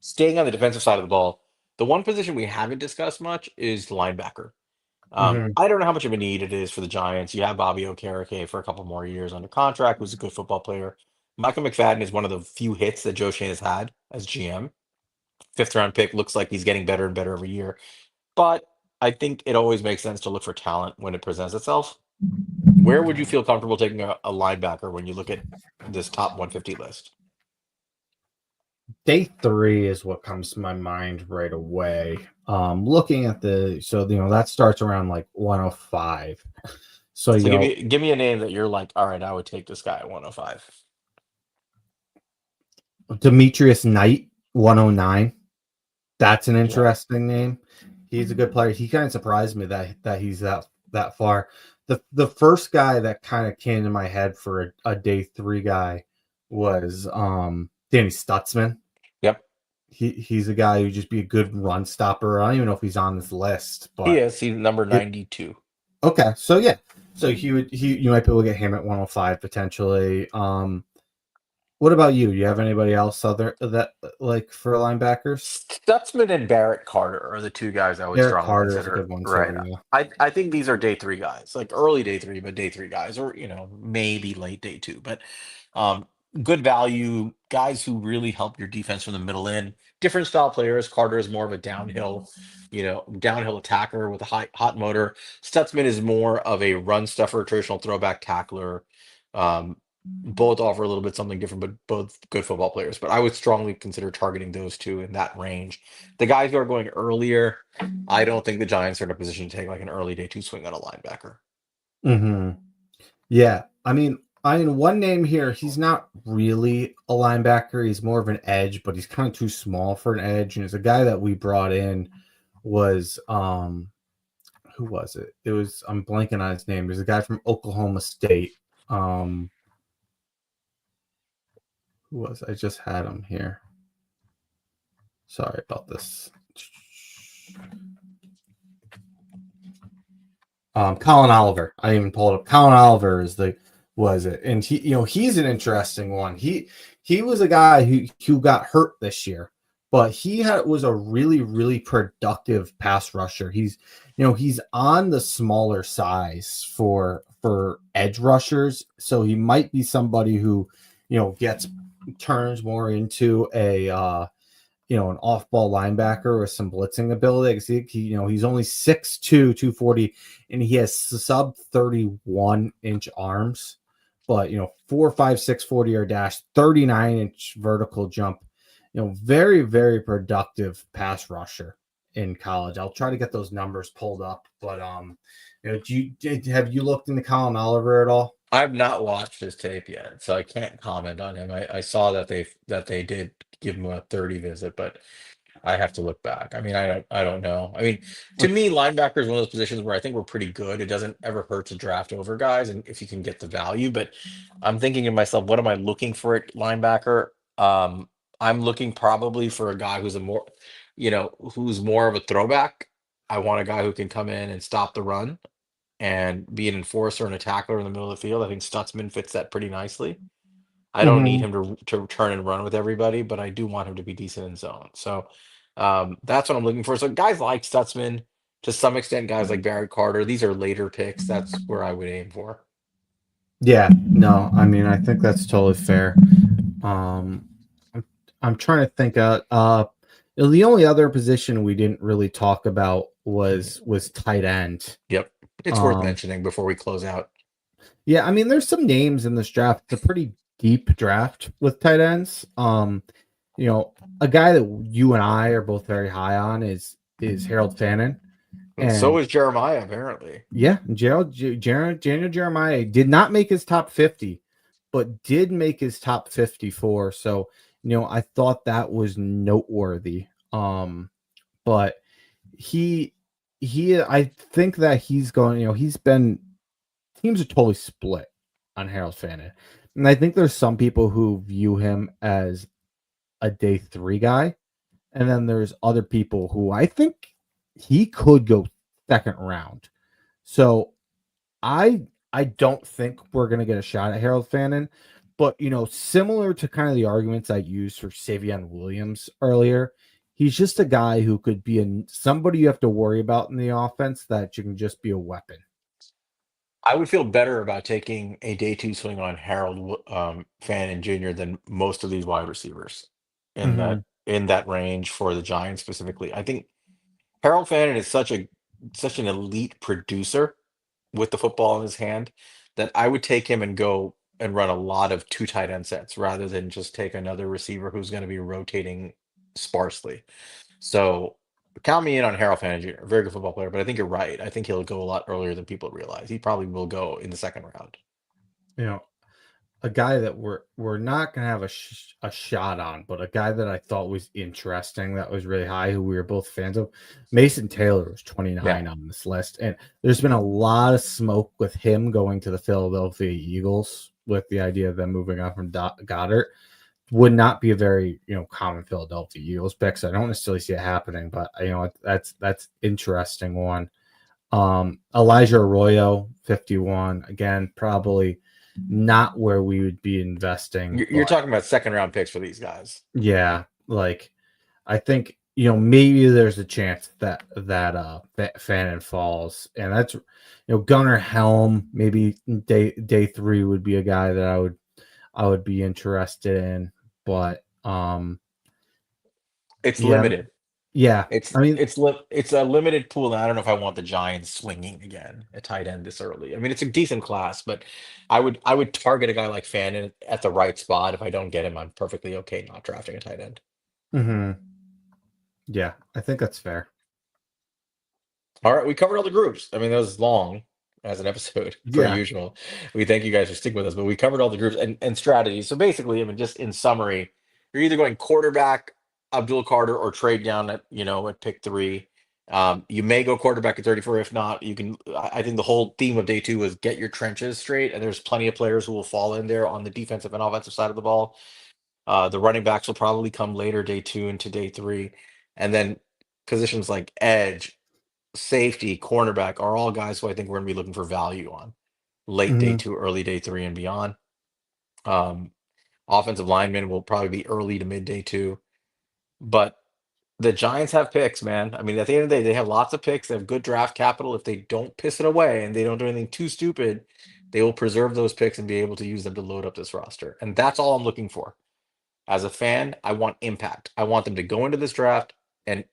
Staying on the defensive side of the ball, the one position we haven't discussed much is linebacker. Hmm. I don't know how much of a need it is for the Giants. You have Bobby Okereke for a couple more years under contract, who's a good football player. Michael McFadden is one of the few hits that Joe Shane has had as GM. Fifth round pick, looks like he's getting better and better every year. But I think it always makes sense to look for talent when it presents itself. Where would you feel comfortable taking a linebacker when you look at this top 150 list? Day three is what comes to my mind right away. Looking at that starts around like 105. So So give me a name that you're like, all right, I would take this guy at 105. Demetrius Knight, 109. That's an Yeah. interesting name. He's a good player. He kind of surprised me that he's that far. The first guy that kind of came to my head for a day three guy was Danny Stutzman. Yep. He's a guy who just be a good run stopper. I don't even know if he's on this list, He but is. He's number it 92. okay. So yeah, so you might be able to get him at 105 potentially. What about you? Do you have anybody else other that like for linebackers? Stutzman and Barrett Carter are the two guys I would Derek strongly Carter is a consider. good one Right. too. Yeah. I think these are day three guys, like early day three, but day three guys, or maybe late day two. But um, good value guys who really help your defense from the middle in. Different style players. Carter is more of a downhill attacker with a hot motor. Stutzman is more of a run stuffer, traditional throwback tackler. Um, both offer a little bit something different, but both good football players. But I would strongly consider targeting those two in that range. The guys who are going earlier, I don't think the Giants are in a position to take like an early day two swing on a linebacker. Hmm. Yeah. I mean, one name here. He's not really a linebacker. He's more of an edge, but he's kind of too small for an edge. And it's a guy that we brought in was who was it? It was I'm blanking on his name. There's a guy from Oklahoma State. Um, who was I just had him here? Sorry about this. Colin Oliver. I even pulled up. Colin Oliver was it, and he's an interesting one. He was a guy who got hurt this year, but was a really productive pass rusher. He's on the smaller size for edge rushers, so he might be somebody who gets turns more into an off-ball linebacker with some blitzing ability. He's only 6'2", 240, and he has sub 31-inch arms. But 4.5, 640 yard dash, 39-inch vertical jump. Very very productive pass rusher in college. I'll try to get those numbers pulled up. But have you looked into Colin Oliver at all? I've not watched his tape yet, so I can't comment on him. I saw that they did give him a 30 visit, but I have to look back. I mean, I don't know. I mean, to me, linebacker is one of those positions where I think we're pretty good. It doesn't ever hurt to draft over guys, and if you can get the value. But I'm thinking to myself, what am I looking for at linebacker? I'm looking probably for a guy who's more of a throwback. I want a guy who can come in and stop the run and be an enforcer and a tackler in the middle of the field. I think Stutzman fits that pretty nicely. I don't need Mhm. him to turn and run with everybody, but I do want him to be decent in zone. So that's what I'm looking for. So guys like Stutzman, to some extent, guys like Barrett Carter, these are later picks. That's where I would aim for. Yeah, no, I mean, I think that's totally fair. Um, I'm, I'm trying to think. The only other position we didn't really talk about was tight end. Yep. It's worth Um, mentioning before we close out. yeah, I mean, there's some names in this draft. It's a pretty deep draft with tight ends. You know, a guy that you and I are both very high on is Harold Fannin, And so and is Jeremiah, apparently. yeah, Daniel Jeremiah did not make his top 50, but did make his top 54. So, I thought that was noteworthy. But he I think that he's going, he's been teams are totally split on Harold Fannin. And I think there's some people who view him as a day 3 guy, and then there's other people who I think he could go second round. So I don't think we're gonna get a shot at Harold Fannin, but similar to kind of the arguments I used for Savion Williams earlier, he's just a guy who could be somebody you have to worry about in the offense that you can just be a weapon. I would feel better about taking a day two swing on Fannin Jr. than most of these wide receivers in that Hmm. in that range for the Giants specifically. I think Harold Fannin is such an elite producer with the football in his hand that I would take him and go and run a lot of two tight end sets rather than just take another receiver who's going to be rotating sparsely. So count me in on Harold Fannin Jr., very good football player, but I think you're right. I think he'll go a lot earlier than people realize. He probably will go in the second round. You know, a guy that we're not gonna have a shot on, but a guy that I thought was interesting, that was really high, who we were both fans of. Mason Taylor was Yeah. 29 on this list, and there's been a lot of smoke with him going to the Philadelphia Eagles with the idea of them moving on from Goddard. Would not be a very common Philadelphia Eagles pick. So I don't necessarily see it happening, but that's interesting one. Elijah Arroyo, 51. Again, probably not where we would be investing, You're but talking about second round picks for these guys. yeah, like I think maybe there's a chance that Fannin falls, and that's Gunnar Helm. Maybe day 3 would be a guy that I would be interested in, but It's yeah, limited. yeah. I mean, It's a limited pool, and I don't know if I want the Giants swinging again at tight end this early. I mean, it's a decent class, but I would target a guy like Fannin at the right spot. If I don't get him, I'm perfectly okay not drafting a tight end. mhm, yeah, I think that's fair. All right, we covered all the groups. I mean, that was long as an episode per Yeah. usual. We thank you guys for sticking with us, but we covered all the groups and strategies. So basically, I mean, just in summary, you're either going quarterback, Abdul Carter, or trade down at at pick three. You may go quarterback at 34. If not, you can. I think the whole theme of day two was get your trenches straight, and there's plenty of players who will fall in there on the defensive and offensive side of the ball. The running backs will probably come later, day two into day three, and then positions like edge, safety, cornerback are all guys who I think we're going to be looking for value on late day Mhm. two, early day three, and beyond. Um, Offensive linemen will probably be early to mid day two, but the Giants have picks, man. I mean, at the end of the day, they have lots of picks. They have good draft capital. If they don't piss it away and they don't do anything too stupid, they will preserve those picks and be able to use them to load up this roster. And that's all I'm looking for. As a fan, I want impact. I want them to go into this draft and,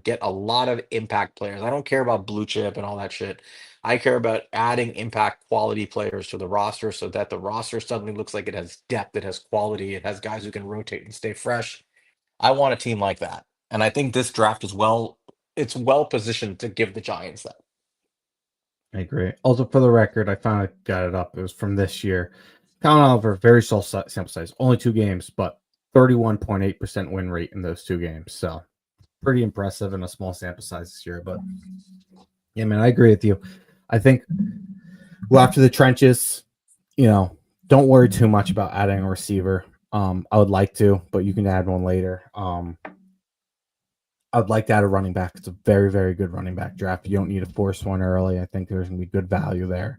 get a lot of impact players. I don't care about blue chip and all that shit. I care about adding impact quality players to the roster so that the roster suddenly looks like it has depth, it has quality, it has guys who can rotate and stay fresh. I want a team like that. And I think this draft is it's well positioned to give the Giants that. I agree. Also, for the record, I finally got it up. It was from this year. Colin Oliver, very small sample size, only 2 games, but 31.8% win rate in those 2 games. So pretty impressive in a small sample size this year. But yeah, man, I agree with you. I think go after the trenches. Don't worry too much about adding a receiver. I would like to, but you can add one later. I would like to add a running back. It's a very, very good running back draft. You don't need to force one early. I think there's gonna be good value there.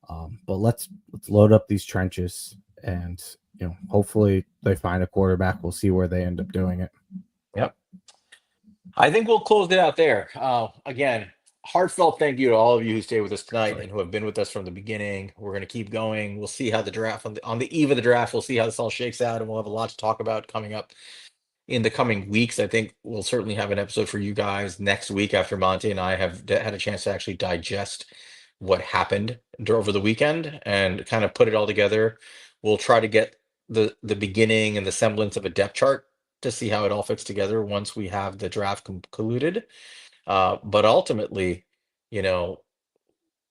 But let's load up these trenches, and hopefully they find a quarterback. We'll see where they end up doing it. Yep. I think we'll close it out there. Again, heartfelt thank you to all of you who stayed with us tonight and who have been with us from the beginning. We're going to keep going. We'll see how the draft on the eve of the draft. We'll see how this all shakes out, and we'll have a lot to talk about coming up in the coming weeks. I think we'll certainly have an episode for you guys next week after Monte and I have had a chance to actually digest what happened over the weekend and kind of put it all together. We'll try to get the beginning and the semblance of a depth chart to see how it all fits together once we have the draft concluded. But ultimately, you know,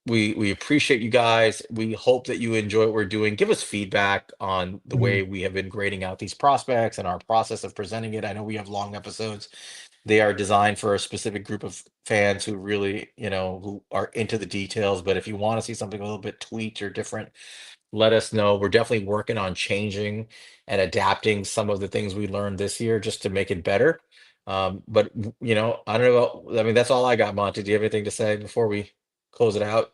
we appreciate you guys. We hope that you enjoy what we're doing. Give us feedback on the Mhm. way we have been grading out these prospects and our process of presenting it. I know we have long episodes. They are designed for a specific group of fans who really, who are into the details. But if you want to see something a little bit tweaked or different, let us know. We're definitely working on changing and adapting some of the things we learned this year just to make it better. But I don't know. I mean, that's all I got, Monty. Do you have anything to say before we close it out?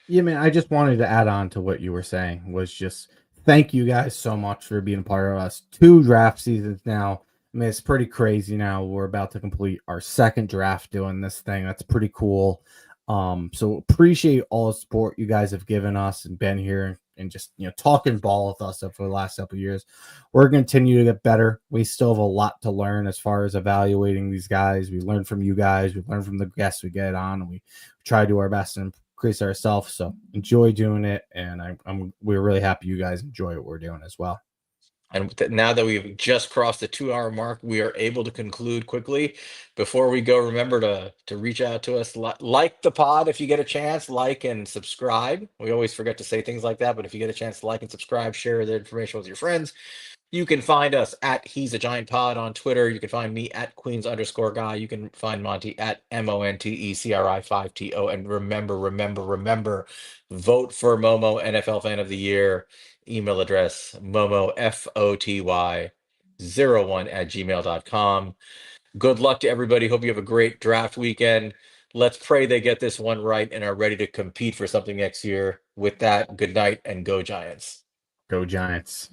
Yeah, man, I just wanted to add on to what you were saying was just thank you guys so much for being a part of us. 2 draft seasons now. I mean, it's pretty crazy now. We're about to complete our second draft doing this thing. That's pretty cool. So appreciate all the support you guys have given us and been here and just talking ball with us over the last couple of years. We're gonna continue to get better. We still have a lot to learn as far as evaluating these guys. We learn from you guys, we learn from the guests we get on, and we try to do our best and increase ourselves. So enjoy doing it, and we're really happy you guys enjoy what we're doing as well. And now that we've just crossed the 2 hour mark, we are able to conclude quickly. Before we go, remember to reach out to us. Like the pod if you get a chance, like and subscribe. We always forget to say things like that, but if you get a chance to like and subscribe, share the information with your friends. You can find us at He's a Giant Pod on Twitter. You can find me at Queens_guy. You can find Monty at MONTECRI5TO. And remember, vote for Momo NFL Fan of the Year. Email address momofoty01@gmail.com. Good luck to everybody. Hope you have a great draft weekend. Let's pray they get this one right and are ready to compete for something next year. With that, good night and go Giants. Go Giants.